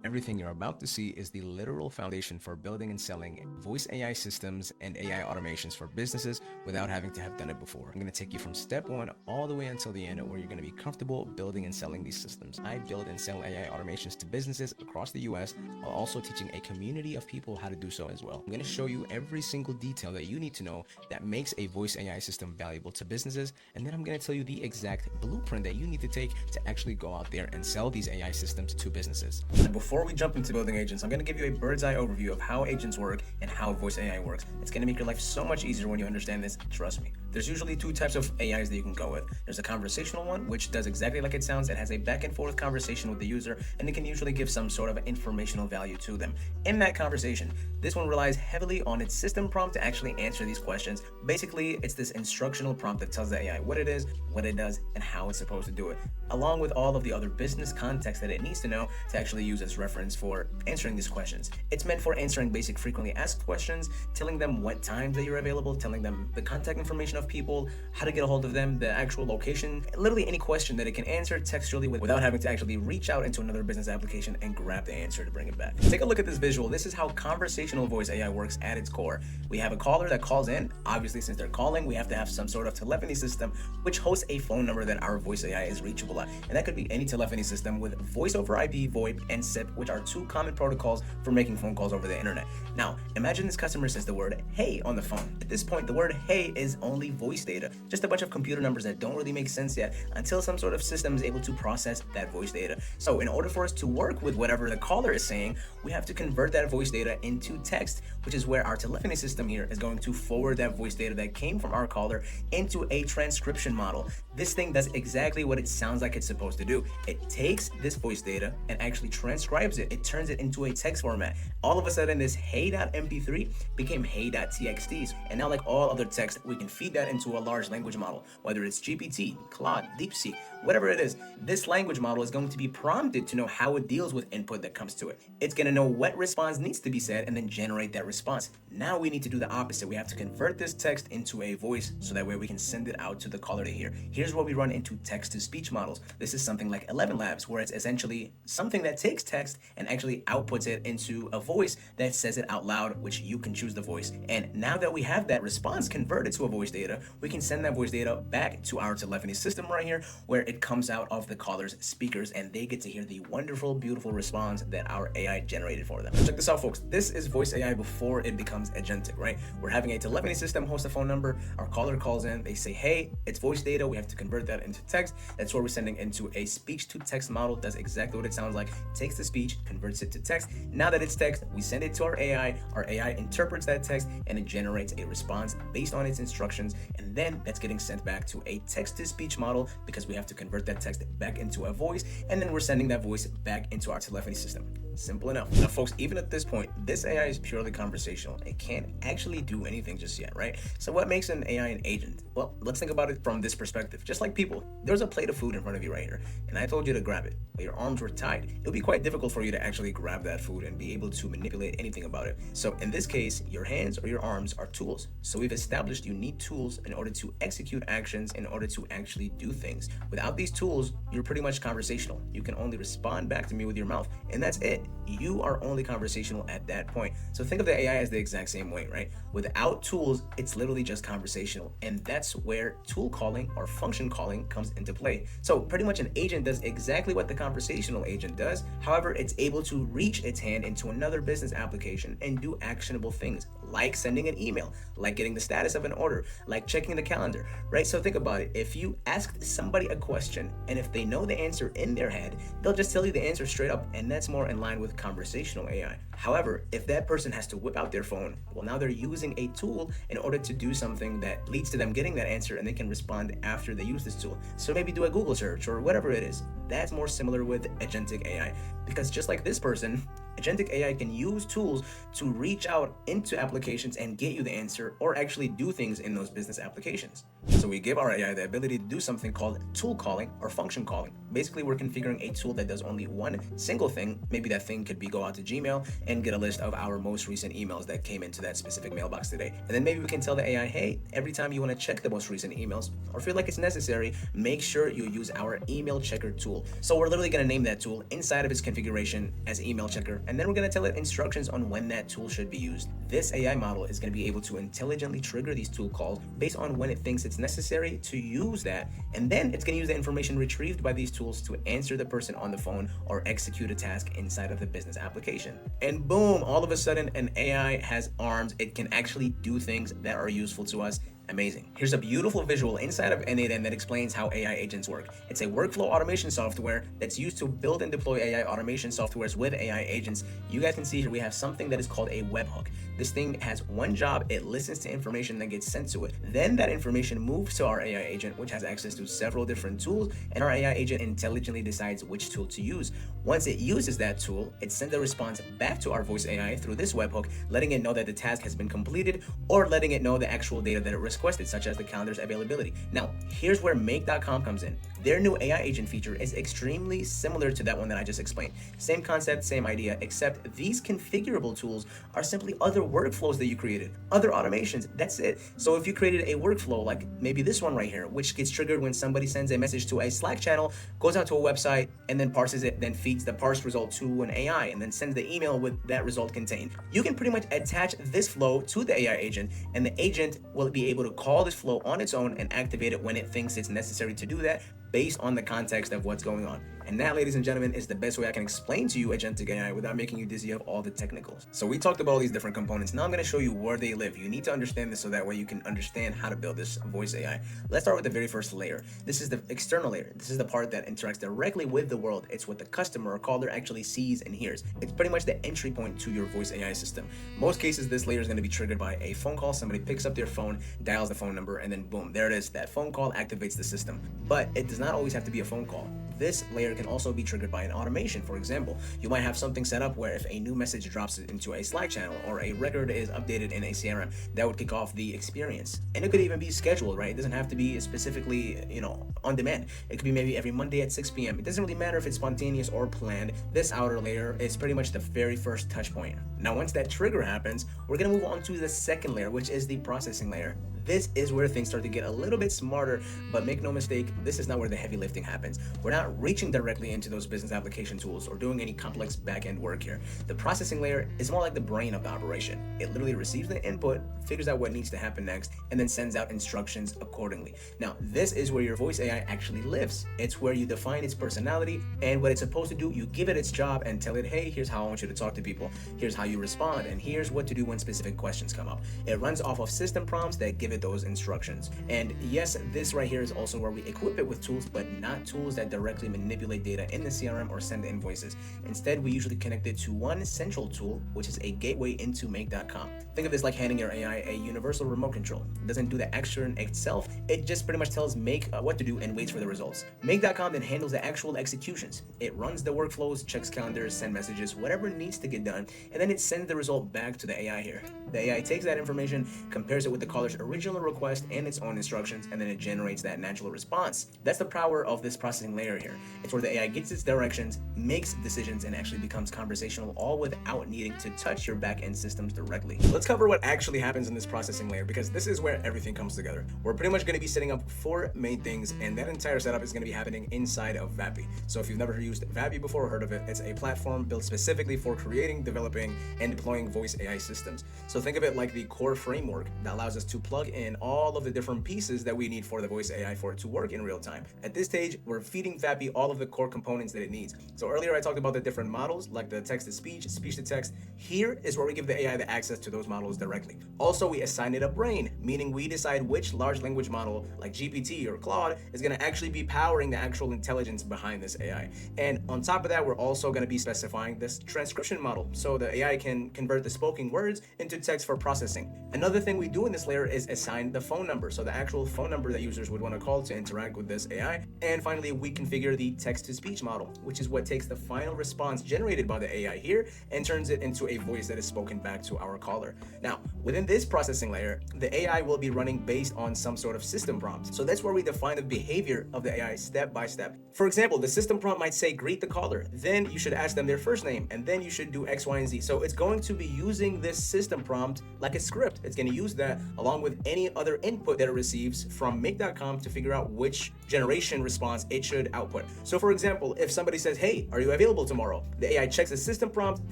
Everything you're about to see is the literal foundation for building and selling voice AI systems and AI automations for businesses without having to have done it before. I'm going to take you from step one all the way until the end where you're going to be comfortable building and selling these systems. I build and sell AI automations to businesses across the US while also teaching a community of people how to do so as well. I'm going to show you every single detail that you need to know that makes a voice AI system valuable to businesses, and then I'm going to tell you the exact blueprint that you need to take to actually go out there and sell these AI systems to businesses. And before we jump into building agents, I'm going to give you a bird's eye overview of how agents work and how voice AI works. It's going to make your life so much easier when you understand this, trust me. There's usually two types of AIs that you can go with. There's a conversational one, which does exactly like it sounds. It has a back and forth conversation with the user, and it can usually give some sort of informational value to them. In that conversation, this one relies heavily on its system prompt to actually answer these questions. Basically, it's this instructional prompt that tells the AI what it is, what it does, and how it's supposed to do it, along with all of the other business context that it needs to know to actually use as reference for answering these questions. It's meant for answering basic frequently asked questions, telling them what times that you're available, telling them the contact information of people, how to get a hold of them, the actual location, literally any question that it can answer textually without having to actually reach out into another business application and grab the answer to bring it back. Take a look at this visual. This is how conversational voice AI works at its core. We have a caller that calls in. Obviously, since they're calling, we have to have some sort of telephony system which hosts a phone number that our voice AI is reachable at. And that could be any telephony system with voice over IP, VoIP, and SIP, which are two common protocols for making phone calls over the internet. Now, imagine this customer says the word "hey" on the phone. At this point, the word "hey" is only voice data, just a bunch of computer numbers that don't really make sense yet until some sort of system is able to process that voice data. So in order for us to work with whatever the caller is saying, we have to convert that voice data into text, which is where our telephony system here is going to forward that voice data that came from our caller into a transcription model. This thing does exactly what it sounds like it's supposed to do. It takes this voice data and actually transcribes it. It turns it into a text format. All of a sudden, this hey.mp3 became hey.txt. And now, like all other text, we can feed that into a large language model, whether it's GPT, Claude, DeepSeek, whatever it is. This language model is going to be prompted to know how it deals with input that comes to it. It's going to know what response needs to be said and then generate that response. Now we need to do the opposite. We have to convert this text into a voice so that way we can send it out to the caller to hear. Here's where we run into text-to-speech models. This is something like 11 Labs, where it's essentially something that takes text and actually outputs it into a voice that says it out loud, which you can choose the voice. And now that we have that response converted to a voice data, we can send that voice data back to our telephony system right here, where it comes out of the caller's speakers and they get to hear the wonderful, beautiful response that our AI generated for them. Check this out, folks. This is voice AI before it becomes agentic, right? We're having a telephony system host a phone number. Our caller calls in. They say, hey, it's voice data. We have to convert that into text. That's where we're sending into a speech-to-text model. Does exactly what it sounds like. Takes the speech, converts it to text. Now that it's text, we send it to our AI. Our AI interprets that text and it generates a response based on its instructions. And then that's getting sent back to a text-to-speech model because we have to convert that text back into a voice. And then we're sending that voice back into our telephony system. Simple enough. Now, folks, even at this point, this AI is purely conversational. It can't actually do anything just yet, right? So what makes an AI an agent? Well, let's think about it from this perspective. Just like people, there's a plate of food in front of you right here, and I told you to grab it, but your arms were tied. It would be quite difficult for you to actually grab that food and be able to manipulate anything about it. So in this case, your hands or your arms are tools. So we've established you need tools in order to execute actions, in order to actually do things. Without these tools, you're pretty much conversational. You can only respond back to me with your mouth, and that's it. You are only conversational at that point. So think of the AI as the exact same way, right? Without tools, it's literally just conversational. And that's where tool calling or function calling comes into play. So pretty much an agent does exactly what the conversational agent does. However, it's able to reach its hand into another business application and do actionable things like sending an email, like getting the status of an order, like checking the calendar, right? So think about it. If you asked somebody a question and if they know the answer in their head, they'll just tell you the answer straight up, and that's more in line with conversational AI. However, if that person has to whip out their phone, well, now they're using a tool in order to do something that leads to them getting that answer, and they can respond after they use this tool. So maybe do a Google search or whatever it is. That's more similar with agentic AI, because just like this person, agentic AI can use tools to reach out into applications and get you the answer or actually do things in those business applications. So we give our AI the ability to do something called tool calling or function calling. Basically, we're configuring a tool that does only one single thing. Maybe that thing could be go out to Gmail and get a list of our most recent emails that came into that specific mailbox today. And then maybe we can tell the AI, hey, every time you want to check the most recent emails or feel like it's necessary, make sure you use our email checker tool. So we're literally going to name that tool inside of its configuration as email checker, and then we're going to tell it instructions on when that tool should be used. This AI model is going to be able to intelligently trigger these tool calls based on when it thinks it's necessary to use that, and then it's going to use the information retrieved by these tools to answer the person on the phone or execute a task inside of the business application. And boom, all of a sudden an AI has arms. It can actually do things that are useful to us. Amazing. Here's a beautiful visual inside of N8N that explains how AI agents work. It's a workflow automation software that's used to build and deploy AI automation softwares with AI agents. You guys can see here we have something that is called a webhook. This thing has one job. It listens to information that gets sent to it. Then that information moves to our AI agent, which has access to several different tools, and our AI agent intelligently decides which tool to use. Once it uses that tool, it sends a response back to our voice AI through this webhook, letting it know that the task has been completed or letting it know the actual data that it requested, such as the calendar's availability. Now, here's where Make.com comes in. Their new AI agent feature is extremely similar to that one that I just explained. Same concept, same idea, except these configurable tools are simply other workflows that you created, other automations. That's it. So if you created a workflow like maybe this one right here, which gets triggered when somebody sends a message to a Slack channel, goes out to a website, and then parses it, then feeds the parsed result to an AI, and then sends the email with that result contained. You can pretty much attach this flow to the AI agent, and the agent will be able to call this flow on its own and activate it when it thinks it's necessary to do that, based on the context of what's going on. And that, ladies and gentlemen, is the best way I can explain to you agentic AI without making you dizzy of all the technicals. So we talked about all these different components. Now I'm going to show you where they live. You need to understand this so that way you can understand how to build this voice AI. Let's start with the very first layer. This is the external layer. This is the part that interacts directly with the world. It's what the customer or caller actually sees and hears. It's pretty much the entry point to your voice AI system. Most cases, this layer is going to be triggered by a phone call. Somebody picks up their phone, dials the phone number, and then boom, there it is. That phone call activates the system. But it does not always have to be a phone call. This layer can also be triggered by an automation. For example, you might have something set up where if a new message drops into a Slack channel or a record is updated in a CRM, that would kick off the experience. And it could even be scheduled, right? It doesn't have to be specifically, on demand. It could be maybe every Monday at 6 p.m. It doesn't really matter if it's spontaneous or planned. This outer layer is pretty much the very first touch point. Now, once that trigger happens, we're going to move on to the second layer, which is the processing layer. This is where things start to get a little bit smarter, but make no mistake, this is not where the heavy lifting happens. We're not reaching directly into those business application tools or doing any complex back-end work here. The processing layer is more like the brain of the operation. It literally receives the input, figures out what needs to happen next, and then sends out instructions accordingly. Now, this is where your voice AI actually lives. It's where you define its personality and what it's supposed to do. You give it its job and tell it, hey, here's how I want you to talk to people. Here's how you respond, and here's what to do when specific questions come up. It runs off of system prompts that give it those instructions. And yes, this right here is also where we equip it with tools, but not tools that directly manipulate data in the CRM or send invoices. Instead, we usually connect it to one central tool, which is a gateway into Make.com. Think of this like handing your AI a universal remote control. It doesn't do the action itself. It just pretty much tells Make what to do and waits for the results. Make.com then handles the actual executions. It runs the workflows, checks calendars, sends messages, whatever needs to get done, and then it sends the result back to the AI here. The AI takes that information, compares it with the caller's original request and its own instructions, and then it generates that natural response. That's the power of this processing layer here. It's where the AI gets its directions, makes decisions, and actually becomes conversational, all without needing to touch your back-end systems directly. Let's cover what actually happens in this processing layer, because this is where everything comes together. We're pretty much going to be setting up 4 main things, and that entire setup is going to be happening inside of Vapi. So if you've never used Vapi before or heard of it, it's a platform built specifically for creating, developing, and deploying voice AI systems. So think of it like the core framework that allows us to plug in all of the different pieces that we need for the voice AI for it to work in real time. At this stage, we're feeding Vapi all of the core components that it needs. So earlier I talked about the different models, like the text-to-speech, speech-to-text. Here is where we give the AI the access to those models directly. Also, we assign it a brain, meaning we decide which large language model, like GPT or Claude, is going to actually be powering the actual intelligence behind this AI. And on top of that, we're also going to be specifying this transcription model, so the AI can convert the spoken words into text for processing. Another thing we do in this layer is assign the phone number, so the actual phone number that users would want to call to interact with this AI. And finally, we configure the text-to-speech model, which is what takes the final response generated by the AI here and turns it into a voice that is spoken back to our caller. Now, within this processing layer, the AI will be running based on some sort of system prompt. So that's where we define the behavior of the AI step by step. For example, the system prompt might say, greet the caller, then you should ask them their first name, and then you should do X, Y, and Z. So it's going to be using this system prompt like a script. It's going to use that along with any other input that it receives from make.com to figure out which generation response it should output. So for example, if somebody says, hey, are you available tomorrow? The AI checks the system prompt,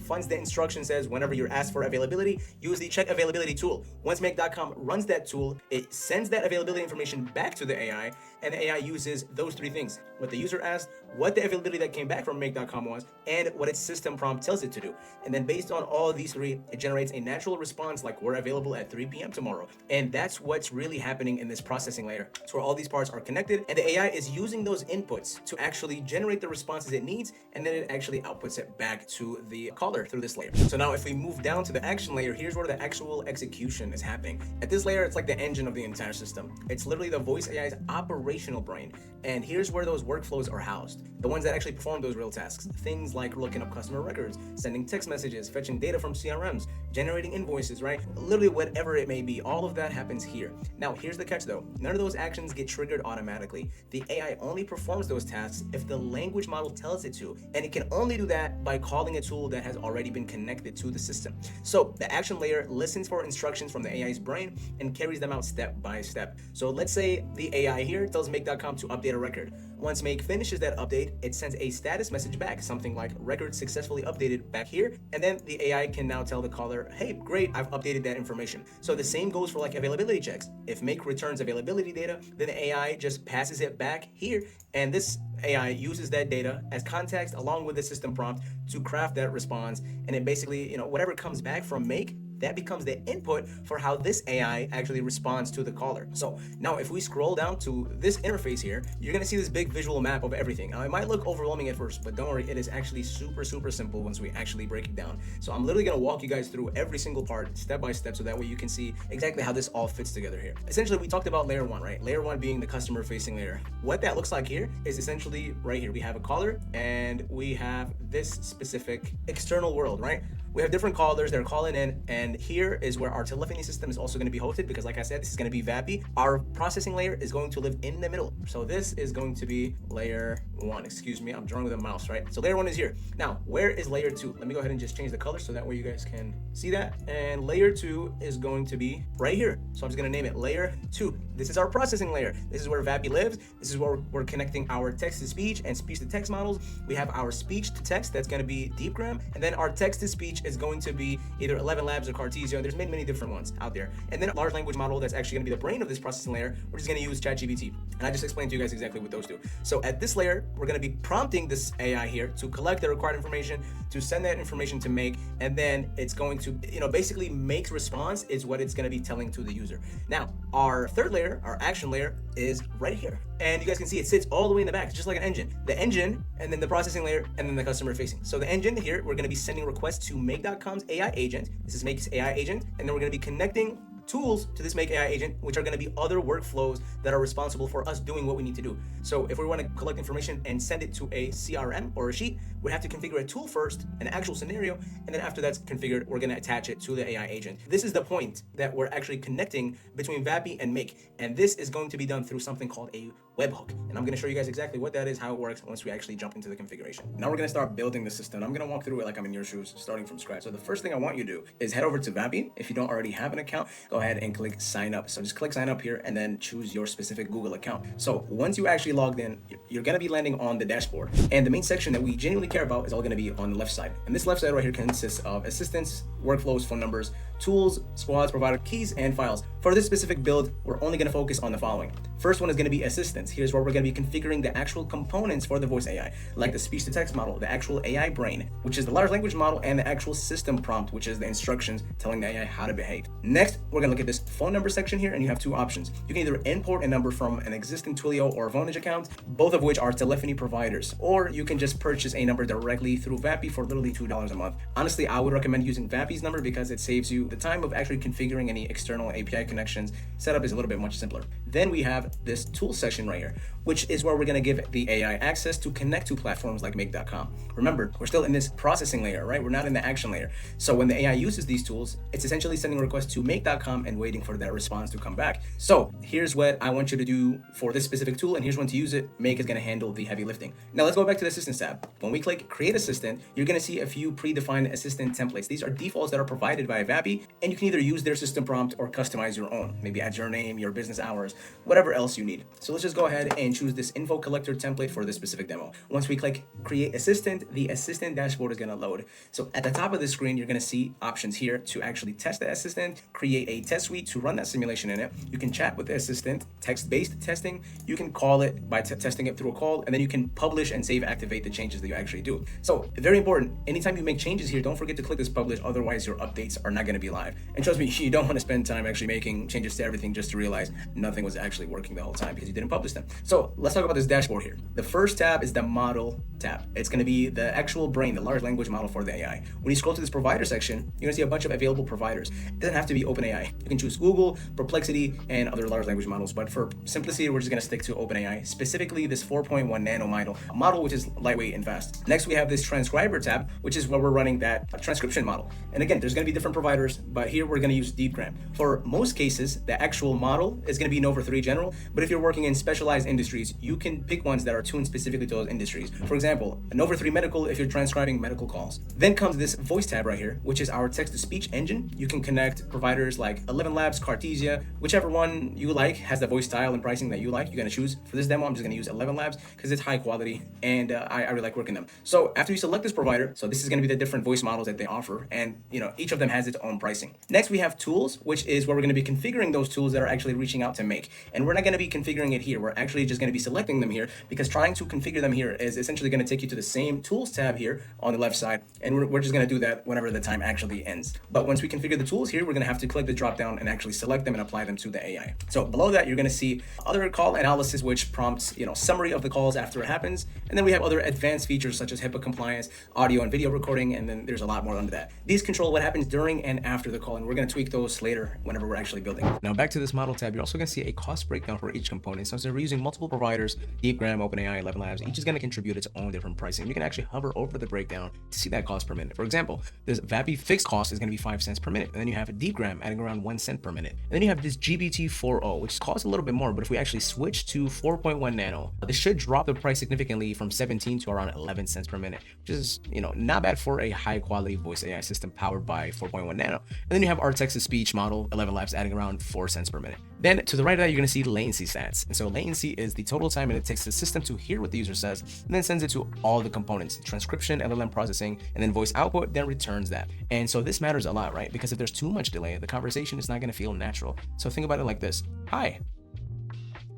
finds the instruction, says whenever you're asked for availability, use the check availability tool. Once make.com runs that tool, it sends that availability information back to the AI, and the AI uses those three things: what the user asked, what the availability that came back from make.com was, and what its system prompt tells it to do. And then based on all of these three, it generates a natural response like, we're available at 3 p.m. tomorrow. And that's what's really happening in this processing layer. It's where all these parts are connected, and the AI is using those inputs to actually generate the responses it needs, and then it actually outputs it back to the caller through this layer. So now if we move down to the action layer, here's where the actual execution is happening. At this layer, it's like the engine of the entire system. It's literally the voice AI's operational brain. And here's where those workflows are housed. The ones that actually perform those real tasks. Things like looking up customer records, sending text messages, fetching data from CRMs, generating invoices, right? Literally whatever it may be, all of that happens here. Now, here's the catch though. None of those actions get triggered automatically. The AI only performs those tasks if the language model tells it to. And it can only do that by calling a tool that has already been connected to the system. So the action layer listens for instructions from the AI's brain and carries them out step by step. So let's say the AI here tells make.com to update a record. Once Make finishes that update, it sends a status message back, something like record successfully updated back here. And then the AI can now tell the caller, hey, great, I've updated that information. So the same goes for like availability checks. If Make returns availability data, then the AI just passes it back here. And this AI uses that data as context along with the system prompt to craft that response. And it basically, whatever comes back from Make, that becomes the input for how this AI actually responds to the caller. So now if we scroll down to this interface here, you're gonna see this big visual map of everything. Now it might look overwhelming at first, but don't worry, it is actually super simple once we actually break it down. So I'm literally gonna walk you guys through every single part step by step so that way you can see exactly how this all fits together here. Essentially, we talked about layer one, right? Layer one being the customer facing layer. What that looks like here is essentially right here. We have a caller and we have this specific external world, right? We have different callers that are calling in, and here is where our telephony system is also going to be hosted, because like I said, this is going to be Vapi. Our processing layer is going to live in the middle. So this is going to be layer one. Excuse me, I'm drawing with a mouse, right? So layer one is here. Now, where is layer two? Let me go ahead and just change the color so that way you guys can see that. And layer two is going to be right here. So I'm just going to name it layer two. This is our processing layer. This is where Vapi lives. This is where we're connecting our text-to-speech and speech-to-text models. We have our speech-to-text that's going to be DeepGram, and then our text-to-speech is going to be either 11 Labs or Cartesian. There's many different ones out there. And then a large language model that's actually going to be the brain of this processing layer. We're just going to use ChatGPT. And I just explained to you guys exactly what those do. So at this layer, we're going to be prompting this AI here to collect the required information, to send that information to Make, and then it's going to, basically Make's response is what it's going to be telling to the user. Now, our third layer, our action layer, is right here. And you guys can see it sits all the way in the back, just like an engine. The engine, and then the processing layer, and then the customer facing. So the engine here, we're going to be sending requests to Make.com's AI agent. This is Make's AI agent. And then we're going to be connecting tools to this Make AI agent, which are going to be other workflows that are responsible for us doing what we need to do. So if we want to collect information and send it to a CRM or a sheet, we have to configure a tool first, an actual scenario, and then after that's configured, we're going to attach it to the AI agent. This is the point that we're actually connecting between Vapi and Make, and this is going to be done through something called a webhook. And I'm going to show you guys exactly what that is, how it works once we actually jump into the configuration. Now we're going to start building the system. I'm going to walk through it like I'm in your shoes, starting from scratch. So the first thing I want you to do is head over to Vapi. If you don't already have an account, go ahead and click sign up. So just click sign up here and then choose your specific Google account. So once you actually logged in, you're going to be landing on the dashboard. And the main section that we genuinely care about is all going to be on the left side. And this left side right here consists of assistants, workflows, phone numbers, tools, squads, provider keys, and files. For this specific build, we're only going to focus on the following: First one is going to be assistants. Here's where we're going to be configuring the actual components for the voice AI, like the speech to text model, the actual AI brain, which is the large language model, and the actual system prompt, which is the instructions telling the AI how to behave. Next, we're going to look at this phone number section here, and you have two options. You can either import a number from an existing Twilio or Vonage account, both of which are telephony providers, or you can just purchase a number directly through Vapi for literally $2 a month. Honestly, I would recommend using Vapi's number because it saves you the time of actually configuring any external API connections. Setup is a little bit much simpler. Then we have this tool section right here, which is where we're going to give the AI access to connect to platforms like make.com. Remember, we're still in this processing layer, right? We're not in the action layer. So when the AI uses these tools, it's essentially sending a request to make.com and waiting for that response to come back. So here's what I want you to do for this specific tool, and here's when to use it. Make is going to handle the heavy lifting. Now let's go back to the assistants tab. When we click create assistant, you're going to see a few predefined assistant templates. These are defaults that are provided by Vapi, and you can either use their system prompt or customize your own. Maybe add your name, your business hours, whatever else you need. So let's just go ahead and choose this info collector template for this specific demo. Once we click create assistant, the assistant dashboard is going to load. So at the top of the screen, you're going to see options here to actually test the assistant, create a test suite to run that simulation in it. You can chat with the assistant, text-based testing. You can call it by testing it through a call, and then you can publish and save activate the changes that you actually do. So very important, anytime you make changes here, don't forget to click this publish, otherwise your updates are not going to be live. And trust me, you don't want to spend time actually making changes to everything just to realize nothing was actually working the whole time because you didn't publish them. So let's talk about this dashboard here. The first tab is the model tab. It's going to be the actual brain, the large language model for the AI. When you scroll to this provider section, you're going to see a bunch of available providers. It doesn't have to be OpenAI. You can choose Google, Perplexity, and other large language models. But for simplicity, we're just going to stick to OpenAI, specifically this 4.1 nano model, which is lightweight and fast. Next, we have this transcriber tab, which is where we're running that transcription model. And again, there's going to be different providers, but here we're going to use DeepGram. For most cases, the actual model is going to be Nova 3 General, but if you're working in specialized industries, you can pick ones that are tuned specifically to those industries. For example, Nova 3 Medical if you're transcribing medical calls. Then comes this voice tab right here, which is our text-to-speech engine. You can connect providers like 11 Labs, Cartesia, whichever one you like has the voice style and pricing that you like. You're going to choose. For this demo, I'm just going to use 11 Labs because it's high quality and I really like working them. So after you select this provider, so this is going to be the different voice models that they offer, and each of them has its own pricing. Next, we have tools, which is where we're going to be configuring those tools that are actually reaching out to Make. And we're not going to be configuring it here. We're actually just going to be selecting them here because trying to configure them here is essentially going to take you to the same tools tab here on the left side. And we're just going to do that whenever the time actually ends. But once we configure the tools here, we're going to have to click the drop down and actually select them and apply them to the AI. So below that, you're going to see other call analysis, which prompts, summary of the calls after it happens. And then we have other advanced features such as HIPAA compliance, audio and video recording, and then there's a lot more under that. These control what happens during and after the call, and we're going to tweak those later whenever we're actually building. Now back to this model tab, you're also going to see a cost breakdown for each component. Since we're using multiple providers, DeepGram, OpenAI, 11 Labs, each is going to contribute its own different pricing. You can actually hover over the breakdown to see that cost per minute. For example, this Vapi fixed cost is going to be 5 cents per minute, and then you have a DeepGram adding around 1 cent per minute. And then you have this GPT-4o, which costs a little bit more, but if we actually switch to 4.1 nano, this should drop the price significantly from 17 to around 11 cents per minute, which is, not bad for a high quality voice AI system powered by 4.1 nano. And then you have our text-to-speech model, 11 Labs, adding around 4 cents per minute. Then to the right of that, you're going to see latency stats. And so latency is the total time it takes the system to hear what the user says, and then sends it to all the components, transcription, LLM processing, and then voice output, then returns that. And so this matters a lot, right? Because if there's too much delay, the conversation is not going to feel natural. So think about it like this. Hi,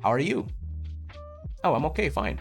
how are you? Oh, I'm okay, fine.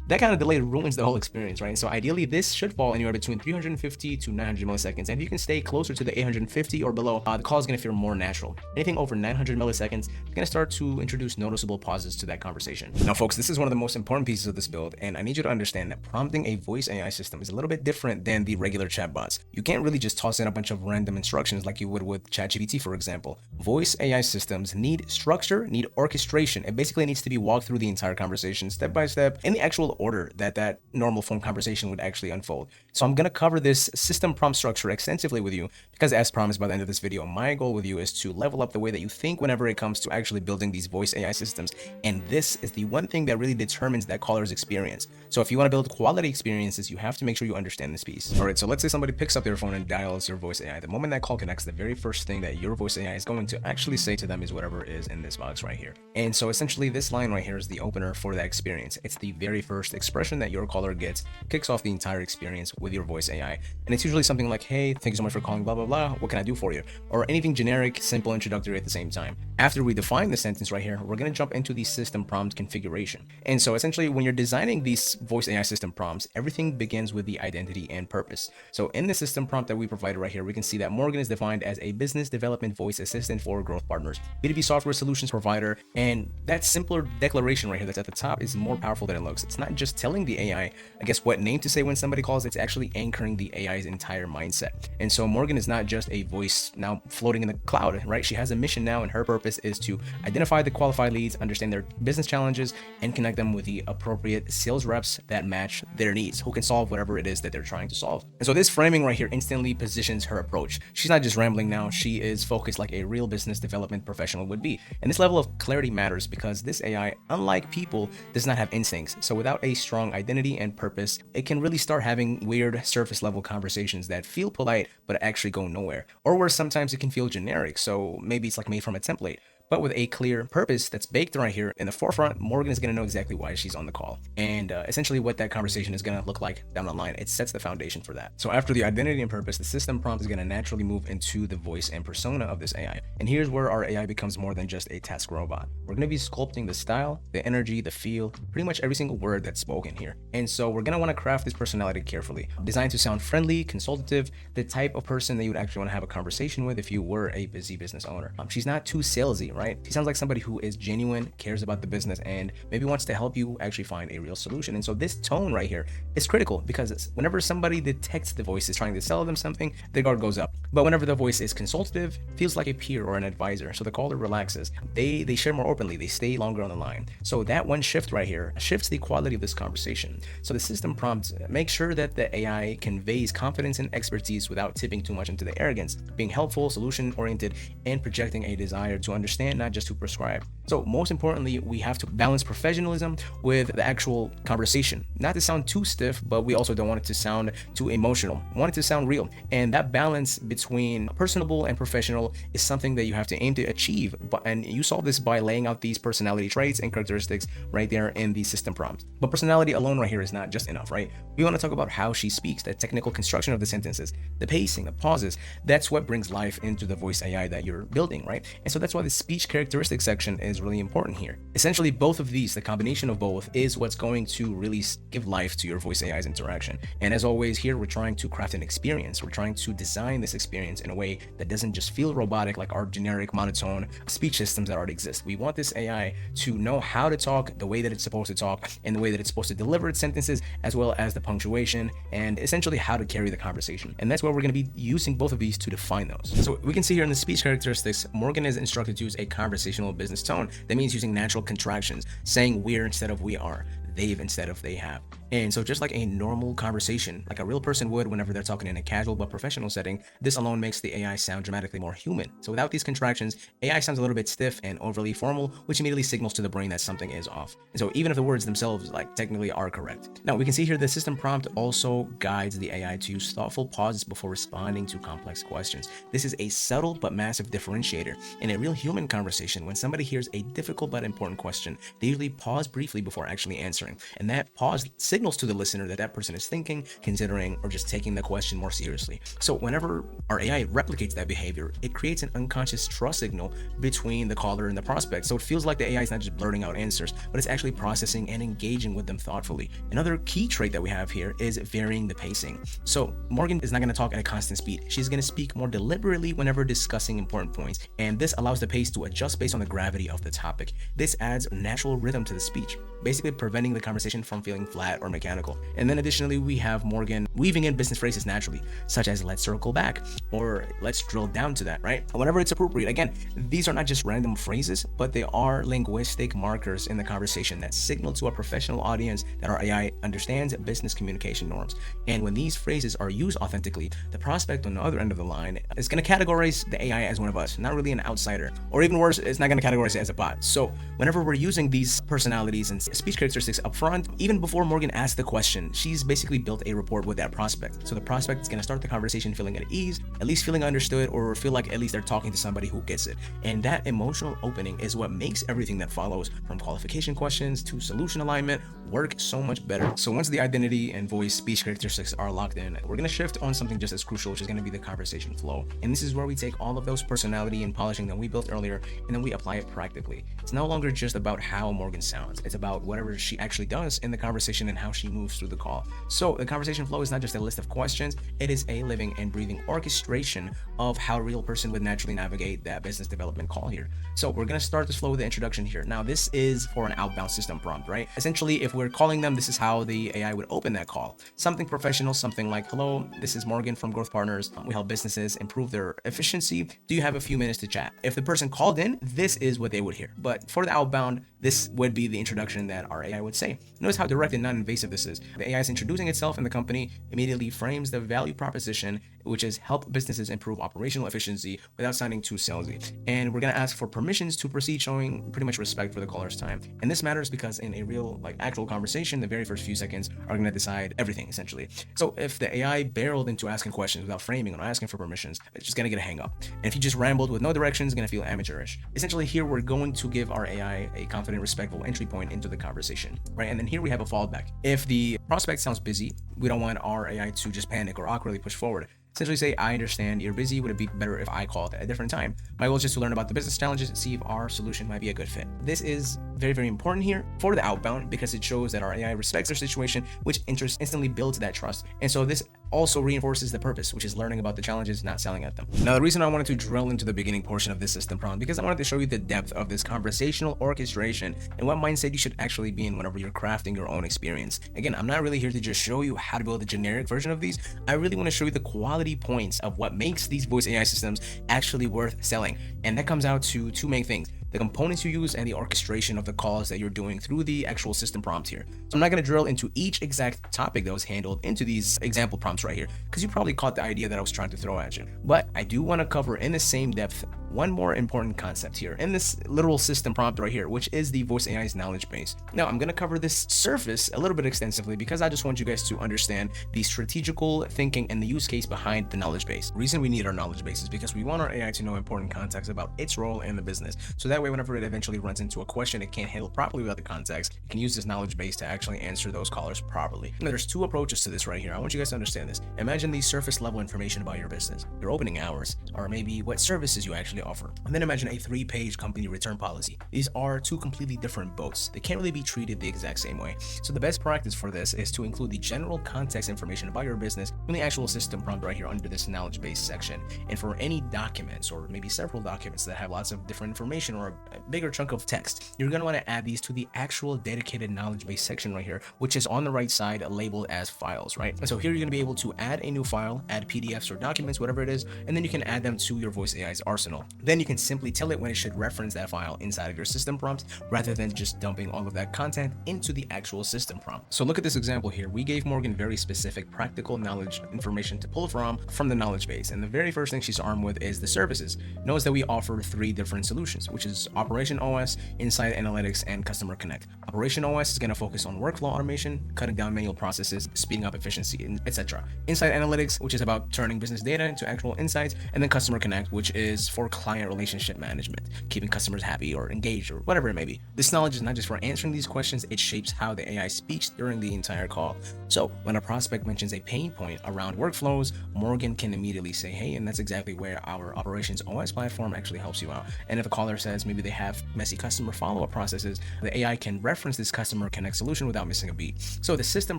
That kind of delay ruins the whole experience, right? So ideally, this should fall anywhere between 350 to 900 milliseconds. And if you can stay closer to the 850 or below, the call is going to feel more natural. Anything over 900 milliseconds is going to start to introduce noticeable pauses to that conversation. Now, folks, this is one of the most important pieces of this build, and I need you to understand that prompting a voice AI system is a little bit different than the regular chatbots. You can't really just toss in a bunch of random instructions like you would with ChatGPT, for example. Voice AI systems need structure, need orchestration. It basically needs to be walked through the entire conversation step by step in the actual order that normal phone conversation would actually unfold. So I'm going to cover this system prompt structure extensively with you because, as promised, by the end of this video, my goal with you is to level up the way that you think whenever it comes to actually building these voice AI systems. And this is the one thing that really determines that caller's experience. So if you want to build quality experiences, you have to make sure you understand this piece. All right, so let's say somebody picks up their phone and dials your voice AI. The moment that call connects, the very first thing that your voice AI is going to actually say to them is whatever is in this box right here. And so essentially this line right here is the opener for that experience. It's the very first first expression that your caller gets kicks off the entire experience with your voice AI. And it's usually something like, hey, thank you so much for calling, blah, blah, blah. What can I do for you? Or anything generic, simple, introductory at the same time. After we define the sentence right here, we're going to jump into the system prompt configuration. And so essentially, when you're designing these voice AI system prompts, everything begins with the identity and purpose. So in the system prompt that we provided right here, we can see that Morgan is defined as a business development voice assistant for growth partners, B2B software solutions provider. And that simpler declaration right here that's at the top is more powerful than it looks. It's not just telling the AI, I guess, what name to say when somebody calls, it's actually anchoring the AI's entire mindset. And so Morgan is not just a voice now floating in the cloud, right? She has a mission now, and her purpose is to identify the qualified leads, understand their business challenges, and connect them with the appropriate sales reps that match their needs, who can solve whatever it is that they're trying to solve. And so this framing right here instantly positions her approach. She's not just rambling now, she is focused like a real business development professional would be. And this level of clarity matters because this AI, unlike people, does not have instincts. So without a strong identity and purpose, it can really start having weird surface level conversations that feel polite but actually go nowhere, or where sometimes it can feel generic. So maybe it's like made from a template. But with a clear purpose that's baked right here in the forefront, Morgan is going to know exactly why she's on the call. And essentially what that conversation is going to look like down the line. It sets the foundation for that. So after the identity and purpose, the system prompt is going to naturally move into the voice and persona of this AI. And here's where our AI becomes more than just a task robot. We're going to be sculpting the style, the energy, the feel, pretty much every single word that's spoken here. And so we're going to want to craft this personality carefully, designed to sound friendly, consultative, the type of person that you would actually want to have a conversation with if you were a busy business owner. She's not too salesy, right? She sounds like somebody who is genuine, cares about the business, and maybe wants to help you actually find a real solution. And so this tone right here is critical because whenever somebody detects the voice is trying to sell them something, their guard goes up. But whenever the voice is consultative, feels like a peer or an advisor, so the caller relaxes. They share more openly, they stay longer on the line. So that one shift right here shifts the quality of this conversation. So the system prompts make sure that the AI conveys confidence and expertise without tipping too much into the arrogance, being helpful, solution-oriented, and projecting a desire to understand, not just to prescribe. So most importantly, we have to balance professionalism with the actual conversation. Not to sound too stiff, but we also don't want it to sound too emotional. We want it to sound real. And that balance between personable and professional is something that you have to aim to achieve. And you solve this by laying out these personality traits and characteristics right there in the system prompt. But personality alone right here is not just enough, right? We want to talk about how she speaks, the technical construction of the sentences, the pacing, the pauses. That's what brings life into the voice AI that you're building, right? And so that's why the speech characteristics section is really important here. Essentially, both of these, the combination of both, is what's going to really give life to your voice AI's interaction. And as always, here we're trying to craft an experience. We're trying to design this experience in a way that doesn't just feel robotic like our generic monotone speech systems that already exist. We want this AI to know how to talk, the way that it's supposed to talk, and the way that it's supposed to deliver its sentences, as well as the punctuation, and essentially how to carry the conversation. And that's where we're going to be using both of these to define those. So we can see here in the speech characteristics, Morgan is instructed to use a conversational business tone. That means using natural contractions, saying we're instead of we are, they've instead of they have. And so just like a normal conversation, like a real person would whenever they're talking in a casual but professional setting, this alone makes the AI sound dramatically more human. So without these contractions, AI sounds a little bit stiff and overly formal, which immediately signals to the brain that something is off. And so even if the words themselves technically are correct. Now we can see here the system prompt also guides the AI to use thoughtful pauses before responding to complex questions. This is a subtle but massive differentiator. In a real human conversation, when somebody hears a difficult but important question, they usually pause briefly before actually answering. And that pause signals to the listener that that person is thinking, considering, or just taking the question more seriously. So whenever our AI replicates that behavior, it creates an unconscious trust signal between the caller and the prospect. So it feels like the AI is not just blurting out answers, but it's actually processing and engaging with them thoughtfully. Another key trait that we have here is varying the pacing. So Morgan is not going to talk at a constant speed. She's going to speak more deliberately whenever discussing important points. And this allows the pace to adjust based on the gravity of the topic. This adds natural rhythm to the speech, basically preventing the conversation from feeling flat or mechanical. And then additionally, we have Morgan weaving in business phrases naturally, such as let's circle back or let's drill down to that, right? Whenever it's appropriate. Again, these are not just random phrases, but they are linguistic markers in the conversation that signal to a professional audience that our AI understands business communication norms. And when these phrases are used authentically, the prospect on the other end of the line is going to categorize the AI as one of us, not really an outsider. Or even worse, it's not going to categorize it as a bot. So whenever we're using these personalities and speech characteristics up front, even before Morgan ask the question, she's basically built a rapport with that prospect. So the prospect is going to start the conversation feeling at ease, at least feeling understood, or feel like at least they're talking to somebody who gets it. And that emotional opening is what makes everything that follows, from qualification questions to solution alignment, work so much better. So once the identity and voice speech characteristics are locked in, we're going to shift on something just as crucial, which is going to be the conversation flow. And this is where we take all of those personality and polishing that we built earlier, and then we apply it practically. It's no longer just about how Morgan sounds. It's about whatever she actually does in the conversation and how she moves through the call. So the conversation flow is not just a list of questions. It is a living and breathing orchestration of how a real person would naturally navigate that business development call here. So we're going to start this flow with the introduction here. Now, this is for an outbound system prompt, right? Essentially, if we're calling them, this is how the AI would open that call. Something professional, something like, hello, this is Morgan from Growth Partners. We help businesses improve their efficiency. Do you have a few minutes to chat? If the person called in, this is what they would hear. But for the outbound, this would be the introduction that our AI would say. Notice how direct and non-invasive this is. The AI is introducing itself, and the company immediately frames the value proposition, which is help businesses improve operational efficiency without sounding too salesy. And we're going to ask for permissions to proceed, showing pretty much respect for the caller's time. And this matters because in a real, actual conversation, the very first few seconds are going to decide everything, essentially. So if the AI barreled into asking questions without framing or asking for permissions, it's just going to get a hang up. And if you just rambled with no direction, it's going to feel amateurish. Essentially, here we're going to give our AI a confident, respectful entry point into the conversation, right? And then here we have a fallback. If the prospect sounds busy, we don't want our AI to just panic or awkwardly push forward. Essentially say, I understand you're busy. Would it be better if I called at a different time? My goal is just to learn about the business challenges and see if our solution might be a good fit. This is very, very important here for the outbound because it shows that our AI respects their situation, which instantly builds that trust. And so this also reinforces the purpose, which is learning about the challenges, not selling at them. Now, the reason I wanted to drill into the beginning portion of this system prompt, because I wanted to show you the depth of this conversational orchestration and what mindset you should actually be in whenever you're crafting your own experience. Again, I'm not really here to just show you how to build a generic version of these. I really want to show you the quality points of what makes these voice AI systems actually worth selling. And that comes out to two main things: the components you use and the orchestration of the calls that you're doing through the actual system prompt here. So I'm not going to drill into each exact topic that was handled into these example prompts right here, because you probably caught the idea that I was trying to throw at you. But I do want to cover in the same depth one more important concept here in this literal system prompt right here, which is the voice AI's knowledge base. Now, I'm going to cover this surface a little bit extensively because I just want you guys to understand the strategical thinking and the use case behind the knowledge base. The reason we need our knowledge base is because we want our AI to know important context about its role in the business. So that way, whenever it eventually runs into a question it can't handle properly without the context, it can use this knowledge base to actually answer those callers properly. Now, there's two approaches to this right here. I want you guys to understand this. Imagine the surface level information about your business, your opening hours, or maybe what services you actually offer. And then imagine a 3-page company return policy. These are two completely different boats. They can't really be treated the exact same way. So the best practice for this is to include the general context information about your business in the actual system prompt right here under this knowledge base section. And for any documents or maybe several documents that have lots of different information or a bigger chunk of text, you're going to want to add these to the actual dedicated knowledge base section right here, which is on the right side labeled as files, right? And so here you're going to be able to add a new file, add PDFs or documents, whatever it is, and then you can add them to your voice AI's arsenal. Then you can simply tell it when it should reference that file inside of your system prompt rather than just dumping all of that content into the actual system prompt. So look at this example here. We gave Morgan very specific practical knowledge information to pull from the knowledge base. And the very first thing she's armed with is the services. Notice that we offer 3 different solutions, which is Operation OS, Insight Analytics, and Customer Connect. Operation OS is going to focus on workflow automation, cutting down manual processes, speeding up efficiency, etc. Insight Analytics, which is about turning business data into actual insights, and then Customer Connect, which is for client relationship management, keeping customers happy or engaged or whatever it may be. This knowledge is not just for answering these questions, it shapes how the AI speaks during the entire call. So when a prospect mentions a pain point around workflows, Morgan can immediately say, hey, and that's exactly where our Operations OS platform actually helps you out. And if a caller says maybe they have messy customer follow-up processes, the AI can reference this Customer Connect solution without missing a beat. So the system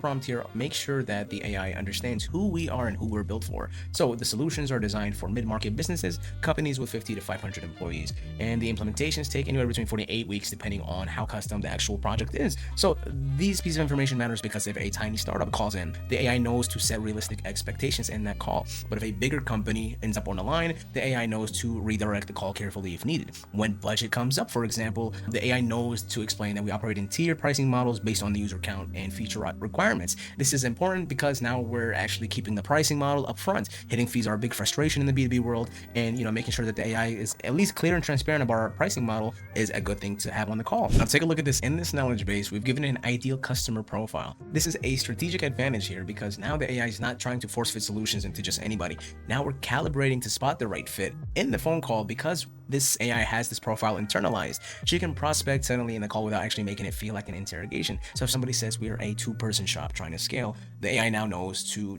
prompt here makes sure that the AI understands who we are and who we're built for. So the solutions are designed for mid-market businesses, companies with 50 to 500 employees, and the implementations take anywhere between 4 to 8 weeks depending on how custom the actual project is. So these pieces of information matters because if a tiny startup calls in, the AI knows to set realistic expectations in that call. But if a bigger company ends up on the line, the AI knows to redirect the call carefully if needed. When budget comes up, for example, the AI knows to explain that we operate in tiered pricing models based on the user count and feature requirements. This is important because now we're actually keeping the pricing model up front. Hitting fees are a big frustration in the B2B world, and making sure that the AI is at least clear and transparent about our pricing model is a good thing to have on the call. Now take a look at this. In this knowledge base, we've given an ideal customer profile. This is a strategic advantage here because now the AI is not trying to force fit solutions into just anybody. Now we're calibrating to spot the right fit in the phone call because this AI has this profile internalized. She can prospect suddenly in the call without actually making it feel like an interrogation. So if somebody says we are a 2-person shop trying to scale, the AI now knows to,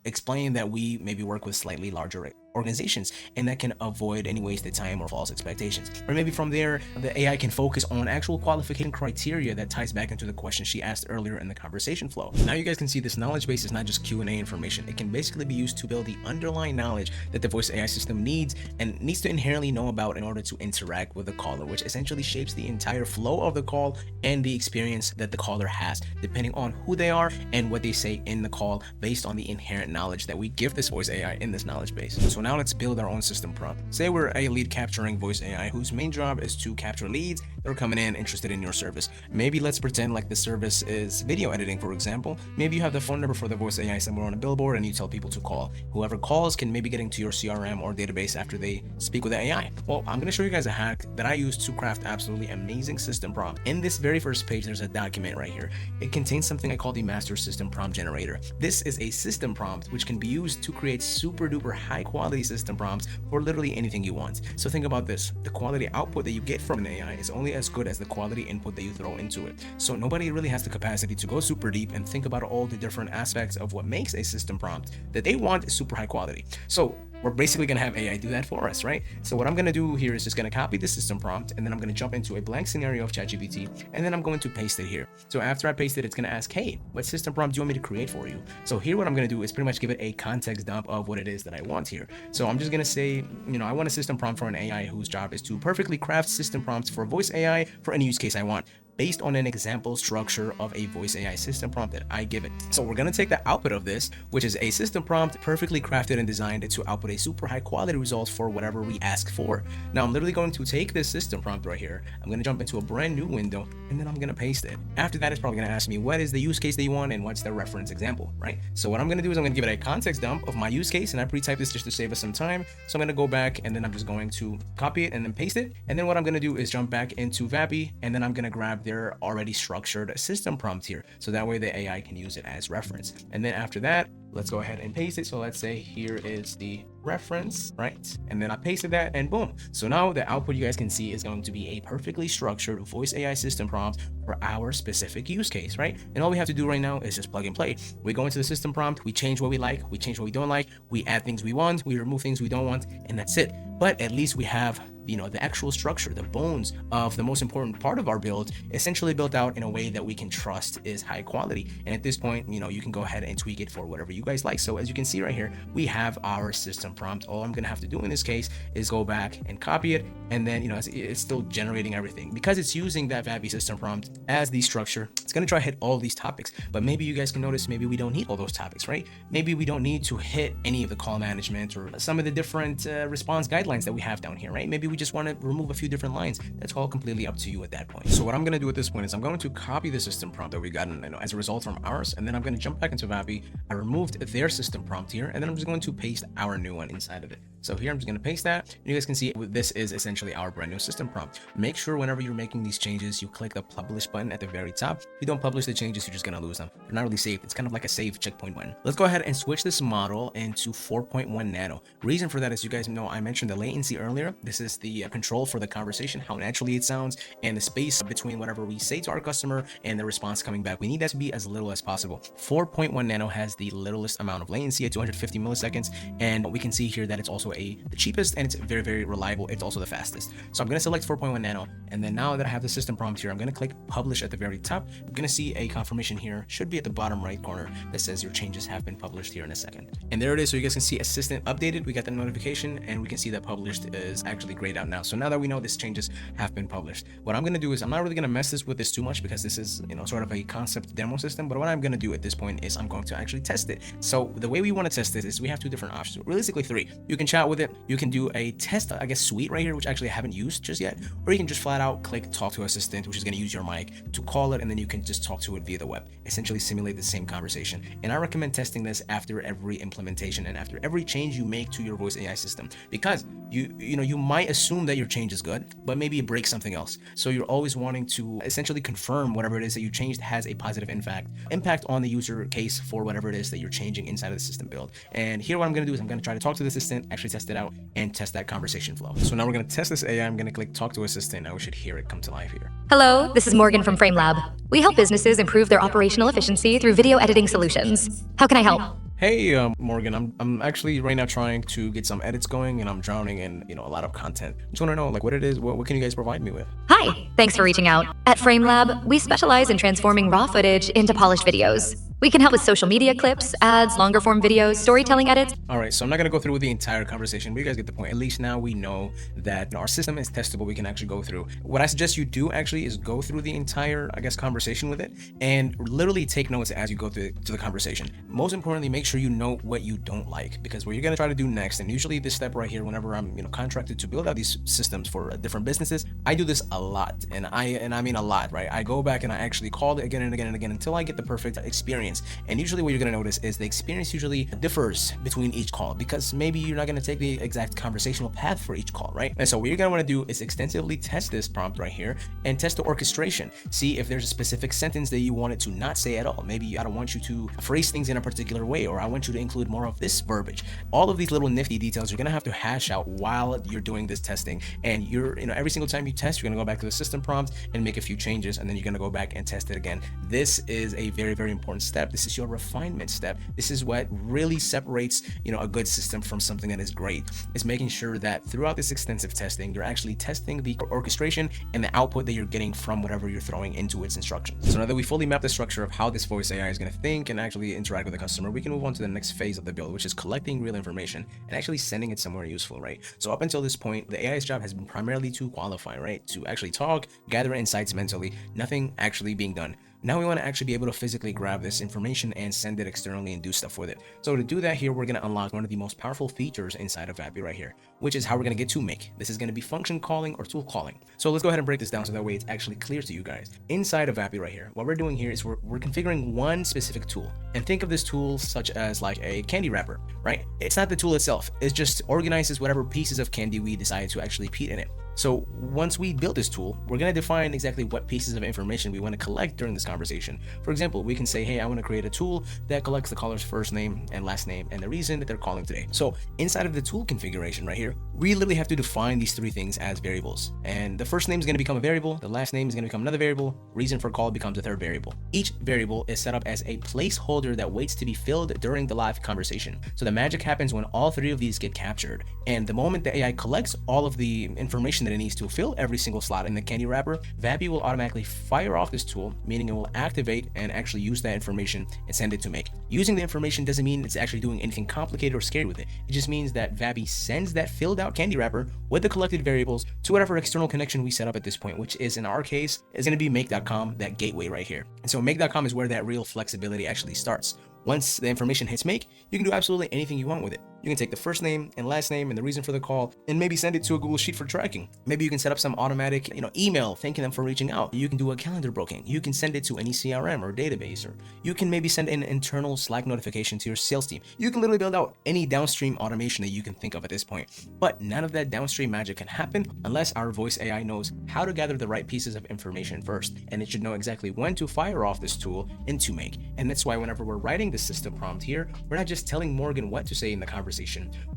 explain that we maybe work with slightly larger organizations, and that can avoid any wasted time or false expectations. Or maybe from there, the AI can focus on actual qualification criteria that ties back into the question she asked earlier in the conversation flow. Now you guys can see this knowledge base is not just Q&A information. It can basically be used to build the underlying knowledge that the voice AI system needs and needs to inherently know about in order to interact with the caller, which essentially shapes the entire flow of the call and the experience that the caller has, depending on who they are and what they say in the call based on the inherent knowledge that we give this voice AI in this knowledge base. So now let's build our own system prompt. Say we're a lead capturing voice AI whose main job is to capture leads that are coming in interested in your service. Maybe let's pretend like the service is video editing, for example. Maybe you have the phone number for the voice AI somewhere on a billboard and you tell people to call. Whoever calls can maybe get into your CRM or database after they speak with the AI. Well, I'm going to show you guys a hack that I use to craft absolutely amazing system prompt. In this very first page, there's a document right here. It contains something I call the master system prompt generator. This is a system prompt which can be used to create super duper high quality system prompts for literally anything you want. So think about this. The quality output that you get from an AI is only as good as the quality input that you throw into it. So nobody really has the capacity to go super deep and think about all the different aspects of what makes a system prompt that they want super high quality. So we're basically going to have AI do that for us, right? So what I'm going to do here is just going to copy the system prompt, and then I'm going to jump into a blank scenario of ChatGPT, and then I'm going to paste it here. So after I paste it, it's going to ask, hey, what system prompt do you want me to create for you? So here what I'm going to do is pretty much give it a context dump of what it is that I want here. So I'm just going to say, I want a system prompt for an AI whose job is to perfectly craft system prompts for voice AI for any use case I want, based on an example structure of a voice AI system prompt that I give it. So we're going to take the output of this, which is a system prompt perfectly crafted and designed to output a super high quality result for whatever we ask for. Now I'm literally going to take this system prompt right here. I'm going to jump into a brand new window, and then I'm going to paste it. After that, it's probably going to ask me what is the use case that you want and what's the reference example, right? So what I'm going to do is I'm going to give it a context dump of my use case, and I pre-type this just to save us some time. So I'm going to go back, and then I'm just going to copy it and then paste it. And then what I'm going to do is jump back into Vapi, and then I'm going to grab their already structured system prompt here. So that way the AI can use it as reference. And then after that, let's go ahead and paste it. So let's say here is the reference, right? And then I pasted that and boom. So now the output you guys can see is going to be a perfectly structured voice AI system prompt for our specific use case, right? And all we have to do right now is just plug and play. We go into the system prompt, we change what we like, we change what we don't like, we add things we want, we remove things we don't want, and that's it. But at least we have the actual structure, the bones of the most important part of our build essentially built out in a way that we can trust is high quality. And at this point, you can go ahead and tweak it for whatever you guys like. So as you can see right here, we have our system prompt. All I'm going to have to do in this case is go back and copy it. And then, it's still generating everything because it's using that Vapi system prompt as the structure. It's going to try to hit all these topics, but maybe you guys can notice, maybe we don't need all those topics, right? Maybe we don't need to hit any of the call management or some of the different response guidelines that we have down here, right? Maybe we just want to remove a few different lines. That's all completely up to you at that point. So what I'm going to do at this point is I'm going to copy the system prompt that we got as a result from ours, and then I'm going to jump back into Vapi. I removed their system prompt here, and then I'm just going to paste our new one inside of it. So here I'm just going to paste that, and you guys can see this is essentially our brand new system prompt. Make sure whenever you're making these changes, you click the publish button at the very top. If you don't publish the changes, you're just going to lose them. They're not really saved. It's kind of like a save checkpoint button. Let's go ahead and switch this model into 4.1 nano. Reason for that is, you guys know I mentioned the latency earlier. This is the control for the conversation, how naturally it sounds, and the space between whatever we say to our customer and the response coming back. We need that to be as little as possible. 4.1 nano has the littlest amount of latency at 250 milliseconds, and we can see here that it's also the cheapest, and it's very, very reliable. It's also the fastest. So I'm going to select 4.1 nano, and then now that I have the system prompt here, I'm going to click publish at the very top. I'm going to see a confirmation here, should be at the bottom right corner, that says your changes have been published here in a second. And there it is. So you guys can see assistant updated. We got the notification, and we can see that published is actually grayed out now. So now that we know these changes have been published, what I'm going to do is I'm not really going to mess with this too much because this is sort of a concept demo system. But what I'm going to do at this point is I'm going to actually test it. So the way we want to test this is we have two different options, realistically three. You can chat with it, you can do a test, I guess, suite right here, which actually I haven't used just yet, or you can just flat out click talk to assistant, which is going to use your mic to call it, and then you can just talk to it via the web, essentially simulate the same conversation. And I recommend testing this after every implementation and after every change you make to your voice AI system, because you might assume that your change is good, but maybe it breaks something else. So you're always wanting to essentially confirm whatever it is that you changed has a positive impact on the user case for whatever it is that you're changing inside of the system build. And here what I'm going to do is I'm going to try to talk to the assistant, actually test it out, and test that conversation flow. So now we're going to test this AI. I'm going to click talk to assistant. Now we should hear it come to life here. Hello, this is Morgan from FrameLab. We help businesses improve their operational efficiency through video editing solutions. How can I help? Hey, Morgan, I'm actually right now trying to get some edits going, and I'm drowning in, a lot of content. Just want to know, like, what it is, what can you guys provide me with? Hi, thanks for reaching out. At FrameLab, we specialize in transforming raw footage into polished videos. We can help with social media clips, ads, longer form videos, storytelling edits. All right, so I'm not going to go through with the entire conversation, but you guys get the point. At least now we know that our system is testable. We can actually go through. What I suggest you do actually is go through the entire, conversation with it and literally take notes as you go through to the conversation. Most importantly, make sure you know what you don't like, because what you're going to try to do next, and usually this step right here, whenever I'm, contracted to build out these systems for different businesses, I do this a lot, and I mean a lot, right? I go back and I actually call it again and again and again until I get the perfect experience. And usually what you're going to notice is the experience usually differs between each call, because maybe you're not going to take the exact conversational path for each call, right? And so what you're going to want to do is extensively test this prompt right here and test the orchestration. See if there's a specific sentence that you want it to not say at all. Maybe I don't want you to phrase things in a particular way, or I want you to include more of this verbiage. All of these little nifty details you're going to have to hash out while you're doing this testing. And every single time you test, you're going to go back to the system prompt and make a few changes, and then you're going to go back and test it again. This is a very, very important step. This is your refinement step. This is what really separates, a good system from something that is great. It's making sure that throughout this extensive testing, you're actually testing the orchestration and the output that you're getting from whatever you're throwing into its instructions. So now that we fully mapped the structure of how this voice AI is going to think and actually interact with the customer, we can move on to the next phase of the build, which is collecting real information and actually sending it somewhere useful, right? So up until this point, the AI's job has been primarily to qualify, right? To actually talk, gather insights mentally, nothing actually being done. Now we want to actually be able to physically grab this information and send it externally and do stuff with it. So to do that here, we're going to unlock one of the most powerful features inside of Vapi right here, which is how we're going to get to make. This is going to be function calling or tool calling. So let's go ahead and break this down so that way it's actually clear to you guys. Inside of Vapi right here, what we're doing here is we're configuring one specific tool. And think of this tool such as like a candy wrapper, right? It's not the tool itself. It just organizes whatever pieces of candy we decide to actually put in it. So once we build this tool, we're going to define exactly what pieces of information we want to collect during this conversation. For example, we can say, hey, I want to create a tool that collects the caller's first name and last name and the reason that they're calling today. So inside of the tool configuration right here, we literally have to define these three things as variables. And the first name is going to become a variable. The last name is going to become another variable. Reason for call becomes a third variable. Each variable is set up as a placeholder that waits to be filled during the live conversation. So the magic happens when all three of these get captured. And the moment the AI collects all of the information that it needs to fill every single slot in the candy wrapper, Vapi will automatically fire off this tool, meaning it will activate and actually use that information and send it to make. Using the information doesn't mean it's actually doing anything complicated or scary with it. It just means that Vapi sends that filled out candy wrapper with the collected variables to whatever external connection we set up at this point, which is in our case is going to be make.com, that gateway right here. And so make.com is where that real flexibility actually starts. Once the information hits make, you can do absolutely anything you want with it. You can take the first name and last name and the reason for the call and maybe send it to a Google Sheet for tracking. Maybe you can set up some automatic, email thanking them for reaching out. You can do a calendar booking. You can send it to any CRM or database, or you can maybe send an internal Slack notification to your sales team. You can literally build out any downstream automation that you can think of at this point. But none of that downstream magic can happen unless our voice AI knows how to gather the right pieces of information first. And it should know exactly when to fire off this tool and to make. And that's why whenever we're writing the system prompt here, we're not just telling Morgan what to say in the conversation.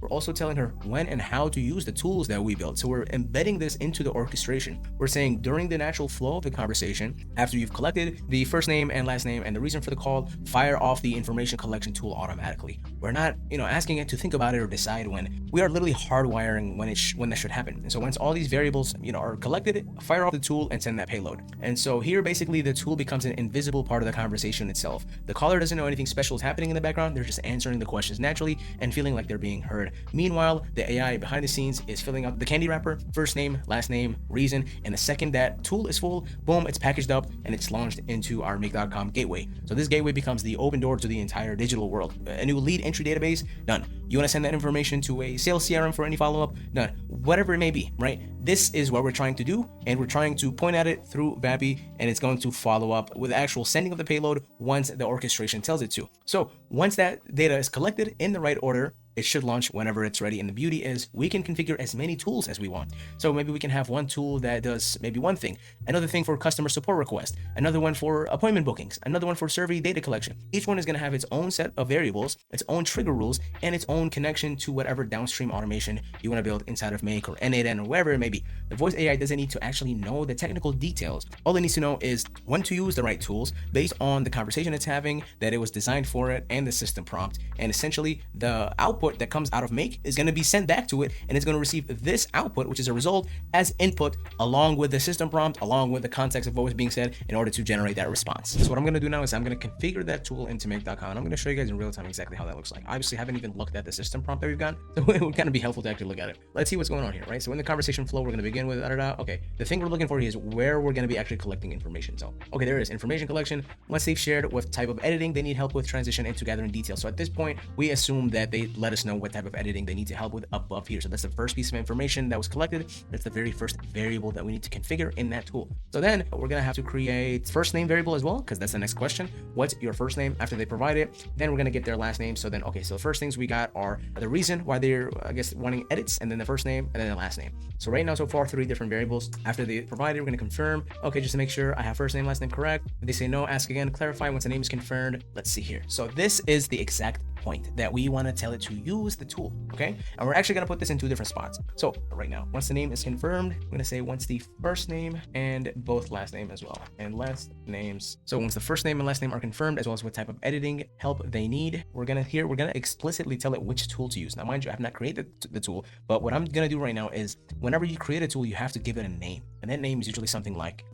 We're also telling her when and how to use the tools that we built. So we're embedding this into the orchestration. We're saying during the natural flow of the conversation, after you've collected the first name and last name and the reason for the call, fire off the information collection tool automatically. We're not, asking it to think about it or decide when. We are literally hardwiring when that should happen. And so once all these variables, are collected, fire off the tool and send that payload. And so here, basically, the tool becomes an invisible part of the conversation itself. The caller doesn't know anything special is happening in the background. They're just answering the questions naturally and feeling like they're being heard. Meanwhile, the AI behind the scenes is filling out the candy wrapper, first name, last name, reason, and the second that tool is full, boom, it's packaged up and it's launched into our make.com gateway. So this gateway becomes the open door to the entire digital world. A new lead entry database, done. You want to send that information to a sales CRM for any follow-up, done. Whatever it may be, right? this is what we're trying to do, and we're trying to point at it through Vapi, and it's going to follow up with actual sending of the payload once the orchestration tells it to. So once that data is collected in the right order, it should launch whenever it's ready. And the beauty is we can configure as many tools as we want. So maybe we can have one tool that does maybe one thing, another thing for customer support requests, another one for appointment bookings, another one for survey data collection. Each one is going to have its own set of variables, its own trigger rules, and its own connection to whatever downstream automation you want to build inside of Make or N8N or wherever it may be. The voice AI doesn't need to actually know the technical details. All it needs to know is when to use the right tools based on the conversation it's having, that it was designed for it, and the system prompt. And essentially the output that comes out of Make is going to be sent back to it, and it's going to receive this output, which is a result, as input along with the system prompt, along with the context of what was being said in order to generate that response. So what I'm going to do now is I'm going to configure that tool into Make.com, and I'm going to show you guys in real time exactly how that looks like. Obviously, I haven't even looked at the system prompt that we've got, so it would kind of be helpful to actually look at it. Let's see what's going on here, right? So in the conversation flow, we're going to begin with okay, the thing we're looking for here is where we're going to be actually collecting information. So okay, there it is, information collection. Once they've shared what type of editing they need help with, transition into gathering details. So at this point, we assume that they let us know what type of editing they need to help with above here. So that's the first piece of information that was collected. That's the very first variable that we need to configure in that tool. So then we're going to have to create first name variable as well, because that's the next question. What's your first name after they provide it? Then we're going to get their last name. So then, okay, so the first things we got are the reason why they're, I guess, wanting edits, and then the first name, and then the last name. So right now, so far, 3 different variables. After they provide it, we're going to confirm. Okay, just to make sure I have first name, last name correct. If they say no, ask again, clarify once the name is confirmed. Let's see here. So this is the exact point that we want to tell it to use the tool, okay? And we're actually going to put this in 2 different spots. So right now, once the name is confirmed, I'm going to say once the first name and both last name as well, and last names. So once the first name and last name are confirmed, as well as what type of editing help they need, we're going to explicitly tell it which tool to use. Now, mind you, I have not created the tool, but what I'm going to do right now is whenever you create a tool, you have to give it a name. And that name is usually something like,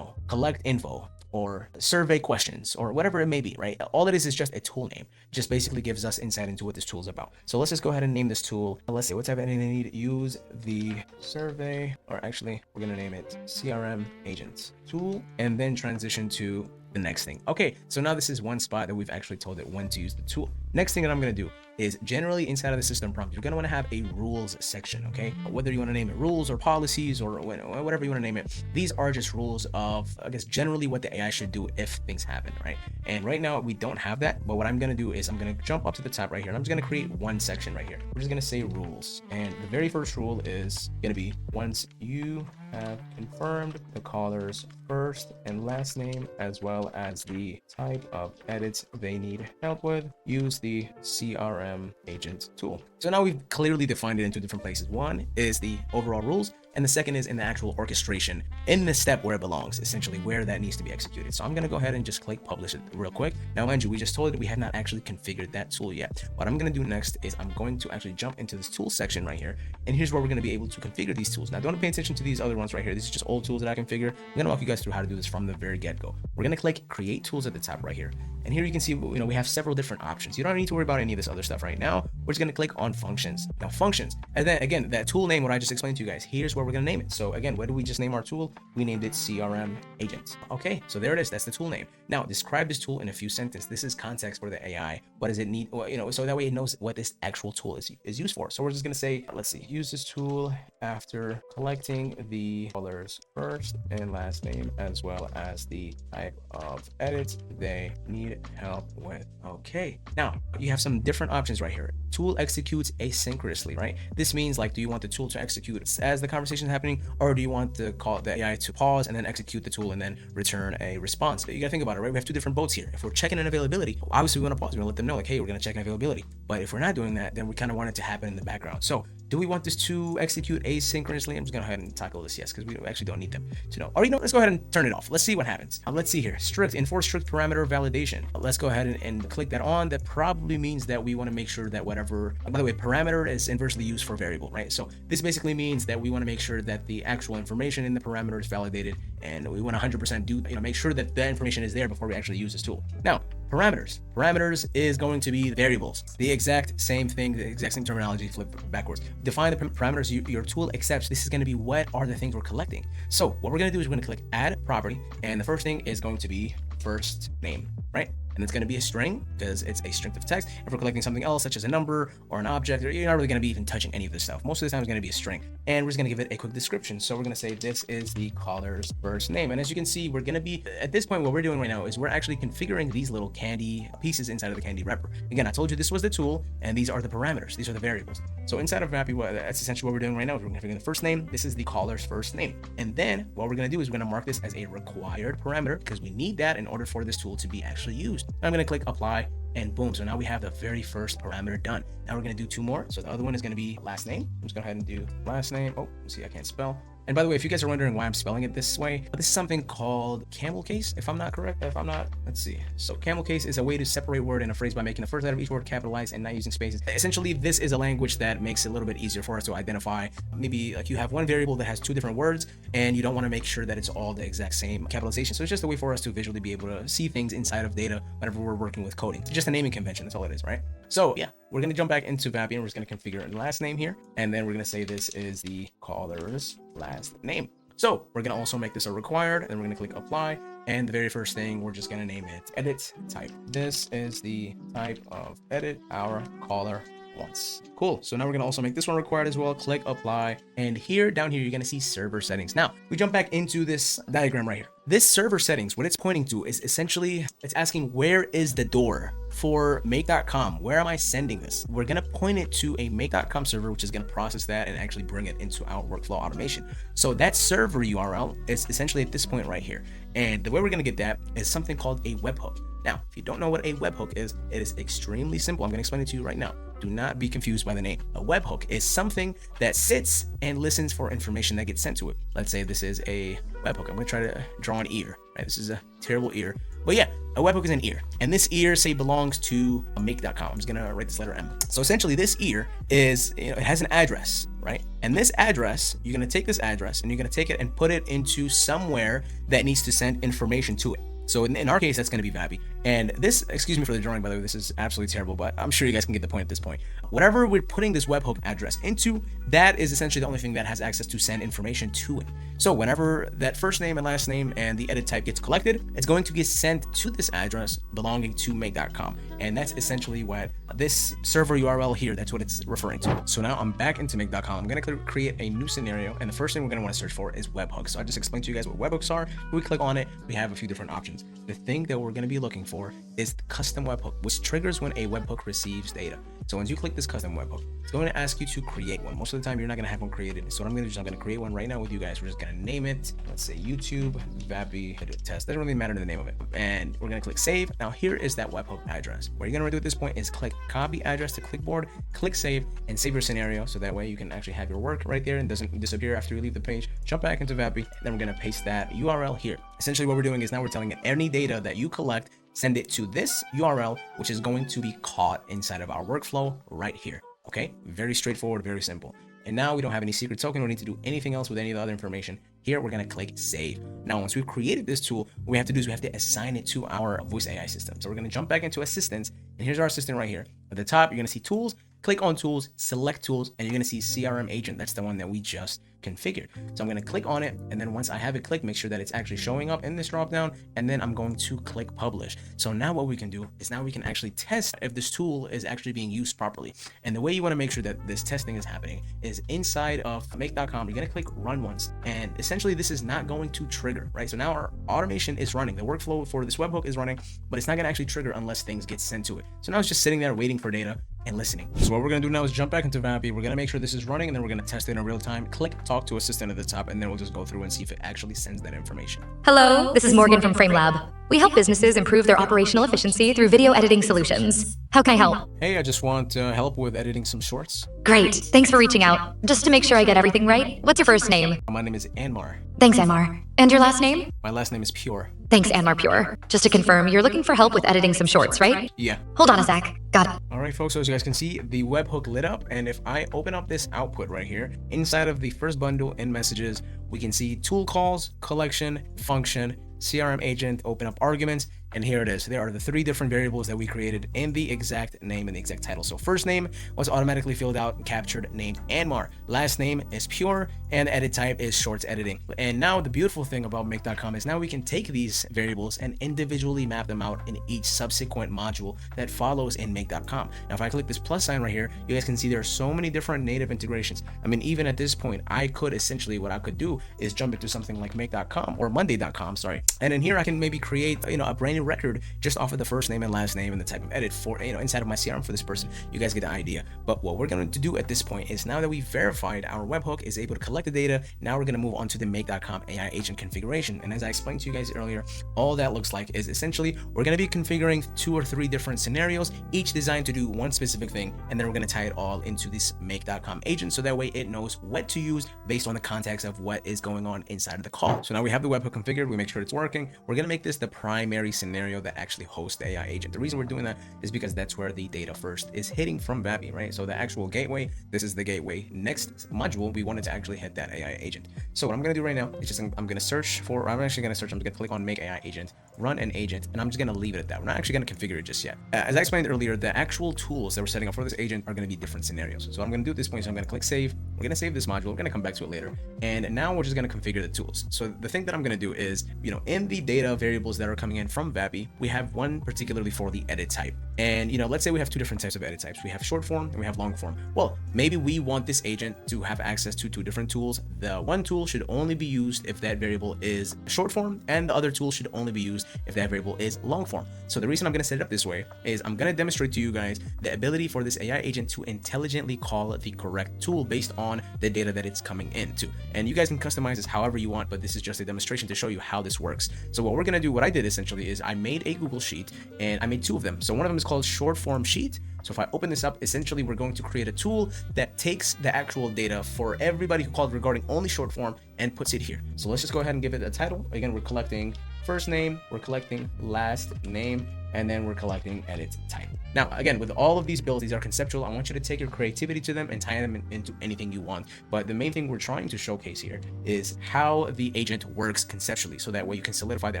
collect info, or survey questions, or whatever it may be, right? All it is just a tool name. Just basically gives us insight into what this tool is about. So let's just go ahead and name this tool. Let's say what type of editing they need. Use the survey, or actually we're gonna name it CRM agents tool, and then transition to the next thing. Okay, so now this is one spot that we've actually told it when to use the tool. Next thing that I'm going to do is generally inside of the system prompt, you're going to want to have a rules section, okay? Whether you want to name it rules or policies or whatever you want to name it, these are just rules of, I guess, generally what the AI should do if things happen, right? And right now we don't have that, but what I'm going to do is I'm going to jump up to the top right here, and I'm just going to create one section right here. We're just going to say rules, and the very first rule is going to be once you have confirmed the caller's first and last name, as well as the type of edits they need help with, use the CRM agent tool. So now we've clearly defined it in 2 different places. One is the overall rules, and the second is in the actual orchestration in the step where it belongs, essentially where that needs to be executed. So I'm going to go ahead and just click publish it real quick. Now, mind you, we just told it we have not actually configured that tool yet. What I'm going to do next is I'm going to actually jump into this tool section right here, and here's where we're going to be able to configure these tools. Now, don't pay attention to these other ones right here. This is just old tools that I configure. I'm going to walk you guys through how to do this from the very get-go. We're going to click create tools at the top right here, and here you can see we have several different options. You don't need to worry about any of this other stuff right now. We're just going to click on functions. Now, functions, and then again, that tool name, what I just explained to you guys, here's where we're going to name it. So again, what did we just name our tool? We named it CRM agents. Okay, so there it is. That's the tool name. Now, describe this tool in a few sentences. This is context for the AI. What does it need? Well, so that way it knows what this actual tool is used for. So we're just going to say, let's see, use this tool after collecting the caller's first and last name, as well as the type of edits they need help with. Okay, now you have some different options right here. Tool executes asynchronously, right? This means, like, do you want the tool to execute as the conversation is happening, or do you want the AI to pause and then execute the tool and then return a response? But you gotta think about it, right? We have 2 different boats here. If we're checking an availability, obviously we want to pause. We want to let them know, like, hey, we're gonna check an availability. But if we're not doing that, then we kind of want it to happen in the background. So do we want this to execute asynchronously? I'm just gonna go ahead and tackle this yes, because we actually don't need them to know. Or let's go ahead and turn it off. Let's see what happens. Let's see here. Enforce strict parameter validation. Let's go ahead and click that on. That probably means that we want to make sure that whatever, by the way, parameter is inversely used for variable, right? So this basically means that we want to make sure that the actual information in the parameter is validated, and we want to 100% make sure that that information is there before we actually use this tool. Now, parameters is going to be variables. The exact same thing, the exact same terminology flipped backwards. Define the parameters your tool accepts. This is going to be what are the things we're collecting. So what we're going to do is we're going to click add property, and the first thing is going to be first name, right? and it's going to be a string because it's a string of text. If we're collecting something else, such as a number or an object, you're not really going to be even touching any of this stuff. Most of the time it's going to be a string, and we're just going to give it a quick description. So we're going to say this is the caller's first name, and as you can see, we're going to be, at this point, what we're doing right now is we're actually configuring these little candy pieces inside of the candy wrapper. Again, I told you this was the tool, and these are the parameters. These are the variables. So inside of Vapi, that's essentially what we're doing right now. We're configuring the first name. This is the caller's first name, and then what we're going to do is we're going to mark this as a required parameter because we need that in order for this tool to be actually used. I'm going to click apply, and boom. So now we have the very first parameter done. Now we're going to do two more. So the other one is going to be last name. I'm just going to go ahead and do last name. Oh, let's see, I can't spell. And by the way, if you guys are wondering why I'm spelling it this way, this is something called camel case, if I'm not correct. Let's see. So camel case is a way to separate word in a phrase by making the first letter of each word capitalized and not using spaces. Essentially, this is a language that makes it a little bit easier for us to identify. Maybe like you have one variable that has two different words and you don't want to make sure that it's all the exact same capitalization. So it's just a way for us to visually be able to see things inside of data whenever we're working with coding. It's just a naming convention. That's all it is, right? So yeah, we're going to jump back into Vapi and we're just going to configure the last name here. And then we're going to say this is the caller's last name. So we're going to also make this a required, and then we're going to click apply. And the very first thing, we're just going to name it edit type. This is the type of edit our caller wants. Cool. So now we're going to also make this one required as well. Click apply. And here, down here, you're going to see server settings. Now we jump back into this diagram right here. This server settings, what it's pointing to is essentially, it's asking where is the door for make.com? Where am I sending this? We're going to point it to a make.com server, which is going to process that and actually bring it into our workflow automation. So that server URL is essentially at this point right here. And the way we're going to get that is something called a webhook. Now, if you don't know what a webhook is, it is extremely simple. I'm going to explain it to you right now. Do not be confused by the name. A webhook is something that sits and listens for information that gets sent to it. Let's say this is a webhook. I'm going to try to draw an ear. Right? This is a terrible ear. But yeah, a webhook is an ear. And this ear, say, belongs to make.com. I'm just going to write this letter M. So essentially, this ear is, it has an address, right? And this address, you're going to take this address and you're going to take it and put it into somewhere that needs to send information to it. So in our case, that's going to be Vapi. And this, excuse me for the drawing, by the way, this is absolutely terrible, but I'm sure you guys can get the point at this point. Whatever we're putting this webhook address into, that is essentially the only thing that has access to send information to it. So whenever that first name and last name and the edit type gets collected, it's going to get sent to this address belonging to make.com. And that's essentially what this server URL here, that's what it's referring to. So now I'm back into make.com. I'm going to create a new scenario. And the first thing we're going to want to search for is webhooks. So I just explained to you guys what webhooks are. If we click on it, we have a few different options. The thing that we're going to be looking for is the custom webhook, which triggers when a webhook receives data. So once you click this custom webhook, it's going to ask you to create one. Most of the time, you're not going to have one created. So what I'm going to do is I'm going to create one right now with you guys. We're just going to name it. Let's say YouTube Vapi test. Doesn't really matter the name of it. And we're going to click save. Now here is that webhook address. What you're going to do at this point is click copy address to clipboard, click save, and save your scenario. So that way you can actually have your work right there and doesn't disappear after you leave the page. Jump back into Vapi. And then we're going to paste that URL here. Essentially what we're doing is now we're telling it any data that you collect, send it to this URL, which is going to be caught inside of our workflow right here. Okay, very straightforward, very simple. And now we don't have any secret token. We don't need to do anything else with any of the other information. Here, we're going to click save. Now, once we've created this tool, what we have to do is we have to assign it to our voice AI system. So we're going to jump back into assistants. And here's our assistant right here. At the top, you're going to see tools. Click on tools, select tools, and you're going to see CRM agent. That's the one that we just configured. So I'm going to click on it. And then once I have it clicked, make sure that it's actually showing up in this dropdown. And then I'm going to click publish. So now what we can do is now we can actually test if this tool is actually being used properly. And the way you want to make sure that this testing is happening is inside of make.com. You're going to click run once. And essentially this is not going to trigger, right? So now our automation is running. The workflow for this webhook is running, but it's not going to actually trigger unless things get sent to it. So now it's just sitting there waiting for data and listening. So what we're going to do now is jump back into Vapi. We're going to make sure this is running, and then we're going to test it in real time. Click talk to assistant at the top, and then we'll just go through and see if it actually sends that information. Hello, this is Morgan from FrameLab. We help businesses improve their operational efficiency through video editing solutions. How can I help? Hey, I just want help with editing some shorts. Great, thanks for reaching out. Just to make sure I get everything right, what's your first name? My name is Anmar. Thanks, Anmar. And your last name? My last name is Pure. Thanks, Anmar Pure. Just to confirm, you're looking for help with editing some shorts, right? Yeah. Hold on a sec. Got it. All right, folks, so as you guys can see, the webhook lit up, and if I open up this output right here, inside of the first bundle in messages, we can see tool calls, collection, function, CRM agent, open up arguments, And here it is. There are the 3 different variables that we created in the exact name and the exact title. So first name was automatically filled out, captured, named Anmar. Last name is pure, and edit type is shorts editing. And now the beautiful thing about make.com is now we can take these variables and individually map them out in each subsequent module that follows in make.com. Now if I click this plus sign right here, you guys can see there are so many different native integrations. I mean, even at this point, I could essentially, what I could do is jump into something like make.com or monday.com, sorry. And in here I can maybe create, a brand new record just off of the first name and last name and the type of edit for, inside of my CRM for this person. You guys get the idea. But what we're going to do at this point is, now that we verified our webhook is able to collect the data, now we're going to move on to the make.com AI agent configuration. And as I explained to you guys earlier, all that looks like is essentially we're going to be configuring 2 or 3 different scenarios, each designed to do one specific thing, and then we're going to tie it all into this make.com agent, so that way it knows what to use based on the context of what is going on inside of the call. So now we have the webhook configured, we make sure it's working. We're going to make this the primary scenario that actually hosts the AI agent. The reason we're doing that is because that's where the data first is hitting from Vapi, right? So the actual gateway, this is the gateway. Next module, we wanted to actually hit that AI agent. So what I'm going to do right now is just, I'm going to search for, I'm actually going to search, I'm going to click on make AI agent, run an agent, and I'm just going to leave it at that. We're not actually going to configure it just yet. As I explained earlier, the actual tools that we're setting up for this agent are going to be different scenarios. So what I'm going to do at this point is I'm going to click save. We're going to save this module. We're going to come back to it later. And now we're just going to configure the tools. So the thing that I'm going to do is, in the data variables that are coming in from Vapi, we have one particularly for the edit type. And, let's say we have 2 different types of edit types. We have short form and we have long form. Well, maybe we want this agent to have access to 2 different tools. The one tool should only be used if that variable is short form, and the other tool should only be used if that variable is long form. So the reason I'm going to set it up this way is I'm going to demonstrate to you guys the ability for this AI agent to intelligently call the correct tool based on the data that it's coming into. And you guys can customize this however you want, but this is just a demonstration to show you how this works. So what we're going to do, what I did essentially is I made a Google Sheet, and I made 2 of them. So one of them is called short form sheet. So if I open this up, essentially we're going to create a tool that takes the actual data for everybody who called regarding only short form and puts it here. So let's just go ahead and give it a title. Again, we're collecting first name, we're collecting last name, and then we're collecting edit type. Now, again, with all of these builds, these are conceptual. I want you to take your creativity to them and tie them into anything you want. But the main thing we're trying to showcase here is how the agent works conceptually, so that way you can solidify the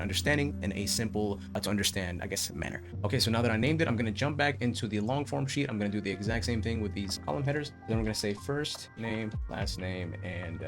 understanding in a simple to understand, manner. Okay, so now that I named it, I'm going to jump back into the long form sheet. I'm going to do the exact same thing with these column headers. Then we're going to say first name, last name, and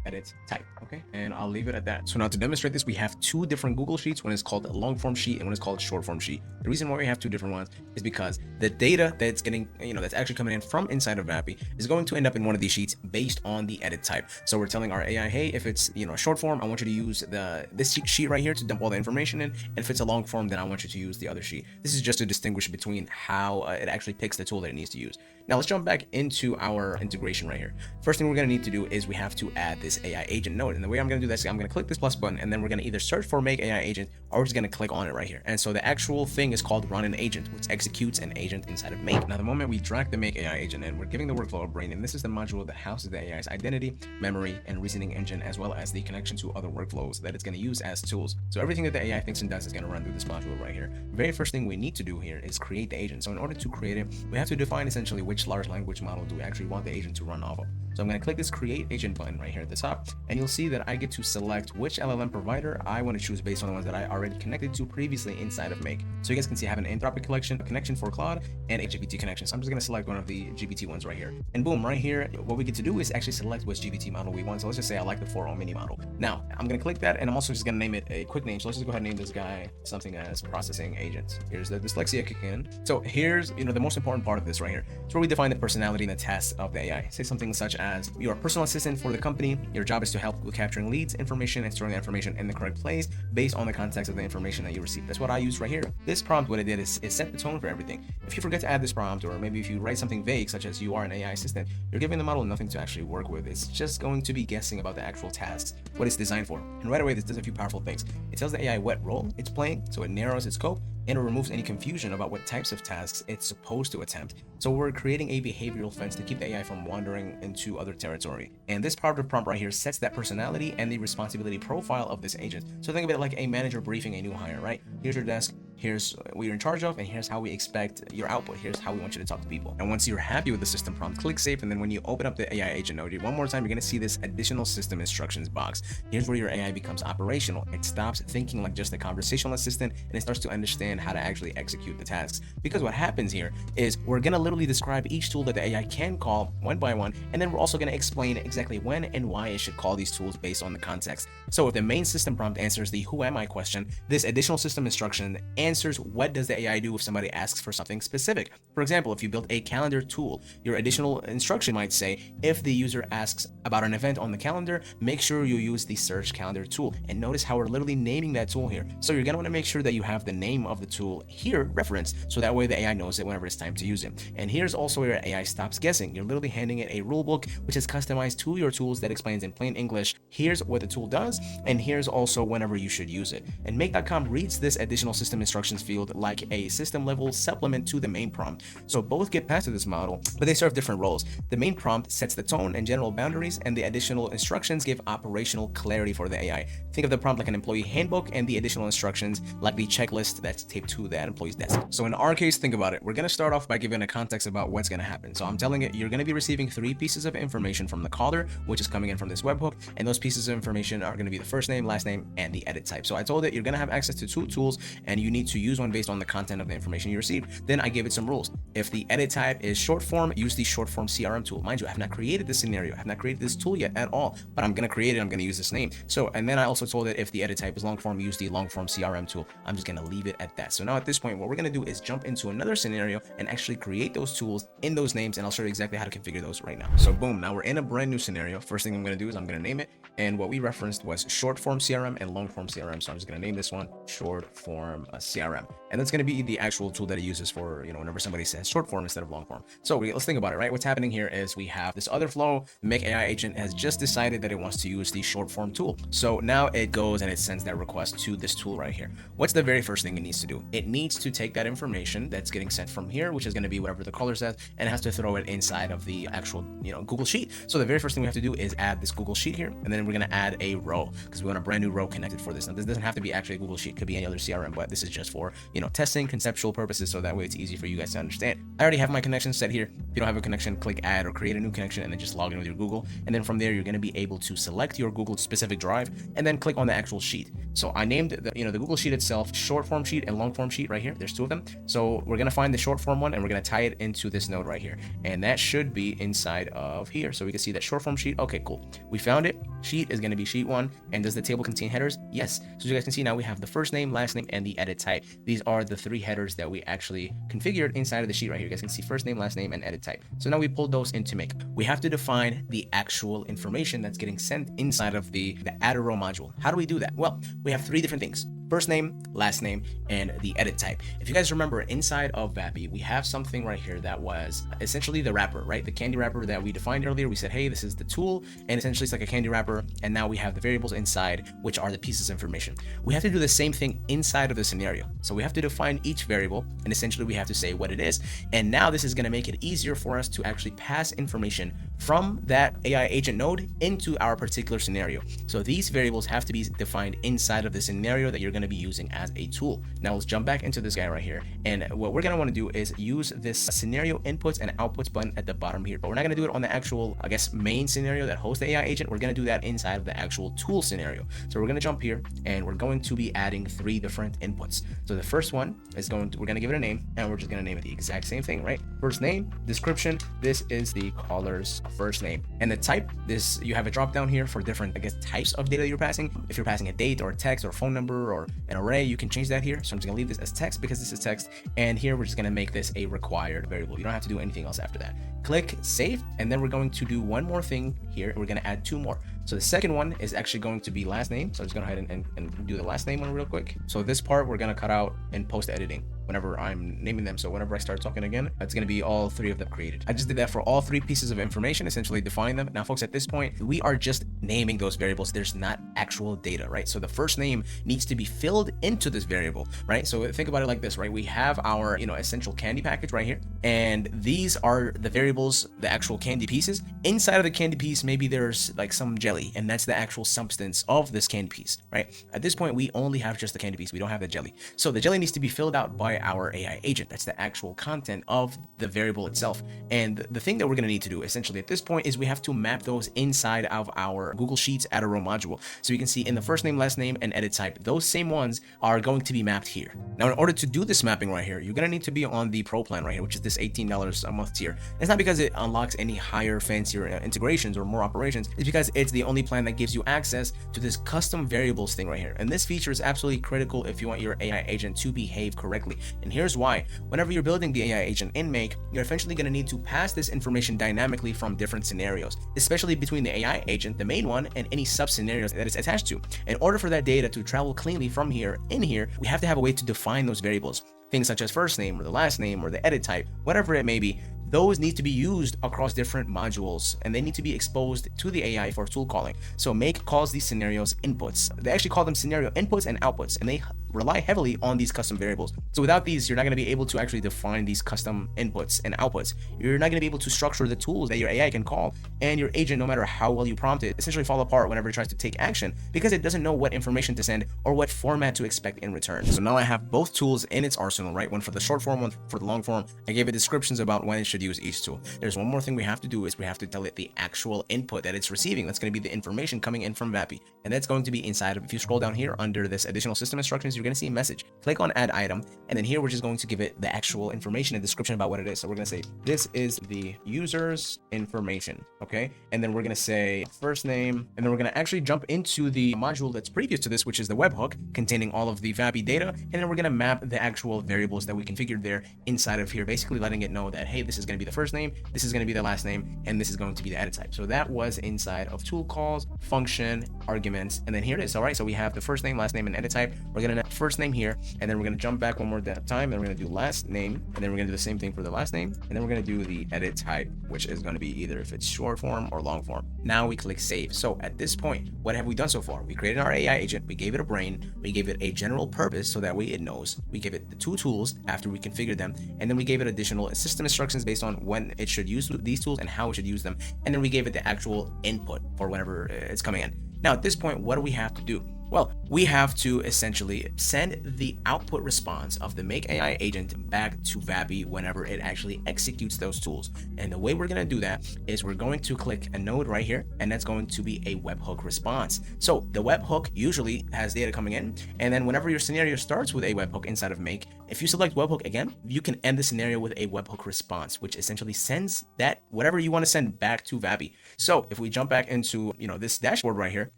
edit type. Okay, and I'll leave it at that. So now to demonstrate this, we have 2 different Google Sheets. One is called a long form sheet and one is called short form sheet. The reason why we have 2 different ones is because the data that's getting, that's actually coming in from inside of Vapi is going to end up in one of these sheets based on the edit type. So we're telling our AI, hey, if it's, a short form, I want you to use this sheet right here to dump all the information in. And if it's a long form, then I want you to use the other sheet. This is just to distinguish between how it actually picks the tool that it needs to use. Now let's jump back into our integration right here. First thing we're going to need to do is we have to add this AI agent node. And the way I'm going to do this, I'm going to click this plus button, and then we're going to either search for make AI agent, or we're just going to click on it right here. And so the actual thing is called run an agent, which executes an agent inside of make. Now the moment we drag the make AI agent in, we're giving the workflow a brain, and this is the module that houses the AI's identity, memory, and reasoning engine, as well as the connection to other workflows that it's going to use as tools. So everything that the AI thinks and does is going to run through this module right here. The very first thing we need to do here is create the agent. So in order to create it, we have to define essentially which large language model do we actually want the agent to run off of. So I'm going to click this create agent button right here at the top, and you'll see that I get to select which LLM provider I want to choose based on the ones that I already connected to previously inside of Make. So you guys can see I have an Anthropic collection, a connection for Claude, and a GPT connection. So I'm just going to select one of the GPT ones right here. And boom, right here, what we get to do is actually select which GPT model we want. So let's just say I like the 4.0 mini model. Now I'm going to click that, and I'm also just going to name it a quick name. So let's just go ahead and name this guy something as processing agent. Here's the dyslexia kick in. So here's, the most important part of this right here. It's where we define the personality and the tasks of the AI. Say something such as, you're a personal assistant for the company. Your job is to help with capturing leads, information, and storing the information in the correct place based on the context of the information that you receive. That's what I use right here. This prompt, what it did is set the tone for everything. If you forget to add this prompt, or maybe if you write something vague, such as you are an AI assistant, you're giving the model nothing to actually work with. It's just going to be guessing about the actual tasks, what it's designed for. And right away, this does a few powerful things. It tells the AI what role it's playing, so it narrows its scope. and it removes any confusion about what types of tasks it's supposed to attempt. So we're creating a behavioral fence to keep the AI from wandering into other territory. And this part of the prompt right here sets that personality and the responsibility profile of this agent. So think of it like a manager briefing a new hire, right? Here's your desk, here's what you're in charge of, and here's how we expect your output. Here's how we want you to talk to people. And once you're happy with the system prompt, click save. And then when you open up the AI agent node, one more time, you're going to see this additional system instructions box. Here's where your AI becomes operational. It stops thinking like just a conversational assistant, and it starts to understand how to actually execute the tasks. Because what happens here is we're going to literally describe each tool that the AI can call one by one, and then we're also going to explain exactly when and why it should call these tools based on the context. So if the main system prompt answers the who am I question, this additional system instruction answers what does the AI do if somebody asks for something specific. For example, if you built a calendar tool, your additional instruction might say, if the user asks about an event on the calendar, make sure you use the search calendar tool. And notice how we're literally naming that tool here. So you're going to want to make sure that you have the name of the tool here referenced, so that way the AI knows it whenever it's time to use it. And here's also where AI stops guessing. You're literally handing it a rulebook which is customized to your tools that explains in plain English, here's what the tool does, and here's also whenever you should use it. And make.com reads this additional system instructions field like a system level supplement to the main prompt. So both get passed to this model, but they serve different roles. The main prompt sets the tone and general boundaries, and the additional instructions give operational clarity for the AI. Think of the prompt like an employee handbook, and the additional instructions like the checklist that's taped to that employee's desk. So in our case, think about it. We're going to start off by giving a context about what's going to happen. So I'm telling it you're going to be receiving 3 pieces of information from the caller, which is coming in from this webhook, and those pieces of information are going to be the first name, last name, and the edit type. So I told it you're going to have access to 2 tools, and you need to use one based on the content of the information you received. Then I gave it some rules. If the edit type is short form, use the short form CRM tool. Mind you, I have not created this scenario, I have not created this tool yet at all, but I'm going to create it. I'm going to use this name. So, and then I also told it if the edit type is long form, use the long form CRM tool. I'm just going to leave it at that. So now at this point, what we're going to do is jump into another scenario and actually create those tools in those names, and I'll show you exactly how to configure those right now. So boom, now we're in a brand new scenario. First thing I'm going to do is I'm going to name it, and what we referenced was short form CRM and long form CRM. So I'm just going to name this one short form CRM, and that's going to be the actual tool that it uses for, whenever somebody says short form instead of long form. So let's think about it, right? What's happening here is we have this other flow. The Make AI agent has just decided that it wants to use the short form tool. So now it goes and it sends that request to this tool right here. What's the very first thing it needs to do? It needs to take that information that's getting sent from here, which is going to be whatever the caller says, and it has to throw it inside of the actual, Google Sheet. So the very first thing we have to do is add this Google Sheet here, and then we're going to add a row because we want a brand new row connected for this. Now this doesn't have to be actually a Google Sheet, it could be any other CRM, but this is just for, testing conceptual purposes, so that way it's easy for you guys to understand. I already have my connection set here. If you don't have a connection, click add or create a new connection, and then just log in with your Google. And then from there, you're going to be able to select your Google specific drive and then click on the actual sheet. So I named the Google Sheet itself short form sheet and long form sheet right here. There's 2 of them. So we're going to find the short form one, and we're going to tie it into this node right here. And that should be inside of here. So we can see that short form sheet. Okay, cool. We found it. Sheet is going to be sheet 1. And does the table contain headers? Yes. So as you guys can see, now we have the first name, last name, and the edit type. These are the 3 headers that we actually configured inside of the sheet right here. You guys can see first name, last name, and edit type. So now we pulled those into Make. We have to define the actual information that's getting sent inside of the add a row module. How do we do that? Well, we have 3 different things. First name, last name, and the edit type. If you guys remember, inside of Vapi, we have something right here that was essentially the wrapper, right? The candy wrapper that we defined earlier. We said, hey, this is the tool, and essentially it's like a candy wrapper, and now we have the variables inside, which are the pieces of information. We have to do the same thing inside of the scenario. So we have to define each variable, and essentially we have to say what it is. And now this is going to make it easier for us to actually pass information from that AI agent node into our particular scenario. So these variables have to be defined inside of the scenario that you're going to be using as a tool. Now let's jump back into this guy right here, and what we're going to want to do is use this scenario inputs and outputs button at the bottom here, but we're not going to do it on the actual, main scenario that hosts the AI agent. We're going to do that inside of the actual tool scenario. So we're going to jump here, and we're going to be adding 3 different inputs. So the first one is we're going to give it a name, and we're just going to name it the exact same thing, right? First name, description, this is the caller's first name, and the type, this, you have a drop down here for different, types of data you're passing. If you're passing a date or a text or a phone number or an array, you can change that here. So I'm just gonna leave this as text because this is text, and here we're just gonna make this a required variable. You don't have to do anything else after that. Click save, and then we're going to do one more thing here. We're gonna add 2 more. So the second one is actually going to be last name. So I'm just gonna go ahead and do the last name one real quick. So this part we're gonna cut out in post editing. whenever I'm naming them. So whenever I start talking again, it's going to be all three of them created. I just did that for all three pieces of information, essentially define them. Now folks, at this point, we are just naming those variables. There's not actual data, right? So the first name needs to be filled into this variable, right? So think about it like this, right? We have our, essential candy package right here. And these are the variables, the actual candy pieces. Inside of the candy piece, maybe there's like some jelly, and that's the actual substance of this candy piece, right? At this point, we only have just the candy piece. We don't have the jelly. So the jelly needs to be filled out by our AI agent. That's the actual content of the variable itself. And the thing that we're going to need to do essentially at this point is we have to map those inside of our Google Sheets add a row module. So you can see in the first name, last name, and edit type, those same ones are going to be mapped here. Now, in order to do this mapping right here, you're going to need to be on the Pro plan right here, which is this $18 a month tier. It's not because it unlocks any higher, fancier integrations or more operations. It's because it's the only plan that gives you access to this custom variables thing right here. And this feature is absolutely critical if you want your AI agent to behave correctly. And here's why. Whenever you're building the AI agent in Make, you're eventually going to need to pass this information dynamically from different scenarios, especially between the AI agent, the main one, and any sub scenarios that it's attached to. In order for that data to travel cleanly from here in here, we have to have a way to define those variables. Things such as first name or the last name or the edit type, whatever it may be, those need to be used across different modules, and they need to be exposed to the AI for tool calling. So Make calls these scenarios inputs. They actually call them scenario inputs and outputs, and they rely heavily on these custom variables. So without these, you're not going to be able to actually define these custom inputs and outputs. You're not going to be able to structure the tools that your AI can call, and your agent, no matter how well you prompt it, essentially fall apart whenever it tries to take action because it doesn't know what information to send or what format to expect in return. So now I have both tools in its arsenal, right? One for the short form, one for the long form. I gave it descriptions about when it should use each tool. There's one more thing we have to do is we have to tell it the actual input that it's receiving. That's going to be the information coming in from Vapi, and that's going to be inside of, if you scroll down here under this additional system instructions, you're going to see a message. Click on add item, and then here we're just going to give it the actual information and description about what it is. So we're going to say this is the user's information, okay? And then we're going to say first name, and then we're going to actually jump into the module that's previous to this, which is the webhook containing all of the Vapi data, and then we're going to map the actual variables that we configured there inside of here, basically letting it know that, hey, this is going to be the first name, this is going to be the last name, and this is going to be the edit type. So that was inside of tool calls, function, arguments, and then here it is. All right, so we have the first name, last name, and edit type. We're going to first name here, and then we're going to jump back one more time, and we're going to do last name, and then we're going to do the same thing for the last name, and then we're going to do the edit type, which is going to be either if it's short form or long form. Now we click save. So at this point, what have we done so far? We created our AI agent, we gave it a brain, we gave it a general purpose so that way it knows, we gave it the two tools after we configured them, and then we gave it additional system instructions based on when it should use these tools and how it should use them, and then we gave it the actual input for whenever it's coming in. Now at this point, what do we have to do? Well, we have to essentially send the output response of the Make AI agent back to Vapi whenever it actually executes those tools. And the way we're going to do that is we're going to click a node right here, and that's going to be a webhook response. So the webhook usually has data coming in, and then whenever your scenario starts with a webhook inside of Make, if you select webhook again, you can end the scenario with a webhook response, which essentially sends that whatever you want to send back to Vapi. So if we jump back into this dashboard right here,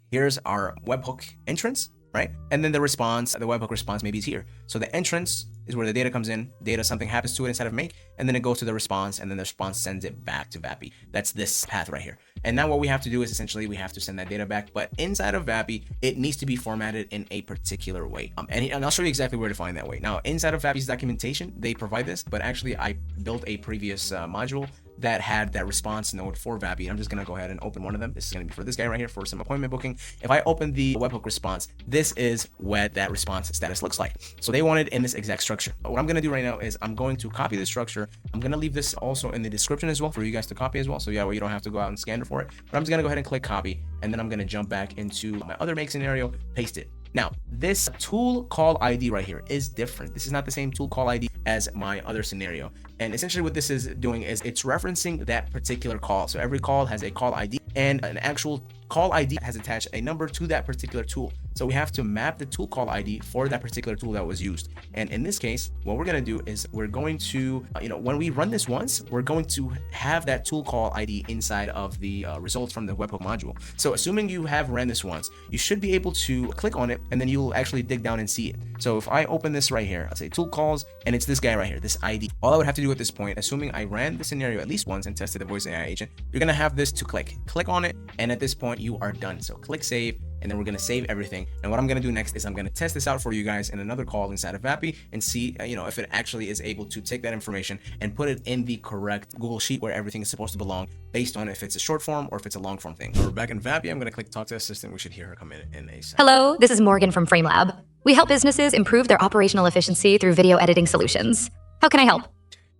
here's our webhook entrance, right? And then the response, the webhook response maybe is here. So the entrance is where the data comes in, something happens to it inside of Make, and then it goes to the response, and then the response sends it back to Vapi. That's this path right here. And now what we have to do is essentially we have to send that data back, but inside of Vapi, it needs to be formatted in a particular way. And I'll show you exactly where to find that way. Now, inside of Vapi's documentation, they provide this, but actually I built a previous module that had that response node for Vapi. I'm just gonna go ahead and open one of them. This is gonna be for this guy right here for some appointment booking. If I open the webhook response, this is what that response status looks like. So they wanted in this exact structure. But what I'm gonna do right now is I'm going to copy the structure. I'm gonna leave this also in the description as well for you guys to copy as well. So yeah, well, you don't have to go out and scan for it. But I'm just gonna go ahead and click copy, and then I'm gonna jump back into my other Make scenario, paste it. Now, this toolCallId right here is different. This is not the same toolCallId as my other scenario. And essentially what this is doing is it's referencing that particular call. So every call has a call ID, and an actual call ID has attached a number to that particular tool. So we have to map the tool call ID for that particular tool that was used. And in this case, what we're going to do is we're going to, when we run this once, we're going to have that tool call ID inside of the results from the webhook module. So assuming you have ran this once, you should be able to click on it, and then you'll actually dig down and see it. So if I open this right here, I'll say tool calls, and it's this guy right here, this ID. All I would have to do at this point, assuming I ran the scenario at least once and tested the voice AI agent, you're going to have this to click on it, and at this point you are done. So click save, and then we're gonna save everything. And what I'm gonna do next is I'm gonna test this out for you guys in another call inside of Vapi and see, if it actually is able to take that information and put it in the correct Google Sheet where everything is supposed to belong, based on if it's a short form or if it's a long form thing. So we're back in Vapi. I'm gonna click Talk to Assistant. We should hear her come in a second. Hello, this is Morgan from FrameLab. We help businesses improve their operational efficiency through video editing solutions. How can I help?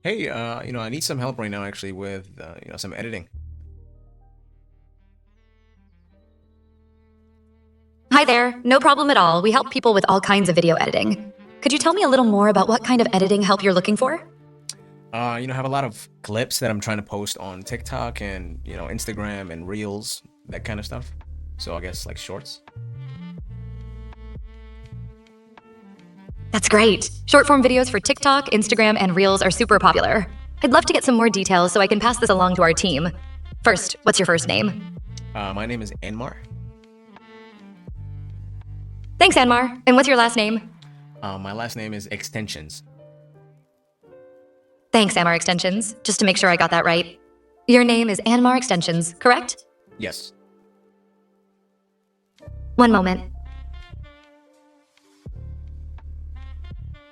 Hey, I need some help right now actually with, some editing. Hi there, no problem at all. We help people with all kinds of video editing. Could you tell me a little more about what kind of editing help you're looking for? I have a lot of clips that I'm trying to post on TikTok and, Instagram and Reels, that kind of stuff. So I guess like shorts. That's great. Short-form videos for TikTok, Instagram, and Reels are super popular. I'd love to get some more details so I can pass this along to our team. First, what's your first name? My name is Anmar. Thanks, Anmar. And what's your last name? My last name is Extensions. Thanks, Anmar Extensions. Just to make sure I got that right. Your name is Anmar Extensions, correct? Yes. One moment.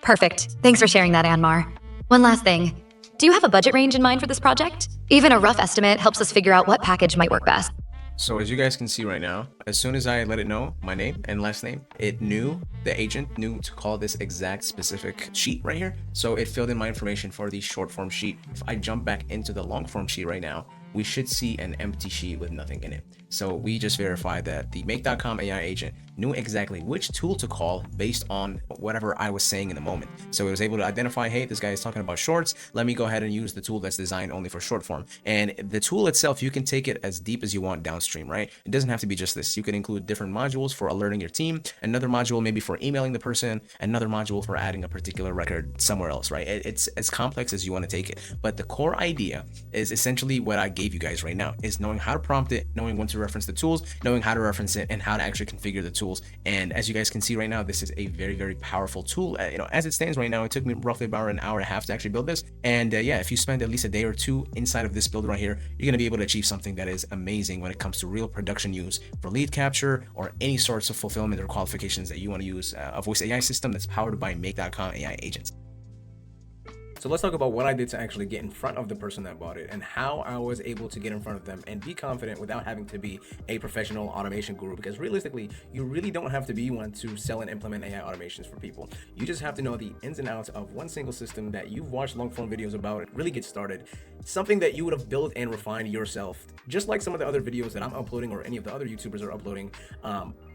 Perfect. Thanks for sharing that, Anmar. One last thing. Do you have a budget range in mind for this project? Even a rough estimate helps us figure out what package might work best. So as you guys can see right now, as soon as I let it know my name and last name, the agent knew to call this exact specific sheet right here. So it filled in my information for the short form sheet. If I jump back into the long form sheet right now, we should see an empty sheet with nothing in it. So we just verified that the Make.com AI agent knew exactly which tool to call based on whatever I was saying in the moment. So it was able to identify, hey, this guy is talking about shorts. Let me go ahead and use the tool that's designed only for short form. And the tool itself, you can take it as deep as you want downstream, right? It doesn't have to be just this. You can include different modules for alerting your team, another module maybe for emailing the person, another module for adding a particular record somewhere else, right? It's as complex as you want to take it. But the core idea is essentially what I gave you guys right now, is knowing how to prompt it, knowing when to reference the tools, knowing how to reference it, and how to actually configure the tools. And as you guys can see right now, this is a very, very powerful tool. As it stands right now, it took me roughly about an hour and a half to actually build this. And if you spend at least a day or two inside of this build right here, you're going to be able to achieve something that is amazing when it comes to real production use for lead capture or any sorts of fulfillment or qualifications that you want to use a voice AI system that's powered by Make.com AI agents. So let's talk about what I did to actually get in front of the person that bought it and how I was able to get in front of them and be confident without having to be a professional automation guru, because realistically, you really don't have to be one to sell and implement AI automations for people. You just have to know the ins and outs of one single system that you've watched long form videos about and really get started. Something that you would have built and refined yourself, just like some of the other videos that I'm uploading or any of the other YouTubers are uploading,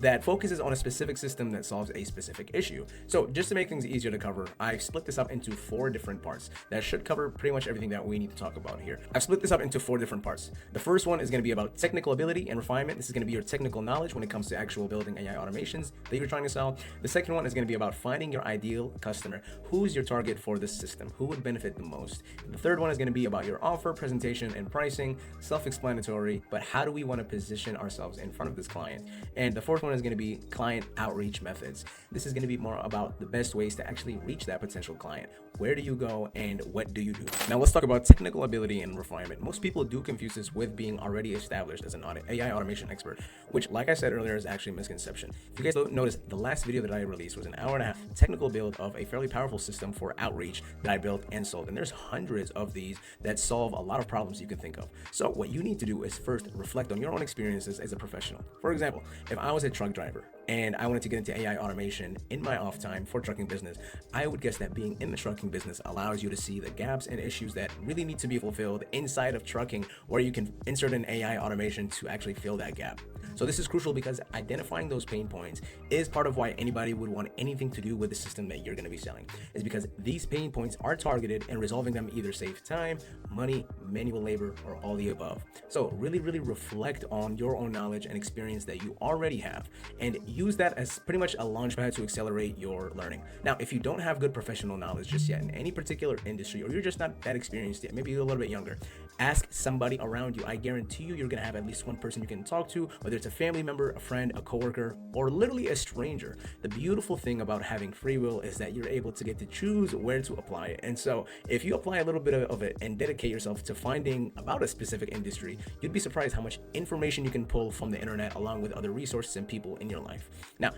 that focuses on a specific system that solves a specific issue. So just to make things easier to cover, I split this up into 4 different parts that should cover pretty much everything that we need to talk about here. I've split this up into 4 different parts. The first one is going to be about technical ability and refinement. This is going to be your technical knowledge when it comes to actual building AI automations that you're trying to sell. The second one is going to be about finding your ideal customer. Who's your target for this system? Who would benefit the most? The third one is going to be about your offer, presentation, and pricing. Self-explanatory, but how do we want to position ourselves in front of this client? And the fourth one is going to be client outreach methods. This is going to be more about the best ways to actually reach that potential client. Where do you go and what do you do? Now let's talk about technical ability and refinement. Most people do confuse this with being already established as an AI automation expert, which, like I said earlier, is actually a misconception. If you guys don't notice, the last video that I released was an hour and a half technical build of a fairly powerful system for outreach that I built and sold. And there's hundreds of these that solve a lot of problems you can think of. So what you need to do is first reflect on your own experiences as a professional. For example, if I was a truck driver and I wanted to get into AI automation in my off time for trucking business, I would guess that being in the trucking business allows you to see the gaps and issues that really need to be fulfilled inside of trucking, where you can insert an AI automation to actually fill that gap. So this is crucial because identifying those pain points is part of why anybody would want anything to do with the system that you're going to be selling, is because these pain points are targeted and resolving them either saves time, money, manual labor, or all the above. So really reflect on your own knowledge and experience that you already have and use that as pretty much a launchpad to accelerate your learning. Now, if you don't have good professional knowledge just yet in any particular industry, or you're just not that experienced yet, maybe you're a little bit younger, Ask somebody around you. I guarantee you're gonna have at least one person you can talk to, whether it's a family member, a friend, a coworker, or literally a stranger. The beautiful thing about having free will is that you're able to get to choose where to apply it. And so if you apply a little bit of it and dedicate yourself to finding about a specific industry, you'd be surprised how much information you can pull from the internet along with other resources and people in your life. Now,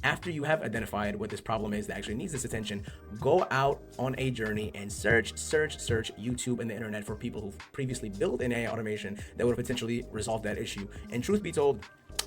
after you have identified what this problem is that actually needs this attention, go out on a journey and search YouTube and the internet for people who've previously built an AI automation that would potentially resolve that issue. And truth be told,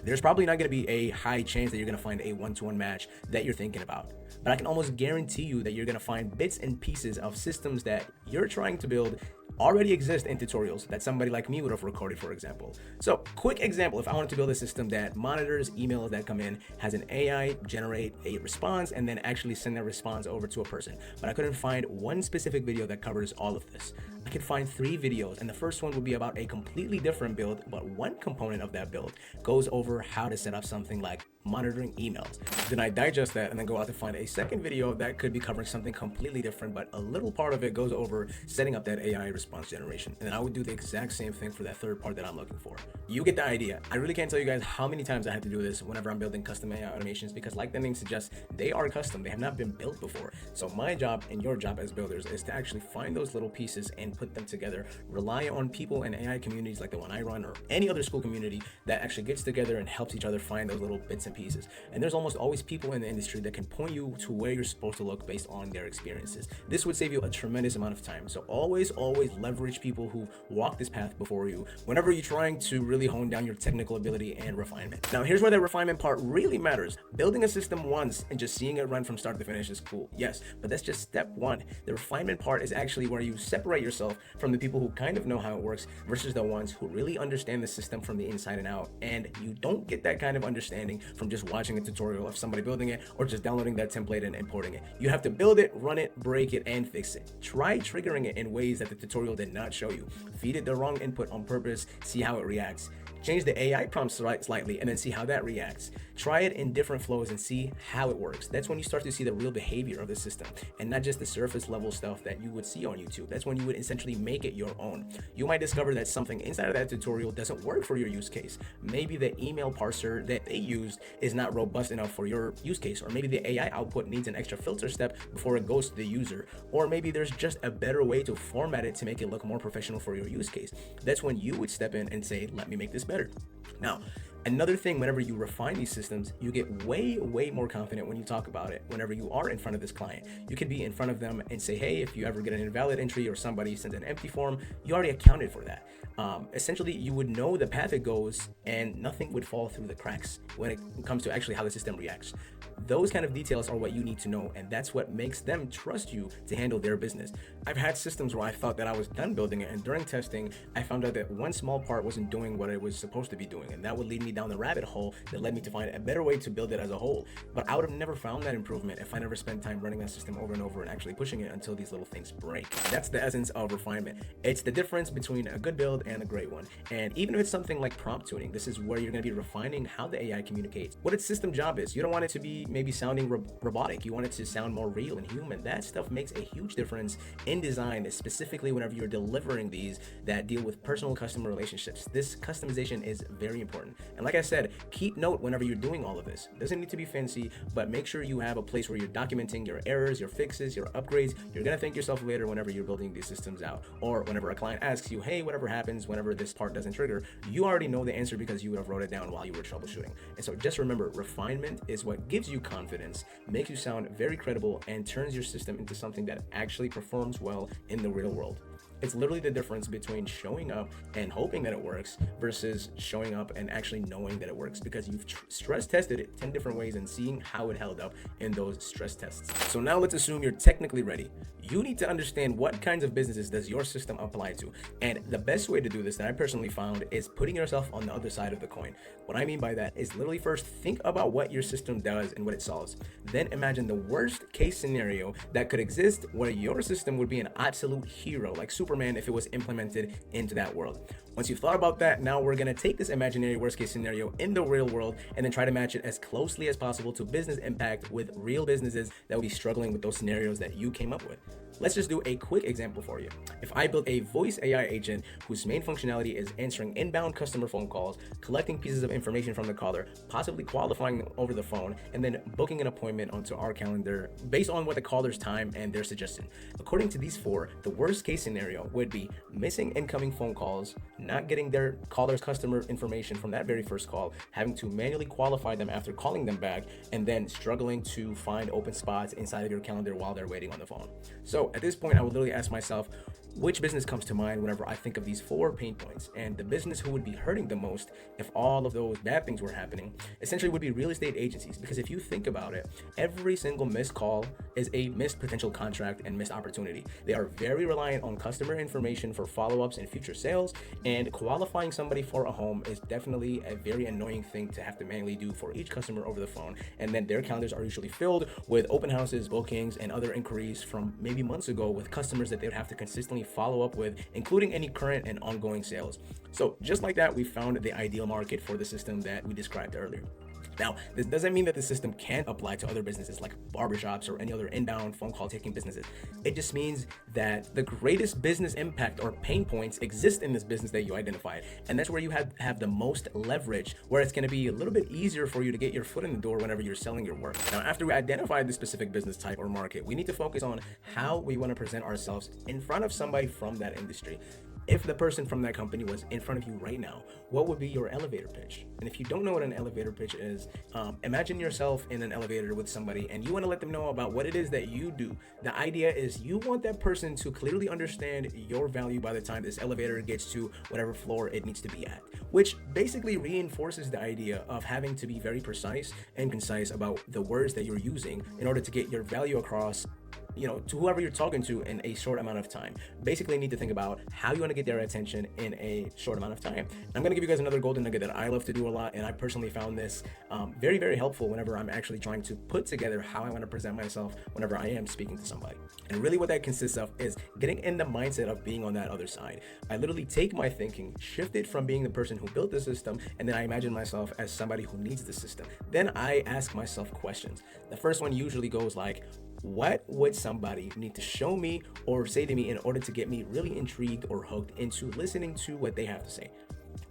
there's probably not going to be a high chance that you're going to find a one-to-one match that you're thinking about. But I can almost guarantee you that you're going to find bits and pieces of systems that you're trying to build already exist in tutorials that somebody like me would have recorded, for example. So quick example, if I wanted to build a system that monitors emails that come in, has an AI generate a response, and then actually send that response over to a person. But I couldn't find one specific video that covers all of this. I could find 3 videos, and the first one would be about a completely different build, but one component of that build goes over how to set up something like monitoring emails. Then I digest that and then go out to find a second video that could be covering something completely different, but a little part of it goes over setting up that AI response generation. And then I would do the exact same thing for that third part that I'm looking for. You get the idea. I really can't tell you guys how many times I had to do this whenever I'm building custom AI automations, because like the name suggests, they are custom. They have not been built before. So my job and your job as builders is to actually find those little pieces and put them together. Rely on people in AI communities like the one I run or any other school community that actually gets together and helps each other find those little bits and pieces. And there's almost always people in the industry that can point you to where you're supposed to look based on their experiences. This would save you a tremendous amount of time. So always leverage people who walk this path before you whenever you're trying to really hone down your technical ability and refinement. Now, here's where the refinement part really matters. Building a system once and just seeing it run from start to finish is cool, yes, but that's just step one. The refinement part is actually where you separate yourself from the people who kind of know how it works versus the ones who really understand the system from the inside and out. And you don't get that kind of understanding from just watching a tutorial of somebody building it or just downloading that template and importing it. You have to build it, run it, break it, and fix it. Try triggering it in ways that the tutorial did not show you. Feed it the wrong input on purpose, see how it reacts. Change the AI prompt slightly and then see how that reacts. Try it in different flows and see how it works. That's when you start to see the real behavior of the system and not just the surface level stuff that you would see on YouTube. That's when you would essentially make it your own. You might discover that something inside of that tutorial doesn't work for your use case. Maybe the email parser that they used is not robust enough for your use case, or maybe the AI output needs an extra filter step before it goes to the user, or maybe there's just a better way to format it to make it look more professional for your use case. That's when you would step in and say, let me make this better. Now, another thing, whenever you refine these systems, you get way more confident when you talk about it. Whenever you are in front of this client, you can be in front of them and say, hey, if you ever get an invalid entry or somebody sends an empty form, you already accounted for that. Essentially, you would know the path it goes and nothing would fall through the cracks when it comes to actually how the system reacts. Those kind of details are what you need to know, and that's what makes them trust you to handle their business. I've had systems where I thought that I was done building it, and during testing, I found out that one small part wasn't doing what it was supposed to be doing, and that would lead me down the rabbit hole that led me to find a better way to build it as a whole. But I would have never found that improvement if I never spent time running that system over and over and actually pushing it until these little things break. That's the essence of refinement. It's the difference between a good build and a great one. And even if it's something like prompt tuning, this is where you're going to be refining how the AI communicates, what its system job is. You don't want it to be maybe sounding robotic. You want it to sound more real and human. That stuff makes a huge difference in design, specifically whenever you're delivering these that deal with personal customer relationships. This customization is very important. And like I said, keep note whenever you're doing all of this. It doesn't need to be fancy, but make sure you have a place where you're documenting your errors, your fixes, your upgrades. You're going to thank yourself later whenever you're building these systems out, or whenever a client asks you, hey, whatever happens whenever this part doesn't trigger, you already know the answer because you would have wrote it down while you were troubleshooting. And so just remember, refinement is what gives you confidence, makes you sound very credible, and turns your system into something that actually performs well in the real world. It's literally the difference between showing up and hoping that it works versus showing up and actually knowing that it works, because you've stress tested it 10 different ways and seeing how it held up in those stress tests. So now let's assume you're technically ready. You need to understand what kinds of businesses does your system apply to. And the best way to do this that I personally found is putting yourself on the other side of the coin. What I mean by that is literally first think about what your system does and what it solves. Then imagine the worst case scenario that could exist where your system would be an absolute hero, like Superman, if it was implemented into that world. Once you've thought about that, now we're going to take this imaginary worst case scenario in the real world and then try to match it as closely as possible to business impact with real businesses that will be struggling with those scenarios that you came up with. let's just do a quick example for you. If I built a voice AI agent whose main functionality is answering inbound customer phone calls, collecting pieces of information from the caller, possibly qualifying them over the phone, and then booking an appointment onto our calendar based on what the caller's time and their suggestion. According to these four, the worst case scenario would be missing incoming phone calls, not getting their caller's customer information from that very first call, having to manually qualify them after calling them back, and then struggling to find open spots inside of your calendar while they're waiting on the phone. So at this point, I would literally ask myself, which business comes to mind whenever I think of these four pain points? And the business who would be hurting the most if all of those bad things were happening essentially would be real estate agencies. Because if you think about it, every single missed call is a missed potential contract and missed opportunity. They are very reliant on customer information for follow-ups and future sales, and qualifying somebody for a home is definitely a very annoying thing to have to manually do for each customer over the phone. And then their calendars are usually filled with open houses, bookings, and other inquiries from maybe months ago with customers that they would have to consistently follow up with, including any current and ongoing sales. So just like that, we found the ideal market for the system that we described earlier. Now, this doesn't mean that the system can't apply to other businesses like barbershops or any other inbound phone call taking businesses. It just means that the greatest business impact or pain points exist in this business that you identified. And that's where you have the most leverage, where it's going to be a little bit easier for you to get your foot in the door whenever you're selling your work. Now, after we identify the specific business type or market, we need to focus on how we want to present ourselves in front of somebody from that industry. If the person from that company was in front of you right now, what would be your elevator pitch? And if you don't know what an elevator pitch is, imagine yourself in an elevator with somebody and you want to let them know about what it is that you do. The idea is you want that person to clearly understand your value by the time this elevator gets to whatever floor it needs to be at, which basically reinforces the idea of having to be very precise and concise about the words that you're using in order to get your value across, to whoever you're talking to in a short amount of time. Basically, you need to think about how you want to get their attention in a short amount of time. I'm going to give you guys another golden nugget that I love to do a lot, and I personally found this very, very helpful whenever I'm actually trying to put together how I want to present myself whenever I am speaking to somebody. And really what that consists of is getting in the mindset of being on that other side. I literally take my thinking, shift it from being the person who built the system, and then I imagine myself as somebody who needs the system. Then I ask myself questions. The first one usually goes like, what would somebody need to show me or say to me in order to get me really intrigued or hooked into listening to what they have to say?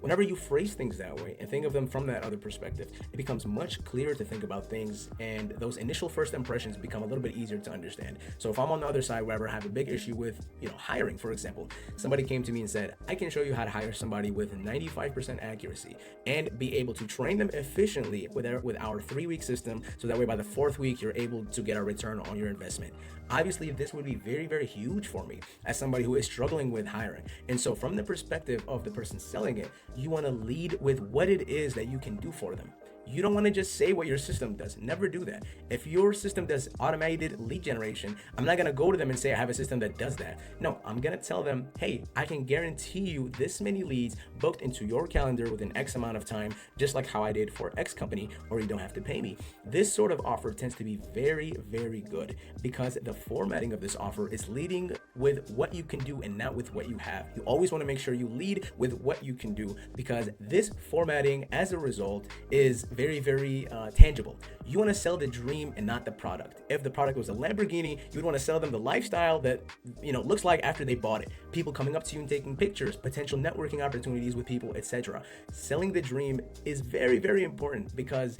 Whenever you phrase things that way and think of them from that other perspective, it becomes much clearer to think about things, and those initial first impressions become a little bit easier to understand. So if I'm on the other side, wherever I have a big issue with, hiring, for example, somebody came to me and said, I can show you how to hire somebody with 95% accuracy and be able to train them efficiently with our 3-week system, so that way by the 4th week, you're able to get a return on your investment. Obviously, this would be very, very huge for me as somebody who is struggling with hiring. And so from the perspective of the person selling it, you want to lead with what it is that you can do for them. You don't want to just say what your system does. Never do that. If your system does automated lead generation, I'm not going to go to them and say I have a system that does that. No, I'm going to tell them, hey, I can guarantee you this many leads booked into your calendar within X amount of time, just like how I did for X company, or you don't have to pay me. This sort of offer tends to be very, very good because the formatting of this offer is leading with what you can do and not with what you have. You always want to make sure you lead with what you can do, because this formatting as a result is very, very tangible. You want to sell the dream and not the product. If the product was a Lamborghini, you'd want to sell them the lifestyle that looks like after they bought it. People coming up to you and taking pictures, potential networking opportunities with people, etc. Selling the dream is very, very important, because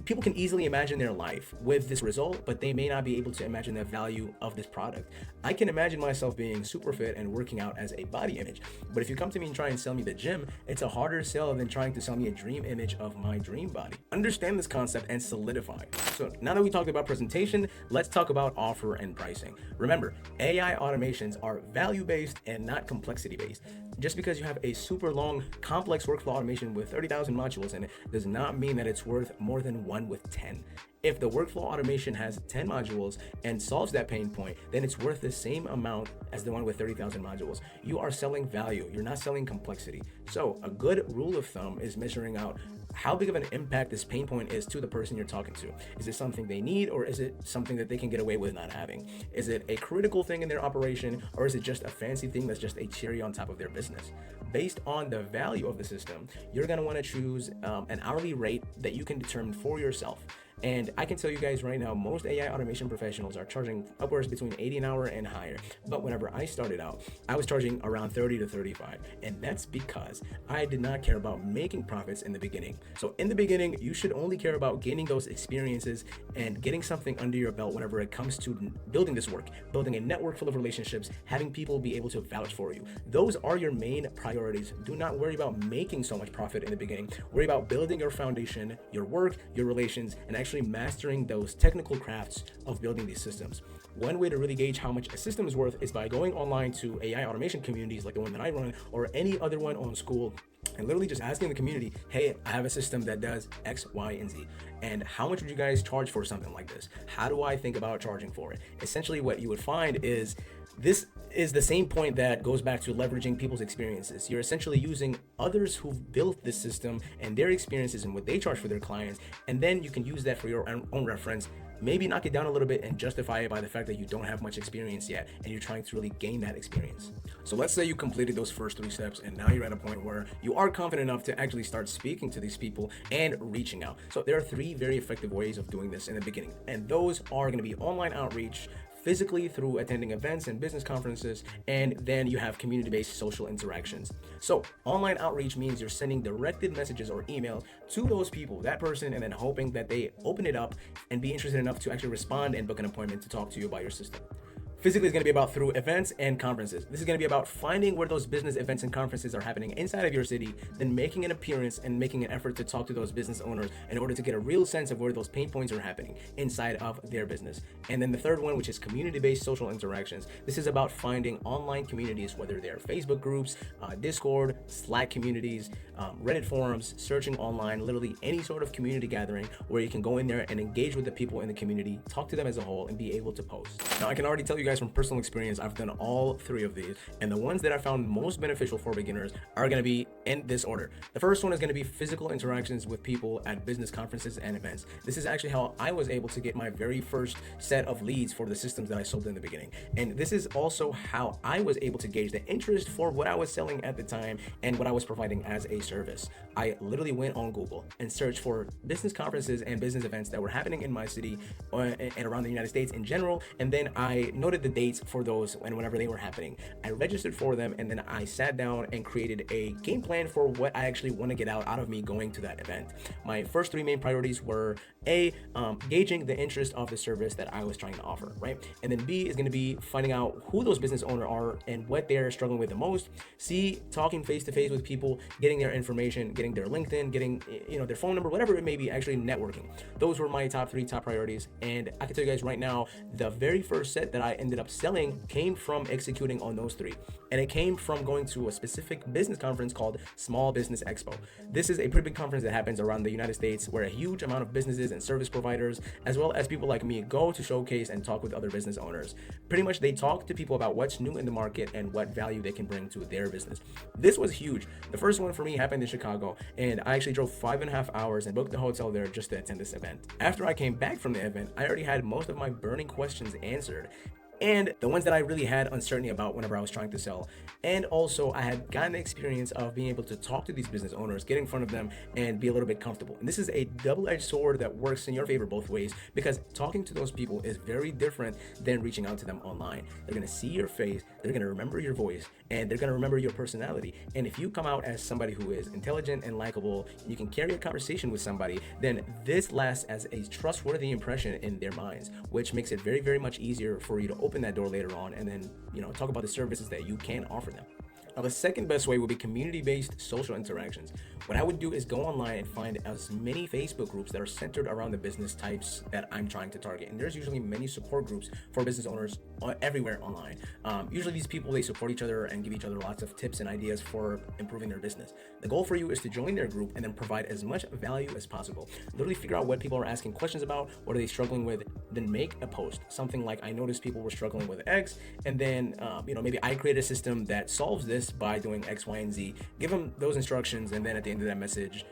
people can easily imagine their life with this result, but they may not be able to imagine the value of this product. I can imagine myself being super fit and working out as a body image, but if you come to me and try and sell me the gym, it's a harder sell than trying to sell me a dream image of my dream body. Understand this concept and solidify. So now that we talked about presentation, let's talk about offer and pricing. Remember, AI automations are value-based and not complexity-based. Just because you have a super long, complex workflow automation with 30,000 modules in it does not mean that it's worth more than one with 10. If the workflow automation has 10 modules and solves that pain point, then it's worth the same amount as the one with 30,000 modules. You are selling value. You're not selling complexity. So a good rule of thumb is measuring out how big of an impact this pain point is to the person you're talking to. Is it something they need, or is it something that they can get away with not having? Is it a critical thing in their operation, or is it just a fancy thing that's just a cherry on top of their business? Based on the value of the system, you're going to want to choose an hourly rate that you can determine for yourself. And I can tell you guys right now, most AI automation professionals are charging upwards between 80 an hour and higher. But whenever I started out, I was charging around 30 to 35. And that's because I did not care about making profits in the beginning. So in the beginning, you should only care about gaining those experiences and getting something under your belt whenever it comes to building this work, building a network full of relationships, having people be able to vouch for you. Those are your main priorities. Do not worry about making so much profit in the beginning. Worry about building your foundation, your work, your relations, and actually mastering those technical crafts of building these systems. One way to really gauge how much a system is worth is by going online to AI automation communities like the one that I run or any other one on school, and literally just asking the community, hey, I have a system that does X, Y, and Z. And how much would you guys charge for something like this? How do I think about charging for it? Essentially, what you would find is this is the same point that goes back to leveraging people's experiences. You're essentially using others who've built this system and their experiences and what they charge for their clients, and then you can use that for your own reference. Maybe knock it down a little bit and justify it by the fact that you don't have much experience yet and you're trying to really gain that experience. So let's say you completed those first 3 steps and now you're at a point where you are confident enough to actually start speaking to these people and reaching out. So there are 3 very effective ways of doing this in the beginning, and those are going to be online outreach, physically through attending events and business conferences, and then you have community-based social interactions. So online outreach means you're sending directed messages or email to those people, that person, and then hoping that they open it up and be interested enough to actually respond and book an appointment to talk to you about your system. Physically is going to be about through events and conferences. This is going to be about finding where those business events and conferences are happening inside of your city, then making an appearance and making an effort to talk to those business owners in order to get a real sense of where those pain points are happening inside of their business. And then the third one, which is community-based social interactions. This is about finding online communities, whether they're Facebook groups, Discord, Slack communities, Reddit forums, searching online, literally any sort of community gathering where you can go in there and engage with the people in the community, talk to them as a whole, and be able to post. Now, I can already tell you guys from personal experience, I've done all 3 of these, and the ones that I found most beneficial for beginners are going to be in this order. The first one is going to be physical interactions with people at business conferences and events. This is actually how I was able to get my very first set of leads for the systems that I sold in the beginning. And this is also how I was able to gauge the interest for what I was selling at the time and what I was providing as a service. I literally went on Google and searched for business conferences and business events that were happening in my city and around the United States in general, and then I noted the dates for those and whenever they were happening. I registered for them, and then I sat down and created a game plan for what I actually want to get out of me going to that event. My first 3 main priorities were A, gauging the interest of the service that I was trying to offer, right? And then B is going to be finding out who those business owners are and what they're struggling with the most. C, talking face to face with people, getting their information, getting their LinkedIn, getting their phone number, whatever it may be, actually networking. Those were my top 3 priorities, and I can tell you guys right now, the very first set that I ended up selling came from executing on those 3, and it came from going to a specific business conference called Small Business Expo. This is a pretty big conference that happens around the United States where a huge amount of businesses and service providers, as well as people like me, go to showcase and talk with other business owners. Pretty much they talk to people about what's new in the market and what value they can bring to their business. This was huge. The first one for me happened in Chicago, and I actually drove 5.5 hours and booked the hotel there just to attend this event. After I came back from the event, I already had most of my burning questions answered, and the ones that I really had uncertainty about whenever I was trying to sell. And also I had gotten the experience of being able to talk to these business owners, get in front of them, and be a little bit comfortable. And this is a double-edged sword that works in your favor both ways, because talking to those people is very different than reaching out to them online. They're gonna see your face, they're gonna remember your voice, and they're gonna remember your personality. And if you come out as somebody who is intelligent and likable, and you can carry a conversation with somebody, then this lasts as a trustworthy impression in their minds, which makes it very, very much easier for you to open that door later on and then talk about the services that you can offer them. Now, the second best way would be community-based social interactions. What I would do is go online and find as many Facebook groups that are centered around the business types that I'm trying to target. And there's usually many support groups for business owners everywhere online. Usually these people, they support each other and give each other lots of tips and ideas for improving their business. The goal for you is to join their group and then provide as much value as possible. Literally figure out what people are asking questions about, what are they struggling with, then make a post. Something like, I noticed people were struggling with X, and then maybe I create a system that solves this by doing X, Y, and Z. Give them those instructions, and then at the end of that message,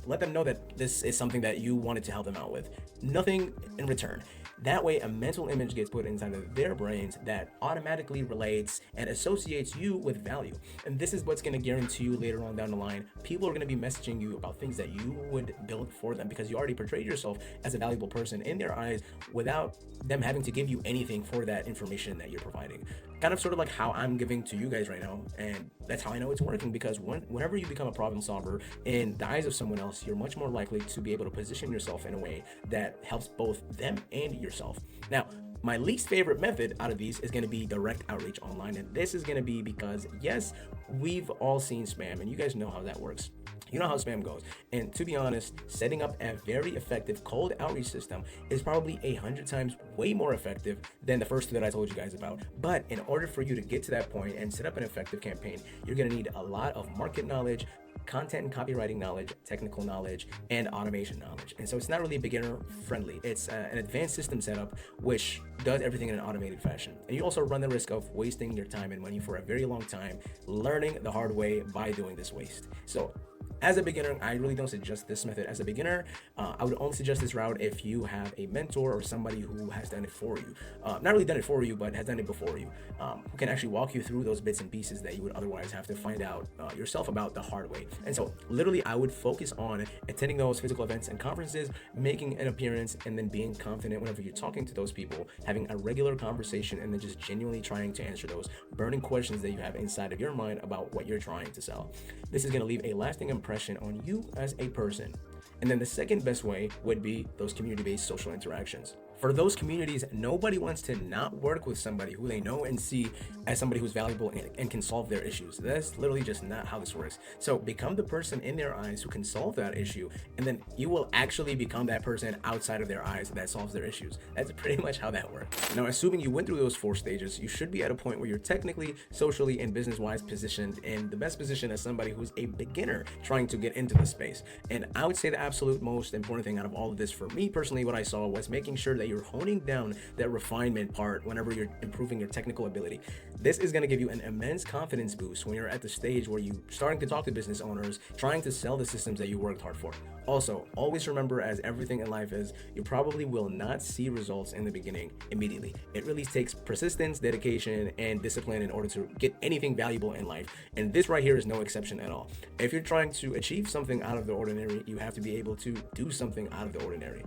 let them know that this is something that you wanted to help them out with. Nothing in return. That way, a mental image gets put inside of their brains that automatically relates and associates you with value. And this is what's going to guarantee you later on down the line, people are going to be messaging you about things that you would build for them, because you already portrayed yourself as a valuable person in their eyes without them having to give you anything for that information that you're providing. Kind of sort of like how I'm giving to you guys right now. And that's how I know it's working, because whenever you become a problem solver in the eyes of someone else, you're much more likely to be able to position yourself in a way that helps both them and yourself. Now, my least favorite method out of these is going to be direct outreach online. And this is going to be because, yes, we've all seen spam, and you guys know how that works. You know how spam goes. And to be honest, setting up a very effective cold outreach system is probably 100 times way more effective than the first two that I told you guys about. But in order for you to get to that point and set up an effective campaign, you're going to need a lot of market knowledge, content and copywriting knowledge, technical knowledge, and automation knowledge. And so it's not really beginner friendly. It's an advanced system setup which does everything in an automated fashion. And you also run the risk of wasting your time and money for a very long time, learning the hard way by doing this waste. So as a beginner, I really don't suggest this method. As a beginner, I would only suggest this route if you have a mentor or somebody who has done it for you. Not really done it for you, but has done it before you, who can actually walk you through those bits and pieces that you would otherwise have to find out yourself about the hard way. And so literally, I would focus on attending those physical events and conferences, making an appearance, and then being confident whenever you're talking to those people, having a regular conversation, and then just genuinely trying to answer those burning questions that you have inside of your mind about what you're trying to sell. This is going to leave a lasting impression on you as a person. And then the second best way would be those community-based social interactions. For those communities, nobody wants to not work with somebody who they know and see as somebody who's valuable and can solve their issues. That's literally just not how this works. So become the person in their eyes who can solve that issue, and then you will actually become that person outside of their eyes that solves their issues. That's pretty much how that works. Now, assuming you went through those 4 stages, you should be at a point where you're technically, socially, and business-wise positioned in the best position as somebody who's a beginner trying to get into the space. And I would say the absolute most important thing out of all of this for me personally, what I saw was making sure that you're honing down that refinement part whenever you're improving your technical ability. This is going to give you an immense confidence boost when you're at the stage where you're starting to talk to business owners, trying to sell the systems that you worked hard for. Also, always remember, as everything in life is, you probably will not see results in the beginning immediately. It really takes persistence, dedication, and discipline in order to get anything valuable in life. And this right here is no exception at all. If you're trying to achieve something out of the ordinary, you have to be able to do something out of the ordinary.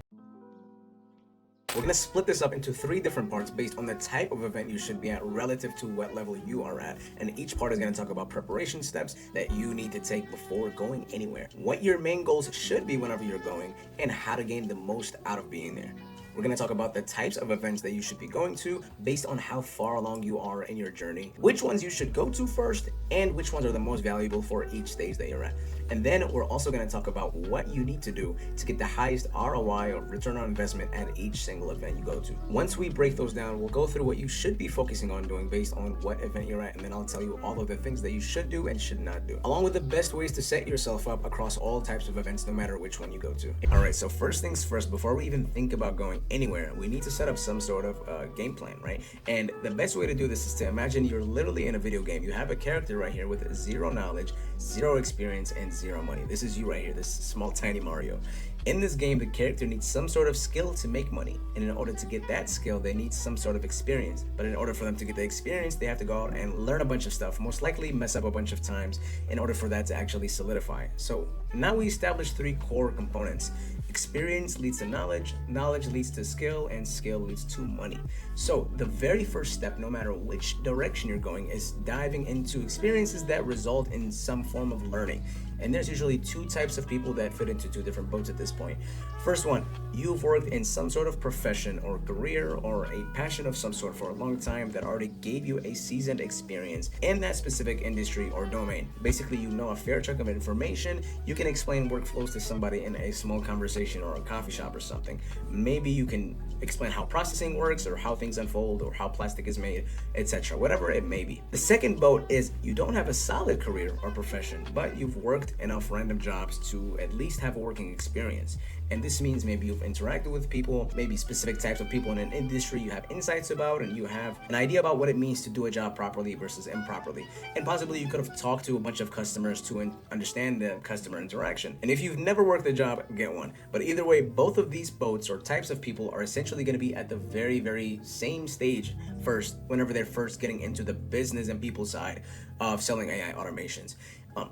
We're going to split this up into 3 different parts based on the type of event you should be at relative to what level you are at. And each part is going to talk about preparation steps that you need to take before going anywhere, what your main goals should be whenever you're going, and how to gain the most out of being there. We're going to talk about the types of events that you should be going to based on how far along you are in your journey, which ones you should go to first, and which ones are the most valuable for each stage that you're at. And then we're also going to talk about what you need to do to get the highest ROI or return on investment at each single event you go to. Once we break those down, we'll go through what you should be focusing on doing based on what event you're at, and then I'll tell you all of the things that you should do and should not do, along with the best ways to set yourself up across all types of events, no matter which one you go to. All right, so first things first, before we even think about going anywhere, we need to set up some sort of game plan, right? And the best way to do this is to imagine you're literally in a video game. You have a character right here with 0 knowledge, 0 experience, and 0 money. This is you right here, this small tiny Mario. In this game, the character needs some sort of skill to make money, and in order to get that skill, they need some sort of experience. But in order for them to get the experience, they have to go out and learn a bunch of stuff, most likely mess up a bunch of times in order for that to actually solidify. So now we established 3 core components. Experience leads to knowledge, knowledge leads to skill, and skill leads to money. So the very first step, no matter which direction you're going, is diving into experiences that result in some form of learning. And there's usually 2 types of people that fit into 2 different boats at this point. First one, you've worked in some sort of profession or career or a passion of some sort for a long time that already gave you a seasoned experience in that specific industry or domain. Basically, you know a fair chunk of information. You can explain workflows to somebody in a small conversation or a coffee shop or something. Maybe you can explain how processing works or how things unfold or how plastic is made, etc. Whatever it may be. The second boat is you don't have a solid career or profession, but you've worked worked enough random jobs to at least have a working experience. And this means maybe you've interacted with people, maybe specific types of people in an industry you have insights about, and you have an idea about what it means to do a job properly versus improperly. And possibly you could have talked to a bunch of customers to understand the customer interaction. And if you've never worked a job, get one. But either way, both of these boats or types of people are essentially going to be at the very, very same stage first, whenever they're first getting into the business and people side of selling AI automations.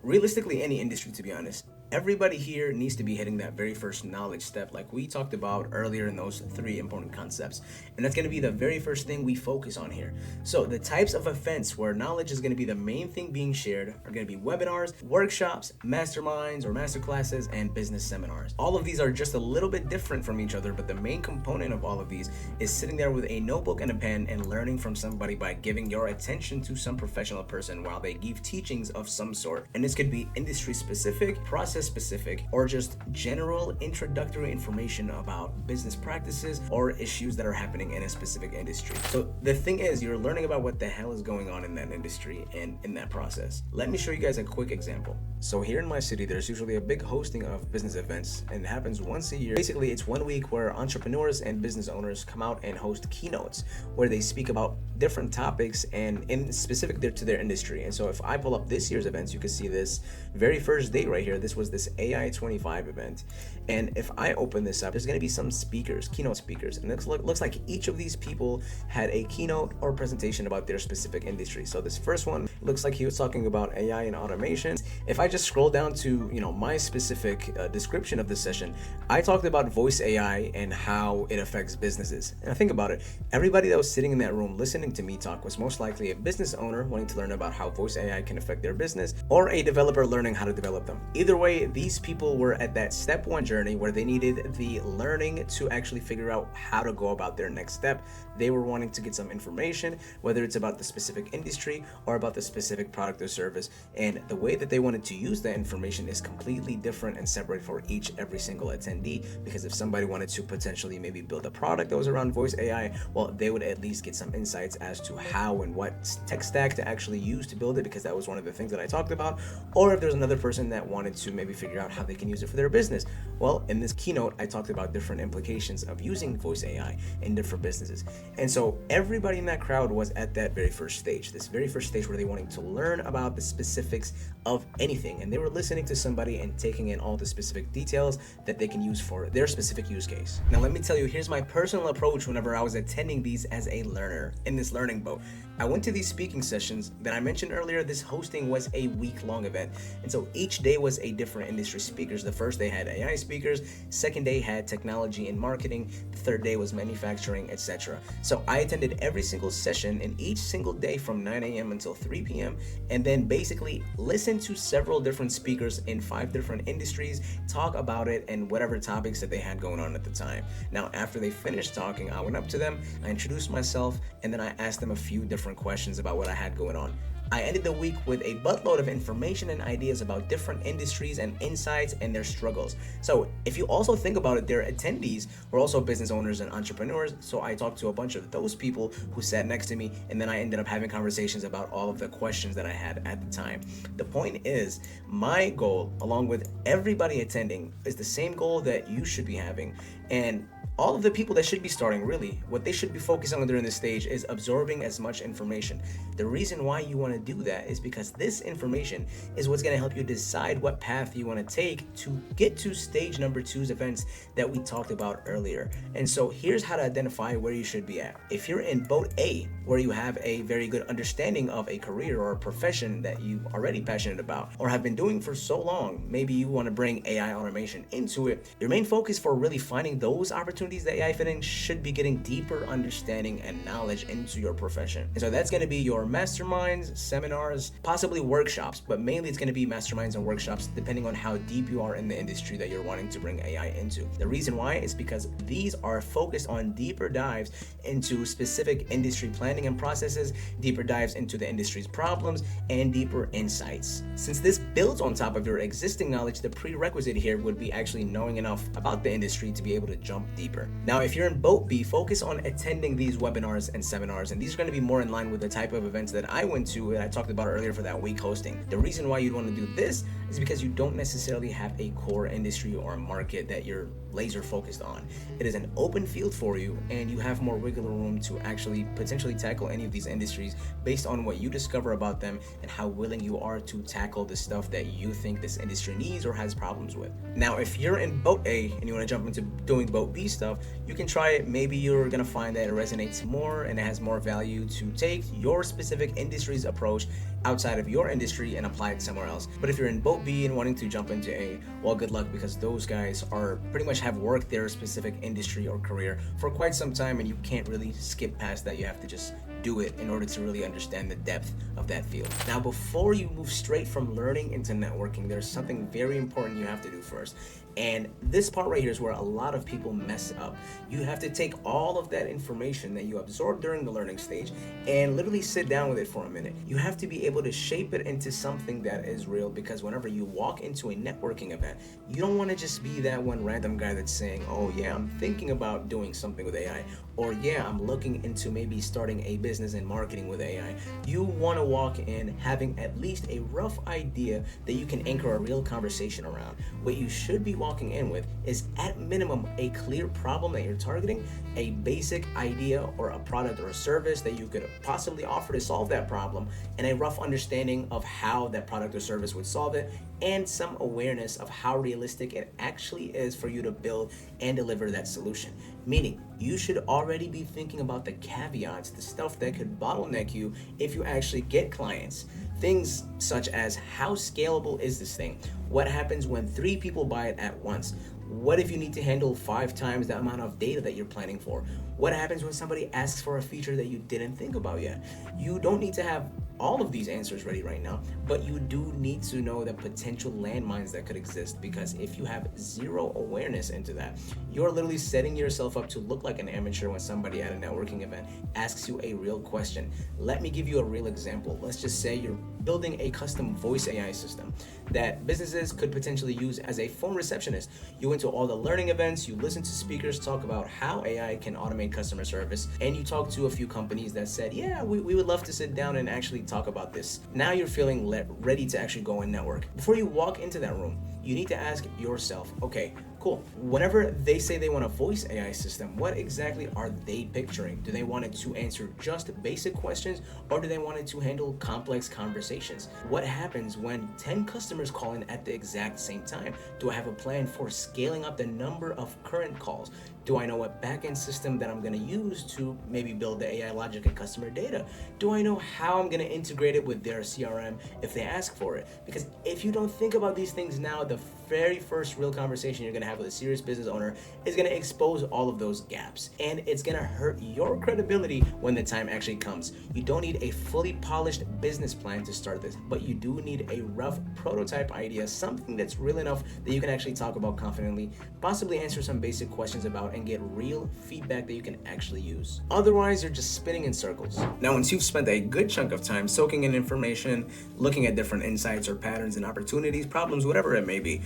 Realistically, any industry, to be honest, everybody here needs to be hitting that very first knowledge step like we talked about earlier in those 3 important concepts. And that's going to be the very first thing we focus on here. So the types of events where knowledge is going to be the main thing being shared are going to be webinars, workshops, masterminds or masterclasses, and business seminars. All of these are just a little bit different from each other, but the main component of all of these is sitting there with a notebook and a pen and learning from somebody by giving your attention to some professional person while they give teachings of some sort. And this could be industry specific, process specific, or just general introductory information about business practices or issues that are happening in a specific industry. So the thing is, you're learning about what the hell is going on in that industry and in that process. Let me show you guys a quick example. So here in my city, there's usually a big hosting of business events, and it happens once a year. Basically, it's 1 week where entrepreneurs and business owners come out and host keynotes where they speak about different topics and in specific to their industry. And so if I pull up this year's events, you can see this very first date right here. This was this AI 25 event. And if I open this up, there's going to be some speakers, keynote speakers. And it looks like each of these people had a keynote or presentation about their specific industry. So this first one looks like he was talking about AI and automation. If I just scroll down to, my specific description of this session, I talked about voice AI and how it affects businesses. And think about it. Everybody that was sitting in that room listening to me talk was most likely a business owner wanting to learn about how voice AI can affect their business, or a developer learning how to develop them. Either way, these people were at that step 1 journey where they needed the learning to actually figure out how to go about their next step. They were wanting to get some information, whether it's about the specific industry or about the specific product or service. And the way that they wanted to use that information is completely different and separate for every single attendee. Because if somebody wanted to potentially maybe build a product that was around voice AI, well, they would at least get some insights as to how and what tech stack to actually use to build it, because that was one of the things that I talked about. Or if there's another person that wanted to maybe figure out how they can use it for their business. Well, in this keynote, I talked about different implications of using voice AI in different businesses. And so everybody in that crowd was at that very first stage, this very first stage where they wanted to learn about the specifics of anything. And they were listening to somebody and taking in all the specific details that they can use for their specific use case. Now, let me tell you, here's my personal approach whenever I was attending these as a learner in this learning boat. I went to these speaking sessions that I mentioned earlier. This hosting was a week-long event. And so each day was a different industry speakers. The first day had AI speakers, second day had technology and marketing, the third day was manufacturing, etc. So I attended every single session in each single day from 9 a.m. until 3 p.m. and then basically listened to several different speakers in 5 different industries talk about it and whatever topics that they had going on at the time. Now, after they finished talking, I went up to them, I introduced myself, and then I asked them a few different questions about what I had going on. I ended the week with a buttload of information and ideas about different industries and insights and their struggles. So if you also think about it, their attendees were also business owners and entrepreneurs. So I talked to a bunch of those people who sat next to me, and then I ended up having conversations about all of the questions that I had at the time. The point is, my goal, along with everybody attending, is the same goal that you should be having. And all of the people that should be starting, really, what they should be focusing on during this stage is absorbing as much information. The reason why you want to do that is because this information is what's going to help you decide what path you want to take to get to stage number 2's events that we talked about earlier. And so here's how to identify where you should be at. If you're in boat A, where you have a very good understanding of a career or a profession that you're already passionate about or have been doing for so long, maybe you want to bring AI automation into it, your main focus for really finding those opportunities that AI fit in should be getting deeper understanding and knowledge into your profession. And so that's going to be your masterminds, seminars, possibly workshops, but mainly it's going to be masterminds and workshops depending on how deep you are in the industry that you're wanting to bring AI into. The reason why is because these are focused on deeper dives into specific industry planning and processes, deeper dives into the industry's problems, and deeper insights. Since this builds on top of your existing knowledge, the prerequisite here would be actually knowing enough about the industry to be able to jump deeper. Now, if you're in boat B, focus on attending these webinars and seminars, and these are going to be more in line with the type of events that I went to and I talked about earlier for that week hosting. The reason why you'd want to do this is because you don't necessarily have a core industry or a market that you're laser focused on. It is an open field for you, and you have more wiggle room to actually potentially tackle any of these industries based on what you discover about them and how willing you are to tackle the stuff that you think this industry needs or has problems with. Now, if you're in boat A and you want to jump into doing boat B stuff, you can try it. Maybe you're gonna find that it resonates more and it has more value to take your specific industry's approach outside of your industry and apply it somewhere else. But if you're in boat B and wanting to jump into A, well, good luck, because those guys are pretty much have worked their specific industry or career for quite some time, and you can't really skip past that. You have to just do it in order to really understand the depth of that field. Now, before you move straight from learning into networking, there's something very important you have to do first. And this part right here is where a lot of people mess up. You have to take all of that information that you absorbed during the learning stage and literally sit down with it for a minute. You have to be able to shape it into something that is real, because whenever you walk into a networking event, you don't want to just be that one random guy that's saying, oh yeah, I'm thinking about doing something with AI, or yeah, I'm looking into maybe starting a business in marketing with AI. You want to walk in having at least a rough idea that you can anchor a real conversation around. What you should be walking in with is at minimum a clear problem that you're targeting, a basic idea or a product or a service that you could possibly offer to solve that problem, and a rough understanding of how that product or service would solve it, and some awareness of how realistic it actually is for you to build and deliver that solution. Meaning, you should already be thinking about the caveats, the stuff that could bottleneck you if you actually get clients. Things such as, how scalable is this thing? What happens when 3 people buy it at once? What if you need to handle 5 times the amount of data that you're planning for? What happens when somebody asks for a feature that you didn't think about yet? You don't need to have all of these answers ready right now, but you do need to know the potential landmines that could exist, because if you have zero awareness into that, you're literally setting yourself up to look like an amateur when somebody at a networking event asks you a real question. Let me give you a real example. Let's just say you're building a custom voice AI system that businesses could potentially use as a phone receptionist. You went to all the learning events, you listen to speakers talk about how AI can automate customer service, and you talked to a few companies that said, yeah, we would love to sit down and actually talk about this. Now you're feeling ready to actually go and network. Before you walk into that room, you need to ask yourself, okay, cool. Whenever they say they want a voice AI system, what exactly are they picturing? Do they want it to answer just basic questions, or do they want it to handle complex conversations? What happens when 10 customers call in at the exact same time? Do I have a plan for scaling up the number of current calls? Do I know what backend system that I'm going to use to maybe build the AI logic and customer data? Do I know how I'm going to integrate it with their CRM if they ask for it? Because if you don't think about these things now, the very first real conversation you're going to have with a serious business owner is going to expose all of those gaps, and it's going to hurt your credibility when the time actually comes. You don't need a fully polished business plan to start this, but you do need a rough prototype idea, something that's real enough that you can actually talk about confidently, possibly answer some basic questions about, and get real feedback that you can actually use. Otherwise, you're just spinning in circles. Now, once you've spent a good chunk of time soaking in information, looking at different insights or patterns and opportunities, problems, whatever it may be,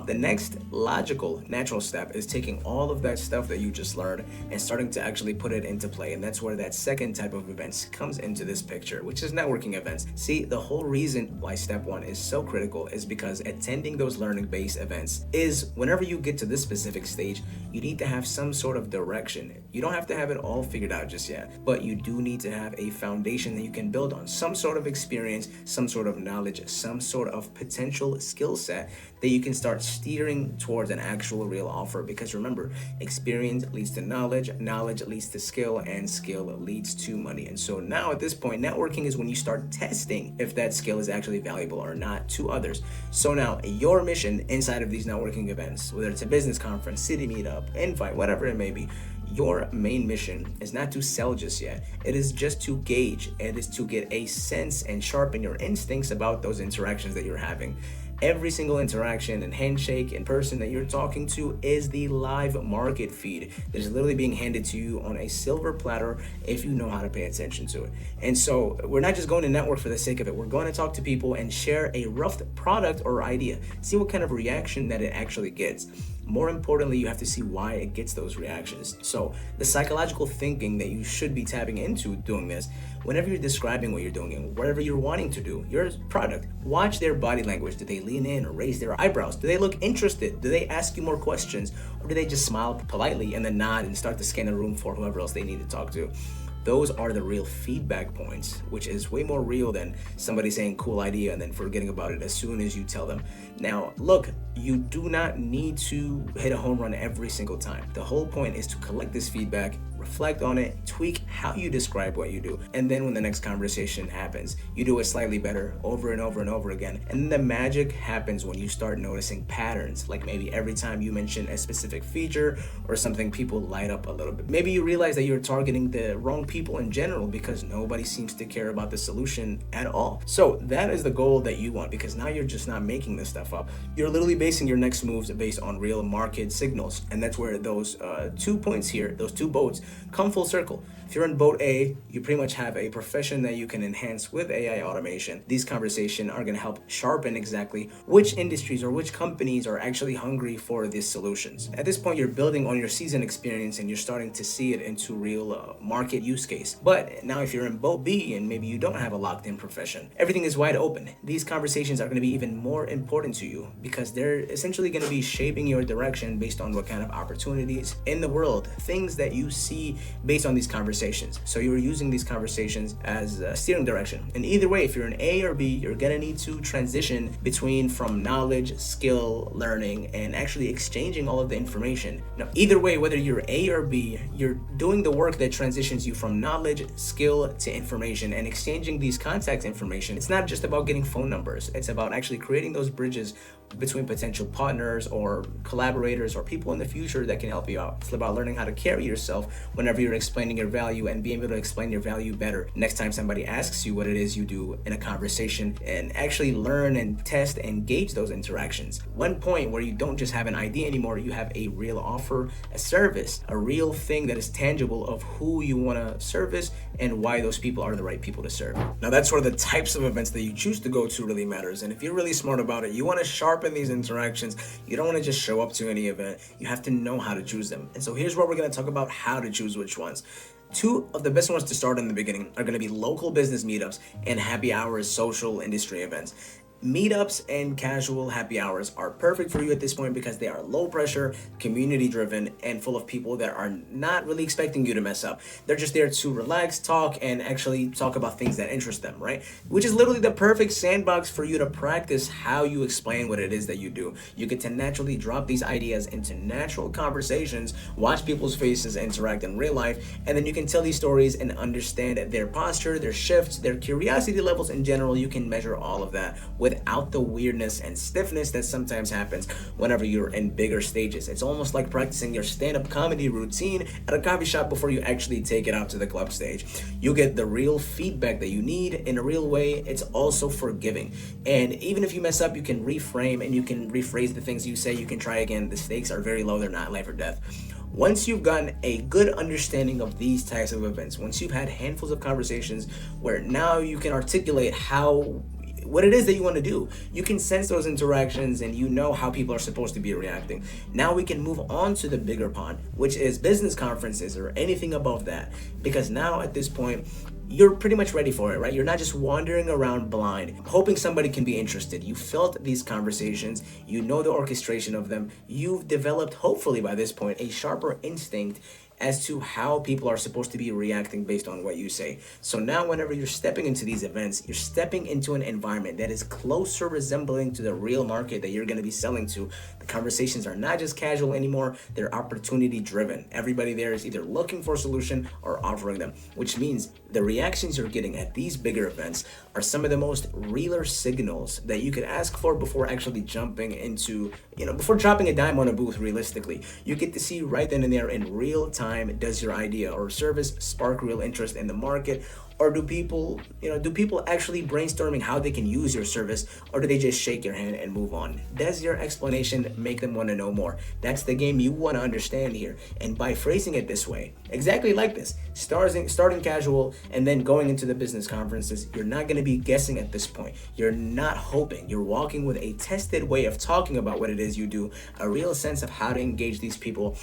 the next logical, natural step is taking all of that stuff that you just learned and starting to actually put it into play. And that's where that second type of events comes into this picture, which is networking events. See, the whole reason why step 1 is so critical is because attending those learning-based events is, whenever you get to this specific stage, you need to have some sort of direction. You don't have to have it all figured out just yet, but you do need to have a foundation that you can build on, some sort of experience, some sort of knowledge, some sort of potential skill set that you can start steering towards an actual real offer. Because remember, experience leads to knowledge, knowledge leads to skill, and skill leads to money. And so now at this point, networking is when you start testing if that skill is actually valuable or not to others. So now your mission inside of these networking events, whether it's a business conference, city meetup, invite, whatever it may be, your main mission is not to sell just yet. It is just to gauge. It is to get a sense and sharpen your instincts about those interactions that you're having. Every single interaction and handshake in person that you're talking to is the live market feed that is literally being handed to you on a silver platter if you know how to pay attention to it. And so we're not just going to network for the sake of it. We're going to talk to people and share a rough product or idea. See what kind of reaction that it actually gets. More importantly, you have to see why it gets those reactions. So the psychological thinking that you should be tapping into doing this, whenever you're describing what you're doing and whatever you're wanting to do, your product, watch their body language. Do they lean in or raise their eyebrows? Do they look interested? Do they ask you more questions? Or do they just smile politely and then nod and start to scan the room for whoever else they need to talk to? Those are the real feedback points, which is way more real than somebody saying cool idea and then forgetting about it as soon as you tell them. Now, look, you do not need to hit a home run every single time. The whole point is to collect this feedback, reflect on it, tweak how you describe what you do. And then when the next conversation happens, you do it slightly better over and over and over again. And then the magic happens when you start noticing patterns, like maybe every time you mention a specific feature or something, people light up a little bit. Maybe you realize that you're targeting the wrong people in general because nobody seems to care about the solution at all. So that is the goal that you want, because now you're just not making this stuff up. You're literally basing your next moves based on real market signals. And that's where those 2 points here, those two boats, come full circle. If you're in boat A, you pretty much have a profession that you can enhance with AI automation. These conversations are going to help sharpen exactly which industries or which companies are actually hungry for these solutions. At this point, you're building on your seasoned experience and you're starting to see it into real market use case. But now if you're in boat B and maybe you don't have a locked-in profession, everything is wide open. These conversations are going to be even more important to you because they're essentially going to be shaping your direction based on what kind of opportunities in the world, things that you see based on these conversations. So you're using these conversations as a steering direction. And either way, if you're in A or B, you're gonna need to transition from knowledge, skill, learning, and actually exchanging all of the information. Now, either way, whether you're A or B, you're doing the work that transitions you from knowledge, skill to information and exchanging these contact information. It's not just about getting phone numbers. It's about actually creating those bridges between potential partners or collaborators or people in the future that can help you out. It's about learning how to carry yourself whenever you're explaining your value and being able to explain your value better next time somebody asks you what it is you do in a conversation, and actually learn and test and gauge those interactions. One point where you don't just have an idea anymore, you have a real offer, a service, a real thing that is tangible of who you want to service and why those people are the right people to serve. Now that's where the types of events that you choose to go to really matters. And if you're really smart about it, you want to sharpen these interactions. You don't want to just show up to any event. You have to know how to choose them. And so here's where we're going to talk about how to choose which ones. Two of the best ones to start in the beginning are going to be local business meetups and happy hours, social industry events. Meetups and casual happy hours are perfect for you at this point because they are low pressure, community driven, and full of people that are not really expecting you to mess up. They're just there to relax, talk, and actually talk about things that interest them, right? Which is literally the perfect sandbox for you to practice how you explain what it is that you do. You get to naturally drop these ideas into natural conversations, watch people's faces interact in real life, and then you can tell these stories and understand their posture, their shifts, their curiosity levels in general. You can measure all of that without the weirdness and stiffness that sometimes happens whenever you're in bigger stages. It's almost like practicing your stand-up comedy routine at a coffee shop before you actually take it out to the club stage. You get the real feedback that you need in a real way. It's also forgiving. And even if you mess up, you can reframe and you can rephrase the things you say. You can try again. The stakes are very low. They're not life or death. Once you've gotten a good understanding of these types of events, once you've had handfuls of conversations where now you can articulate what it is that you want to do, you can sense those interactions and you know how people are supposed to be reacting. Now we can move on to the bigger pond, which is business conferences or anything above that. Because now at this point, you're pretty much ready for it, right? You're not just wandering around blind, hoping somebody can be interested. You felt these conversations, you know the orchestration of them. You've developed, hopefully by this point, a sharper instinct as to how people are supposed to be reacting based on what you say. So now whenever you're stepping into these events, you're stepping into an environment that is closer resembling to the real market that you're going to be selling to. The conversations are not just casual anymore, they're opportunity driven. Everybody there is either looking for a solution or offering them, which means the reactions you're getting at these bigger events are some of the most realer signals that you could ask for before actually jumping into, before dropping a dime on a booth realistically. You get to see right then and there in real time time, does your idea or service spark real interest in the market? Or do people actually brainstorming how they can use your service, or do they just shake your hand and move on? Does your explanation make them want to know more? That's the game you want to understand here. And by phrasing it this way, exactly like this, starting casual and then going into the business conferences, you're not going to be guessing at this point. You're not hoping. You're walking with a tested way of talking about what it is you do, a real sense of how to engage these people,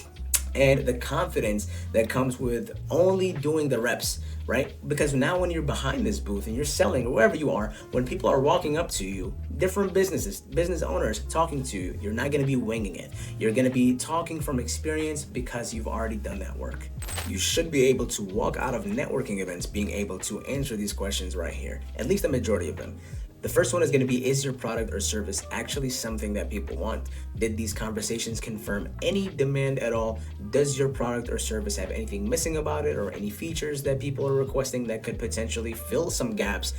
and the confidence that comes with only doing the reps, right? Because now when you're behind this booth and you're selling or wherever you are, when people are walking up to you, different business owners talking to you, you're not going to be winging it. You're going to be talking from experience because you've already done that work. You should be able to walk out of networking events being able to answer these questions right here, at least the majority of them. The first one is going to be, is your product or service actually something that people want? Did these conversations confirm any demand at all? Does your product or service have anything missing about it, or any features that people are requesting that could potentially fill some gaps?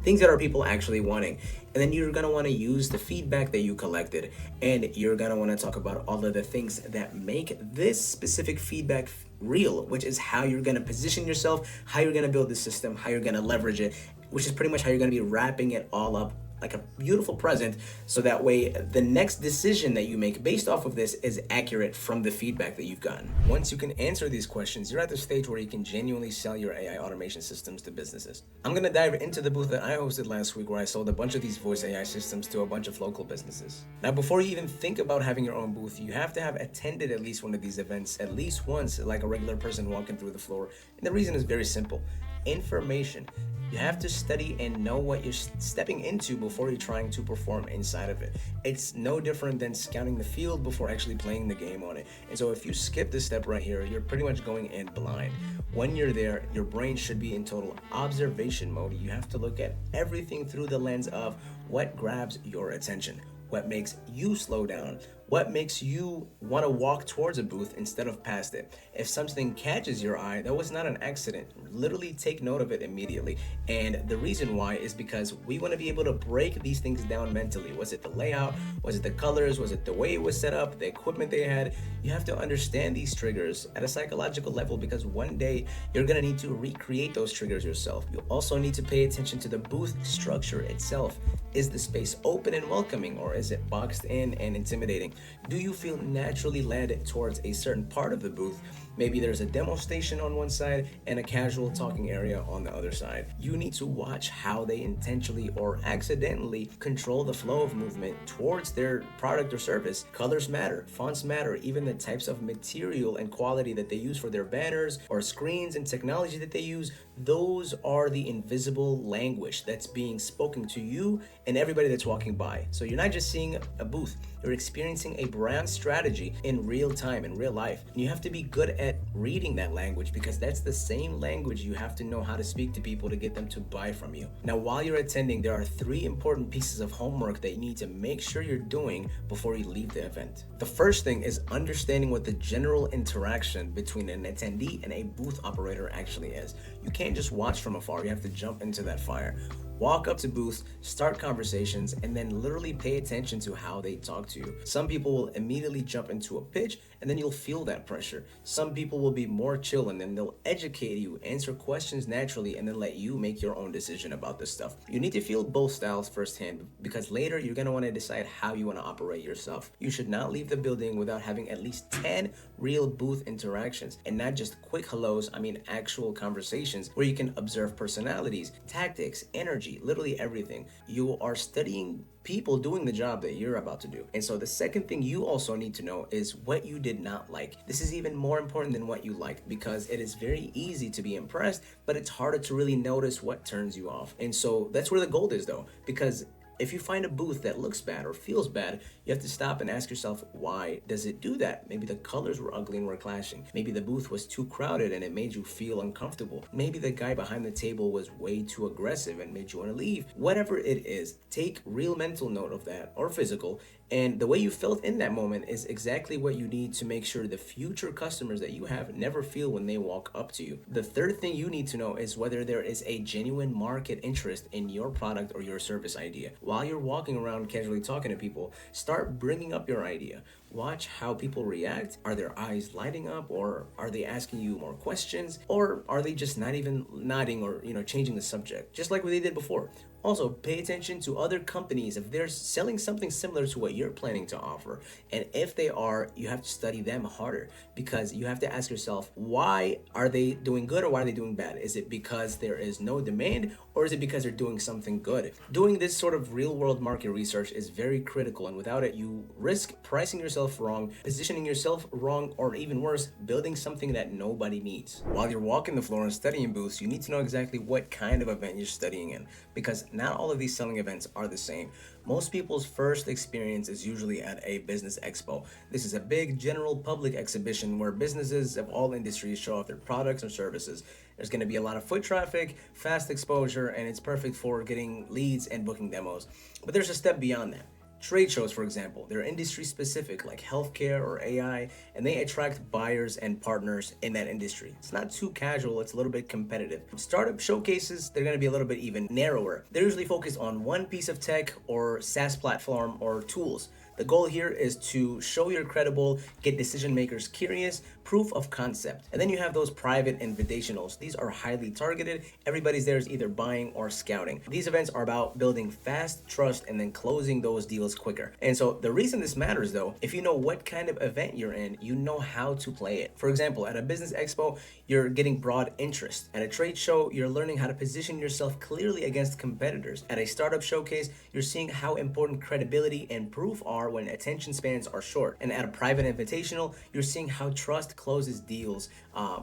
Things that are people actually wanting. And then you're gonna wanna use the feedback that you collected, and you're gonna wanna talk about all of the things that make this specific feedback real, which is how you're gonna position yourself, how you're gonna build the system, how you're gonna leverage it, which is pretty much how you're gonna be wrapping it all up like a beautiful present, so that way the next decision that you make based off of this is accurate from the feedback that you've gotten. Once you can answer these questions, you're at the stage where you can genuinely sell your AI automation systems to businesses. I'm gonna dive into the booth that I hosted last week, where I sold a bunch of these voice AI systems to a bunch of local businesses. Now, before you even think about having your own booth, you have to have attended at least one of these events at least once, like a regular person walking through the floor. And the reason is very simple: information. You have to study and know what you're stepping into before you're trying to perform inside of it. It's no different than scouting the field before actually playing the game on it. And so if you skip this step right here, you're pretty much going in blind. When you're there, your brain should be in total observation mode. You have to look at everything through the lens of what grabs your attention, what makes you slow down, what makes you want to walk towards a booth instead of past it. If something catches your eye, that was not an accident. Literally take note of it immediately. And the reason why is because we want to be able to break these things down mentally. Was it the layout? Was it the colors? Was it the way it was set up? The equipment they had? You have to understand these triggers at a psychological level, because one day you're going to need to recreate those triggers yourself. You also need to pay attention to the booth structure itself. Is the space open and welcoming, or is it boxed in and intimidating? Do you feel naturally led towards a certain part of the booth? Maybe there's a demo station on one side and a casual talking area on the other side. You need to watch how they intentionally or accidentally control the flow of movement towards their product or service. Colors matter, fonts matter, even the types of material and quality that they use for their banners or screens and technology that they use. Those are the invisible language that's being spoken to you and everybody that's walking by. So you're not just seeing a booth, you're experiencing a brand strategy in real time, in real life. And you have to be good at reading that language, because that's the same language you have to know how to speak to people to get them to buy from you. Now, while you're attending, there are 3 important pieces of homework that you need to make sure you're doing before you leave the event. The first thing is understanding what the general interaction between an attendee and a booth operator actually is. You can't just watch from afar, you have to jump into that fire. Walk up to booths, start conversations, and then literally pay attention to how they talk to you. Some people will immediately jump into a pitch, and then you'll feel that pressure. Some people will be more chill, and then they'll educate you, answer questions naturally, and then let you make your own decision about this stuff. You need to feel both styles firsthand, because later you're going to want to decide how you want to operate yourself. You should not leave the building without having at least 10 real booth interactions, and not just quick hellos, actual conversations where you can observe personalities, tactics, energy, literally everything. You are studying people doing the job that you're about to do. And so the second thing you also need to know is what you did not like. This is even more important than what you liked, because it is very easy to be impressed, but it's harder to really notice what turns you off. And so that's where the gold is, though, because if you find a booth that looks bad or feels bad, you have to stop and ask yourself, why does it do that? Maybe the colors were ugly and were clashing. Maybe the booth was too crowded and it made you feel uncomfortable. Maybe the guy behind the table was way too aggressive and made you want to leave. Whatever it is, take real mental note of that, or physical, and the way you felt in that moment is exactly what you need to make sure the future customers that you have never feel when they walk up to you. The third thing you need to know is whether there is a genuine market interest in your product or your service idea. While you're walking around casually talking to people, start bringing up your idea. Watch how people react. Are their eyes lighting up, or are they asking you more questions, or are they just not even nodding or changing the subject, just like what they did before? Also, pay attention to other companies if they're selling something similar to what you're planning to offer. And if they are, you have to study them harder, because you have to ask yourself, why are they doing good or why are they doing bad? Is it because there is no demand, or is it because they're doing something good? Doing this sort of real world market research is very critical, and without it, you risk pricing yourself wrong, positioning yourself wrong, or even worse, building something that nobody needs. While you're walking the floor and studying booths, you need to know exactly what kind of event you're studying in, because not all of these selling events are the same. Most people's first experience is usually at a business expo. This is a big general public exhibition where businesses of all industries show off their products or services. There's going to be a lot of foot traffic, fast exposure, and it's perfect for getting leads and booking demos. But there's a step beyond that. Trade shows, for example, they're industry specific, like healthcare or AI, and they attract buyers and partners in that industry. It's not too casual, it's a little bit competitive. Startup showcases, they're gonna be a little bit even narrower. They're usually focused on one piece of tech or SaaS platform or tools. The goal here is to show you're credible, get decision makers curious, proof of concept. And then you have those private invitationals. These are highly targeted. Everybody's there is either buying or scouting. These events are about building fast trust and then closing those deals quicker. And so the reason this matters though, if you know what kind of event you're in, you know how to play it. For example, at a business expo, you're getting broad interest. At a trade show, you're learning how to position yourself clearly against competitors. At a startup showcase, you're seeing how important credibility and proof are when attention spans are short. And at a private invitational, you're seeing how trust closes deals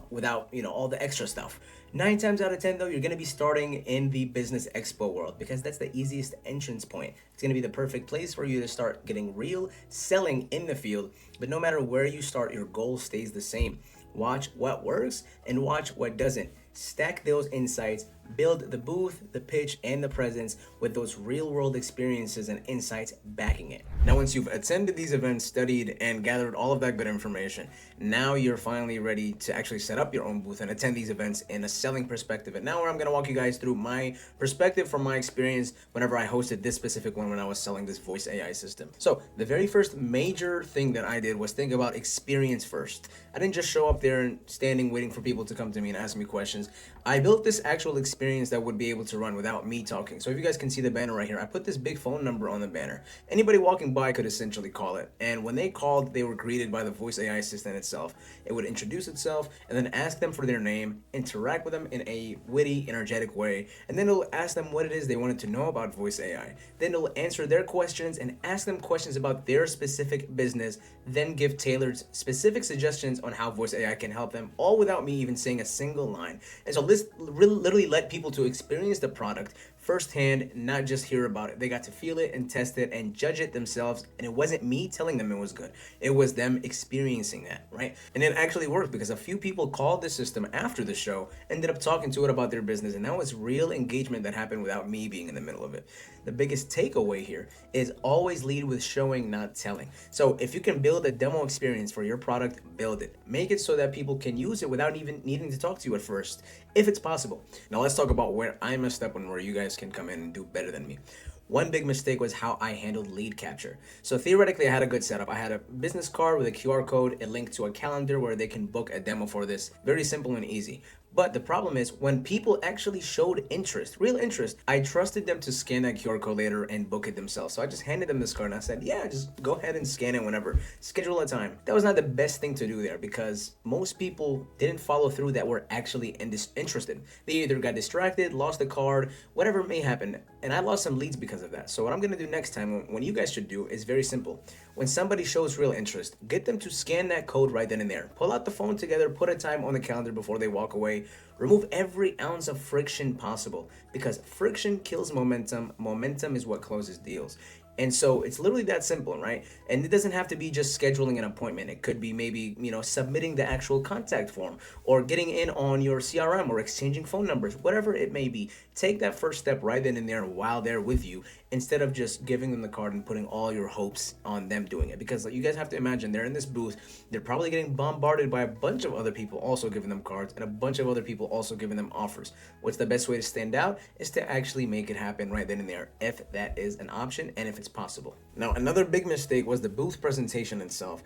without all the extra stuff. 9 times out of 10 though, you're going to be starting in the business expo world, because that's the easiest entrance point. It's going to be the perfect place for you to start getting real selling in the field. But no matter where you start, your goal stays the same. Watch what works and watch what doesn't. Stack those insights, build the booth, the pitch, and the presence with those real world experiences and insights backing it. Now, once you've attended these events, studied, and gathered all of that good information, now you're finally ready to actually set up your own booth and attend these events in a selling perspective. And now where I'm gonna walk you guys through my perspective from my experience whenever I hosted this specific one when I was selling this voice AI system. So the very first major thing that I did was think about experience first. I didn't just show up there and standing waiting for people to come to me and ask me questions. I built this actual experience that would be able to run without me talking. So if you guys can see the banner right here, I put this big phone number on the banner. Anybody walking by could essentially call it. And when they called, they were greeted by the voice AI assistant itself. It would introduce itself and then ask them for their name, interact with them in a witty, energetic way, and then it'll ask them what it is they wanted to know about voice AI. Then it'll answer their questions and ask them questions about their specific business, then give tailored specific suggestions on how voice AI can help them, all without me even saying a single line. And so this literally led people to experience the product firsthand, not just hear about it. They got to feel it and test it and judge it themselves. And it wasn't me telling them it was good. It was them experiencing that, right? And it actually worked, because a few people called the system after the show, ended up talking to it about their business. And that was real engagement that happened without me being in the middle of it. The biggest takeaway here is always lead with showing, not telling. So if you can build a demo experience for your product, build it. Make it so that people can use it without even needing to talk to you at first, if it's possible. Now let's talk about where I messed up and where you guys can come in and do better than me. One big mistake was how I handled lead capture. So theoretically, I had a good setup. I had a business card with a QR code, a link to a calendar where they can book a demo for this. Very simple and easy. But the problem is, when people actually showed interest, real interest, I trusted them to scan that QR code later and book it themselves. So I just handed them this card and I said, yeah, just go ahead and scan it whenever. Schedule a time. That was not the best thing to do there, because most people didn't follow through that were actually interested. They either got distracted, lost the card, whatever may happen. And I lost some leads because of that. So what I'm going to do next time, what you guys should do, is very simple. When somebody shows real interest, get them to scan that code right then and there. Pull out the phone together, put a time on the calendar before they walk away. Remove every ounce of friction possible, because friction kills momentum. Momentum is what closes deals. And so it's literally that simple, right? And it doesn't have to be just scheduling an appointment. It could be maybe, submitting the actual contact form, or getting in on your CRM, or exchanging phone numbers, whatever it may be. Take that first step right then and there while they're with you, instead of just giving them the card and putting all your hopes on them doing it. Because you guys have to imagine, they're in this booth, they're probably getting bombarded by a bunch of other people also giving them cards, and a bunch of other people also giving them offers. What's the best way to stand out is to actually make it happen right then and there, if that is an option and if it's possible. Now, another big mistake was the booth presentation itself.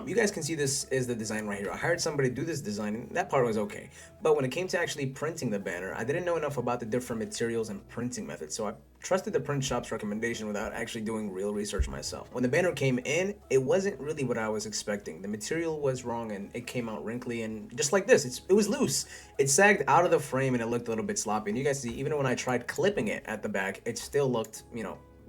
You guys can see this is the design right here. I hired somebody to do this design, and that part was okay. But when it came to actually printing the banner, I didn't know enough about the different materials and printing methods, so I trusted the print shop's recommendation without actually doing real research myself. When the banner came in, it wasn't really what I was expecting. The material was wrong and it came out wrinkly, and just like this, it was loose. It sagged out of the frame and it looked a little bit sloppy. And you guys see, even when I tried clipping it at the back, it still looked,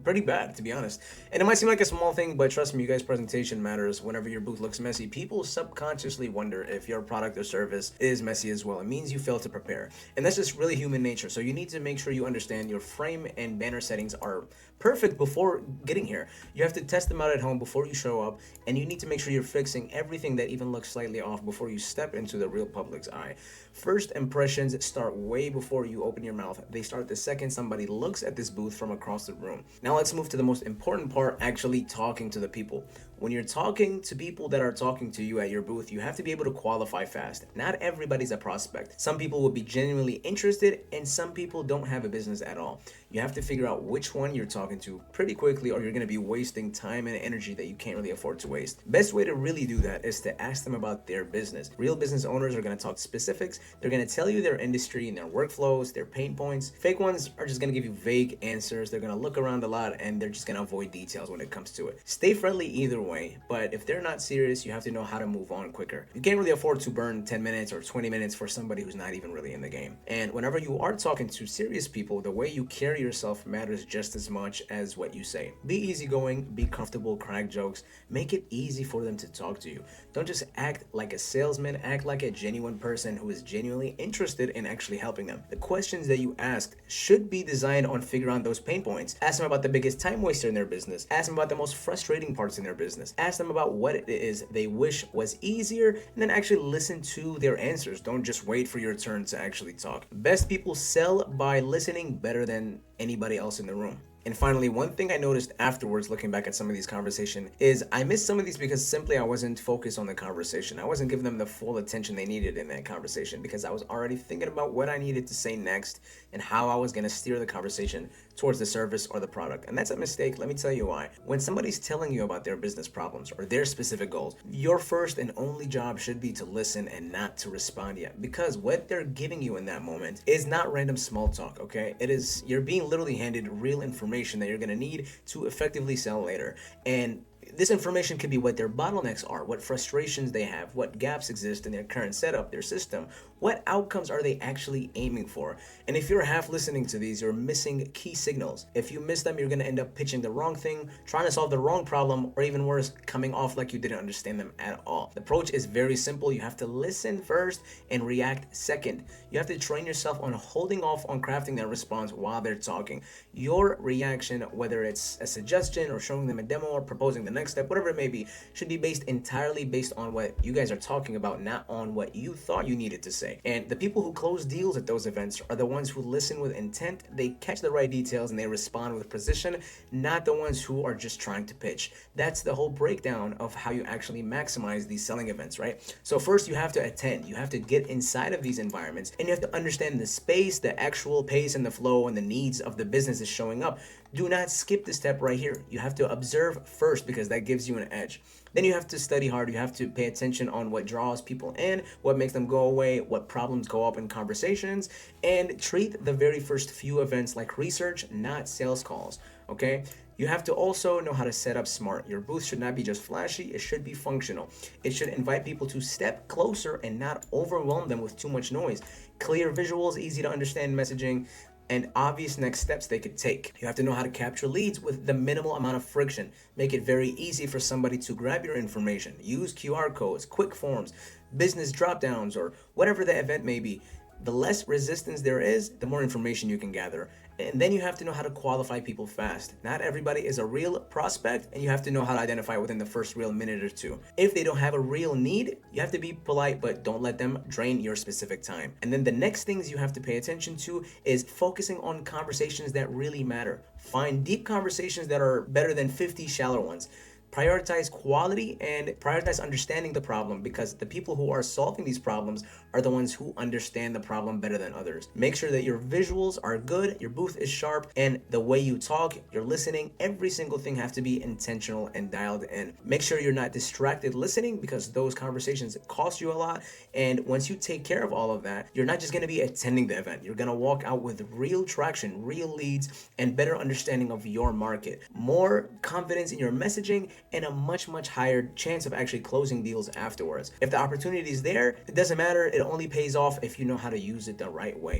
pretty bad, to be honest. And it might seem like a small thing, but trust me, you guys, presentation matters. Whenever your booth looks messy, people subconsciously wonder if your product or service is messy as well. It means you failed to prepare. And that's just really human nature. So you need to make sure you understand your frame and banner settings are perfect before getting here. You have to test them out at home before you show up, and you need to make sure you're fixing everything that even looks slightly off before you step into the real public's eye. First impressions start way before you open your mouth. They start the second somebody looks at this booth from across the room. Now let's move to the most important part, actually talking to the people. When you're talking to people that are talking to you at your booth, you have to be able to qualify fast. Not everybody's a prospect. Some people will be genuinely interested, and some people don't have a business at all. You have to figure out which one you're talking to pretty quickly, or you're going to be wasting time and energy that you can't really afford to waste. Best way to really do that is to ask them about their business. Real business owners are going to talk specifics. They're going to tell you their industry and their workflows, their pain points. Fake ones are just going to give you vague answers. They're going to look around a lot, and they're just going to avoid details when it comes to it. Stay friendly either way, but if they're not serious, you have to know how to move on quicker. You can't really afford to burn 10 minutes or 20 minutes for somebody who's not even really in the game. And whenever you are talking to serious people, the way you carry yourself matters just as much as what you say. Be easygoing, be comfortable, crack jokes, make it easy for them to talk to you. Don't just act like a salesman, act like a genuine person who is genuinely interested in actually helping them. The questions that you ask should be designed on figuring out those pain points. Ask them about the biggest time waster in their business. Ask them about the most frustrating parts in their business. Ask them about what it is they wish was easier, and then actually listen to their answers. Don't just wait for your turn to actually talk. Best people sell by listening better than anybody else in the room. And finally, one thing I noticed afterwards, looking back at some of these conversations, is I missed some of these because simply I wasn't focused on the conversation. I wasn't giving them the full attention they needed in that conversation because I was already thinking about what I needed to say next and how I was going to steer the conversation towards the service or the product. And that's a mistake. Let me tell you why. When somebody's telling you about their business problems or their specific goals, your first and only job should be to listen and not to respond yet, because what they're giving you in that moment is not random small talk, okay? It is, you're being literally handed real information that you're going to need to effectively sell later. And this information could be what their bottlenecks are, what frustrations they have, what gaps exist in their current setup, their system, what outcomes are they actually aiming for. And if you're half listening to these, you're missing key signals. If you miss them, you're going to end up pitching the wrong thing, trying to solve the wrong problem, or even worse, coming off like you didn't understand them at all. The approach is very simple. You have to listen first and react second. You have to train yourself on holding off on crafting that response while they're talking. Your reaction, whether it's a suggestion or showing them a demo or proposing the next step, whatever it may be, should be entirely based on what you guys are talking about, not on what you thought you needed to say. And the people who close deals at those events are the ones who listen with intent, they catch the right details, and they respond with precision, not the ones who are just trying to pitch. That's the whole breakdown of how you actually maximize these selling events, right? So first, you have to attend. You have to get inside of these environments, and you have to understand the space, the actual pace and the flow and the needs of the business is showing up. Do not skip the step right here. You have to observe first because that gives you an edge. Then you have to study hard. You have to pay attention on what draws people in, what makes them go away, what problems go up in conversations, and treat the very first few events like research, not sales calls, okay? You have to also know how to set up smart. Your booth should not be just flashy, it should be functional. It should invite people to step closer and not overwhelm them with too much noise. Clear visuals, easy to understand messaging, and obvious next steps they could take. You have to know how to capture leads with the minimal amount of friction. Make it very easy for somebody to grab your information. Use QR codes, quick forms, business drop-downs, or whatever the event may be. The less resistance there is, the more information you can gather. And then you have to know how to qualify people fast. Not everybody is a real prospect, and you have to know how to identify within the first real minute or two. If they don't have a real need, you have to be polite, but don't let them drain your specific time. And then the next things you have to pay attention to is focusing on conversations that really matter. Find deep conversations that are better than 50 shallow ones. Prioritize quality and prioritize understanding the problem, because the people who are solving these problems are the ones who understand the problem better than others. Make sure that your visuals are good, your booth is sharp, and the way you talk, your listening, every single thing have to be intentional and dialed in. Make sure you're not distracted listening, because those conversations cost you a lot. And once you take care of all of that, you're not just going to be attending the event. You're going to walk out with real traction, real leads, and better understanding of your market, more confidence in your messaging, and a much higher chance of actually closing deals afterwards. If the opportunity is there, it doesn't matter. It only pays off if you know how to use it the right way.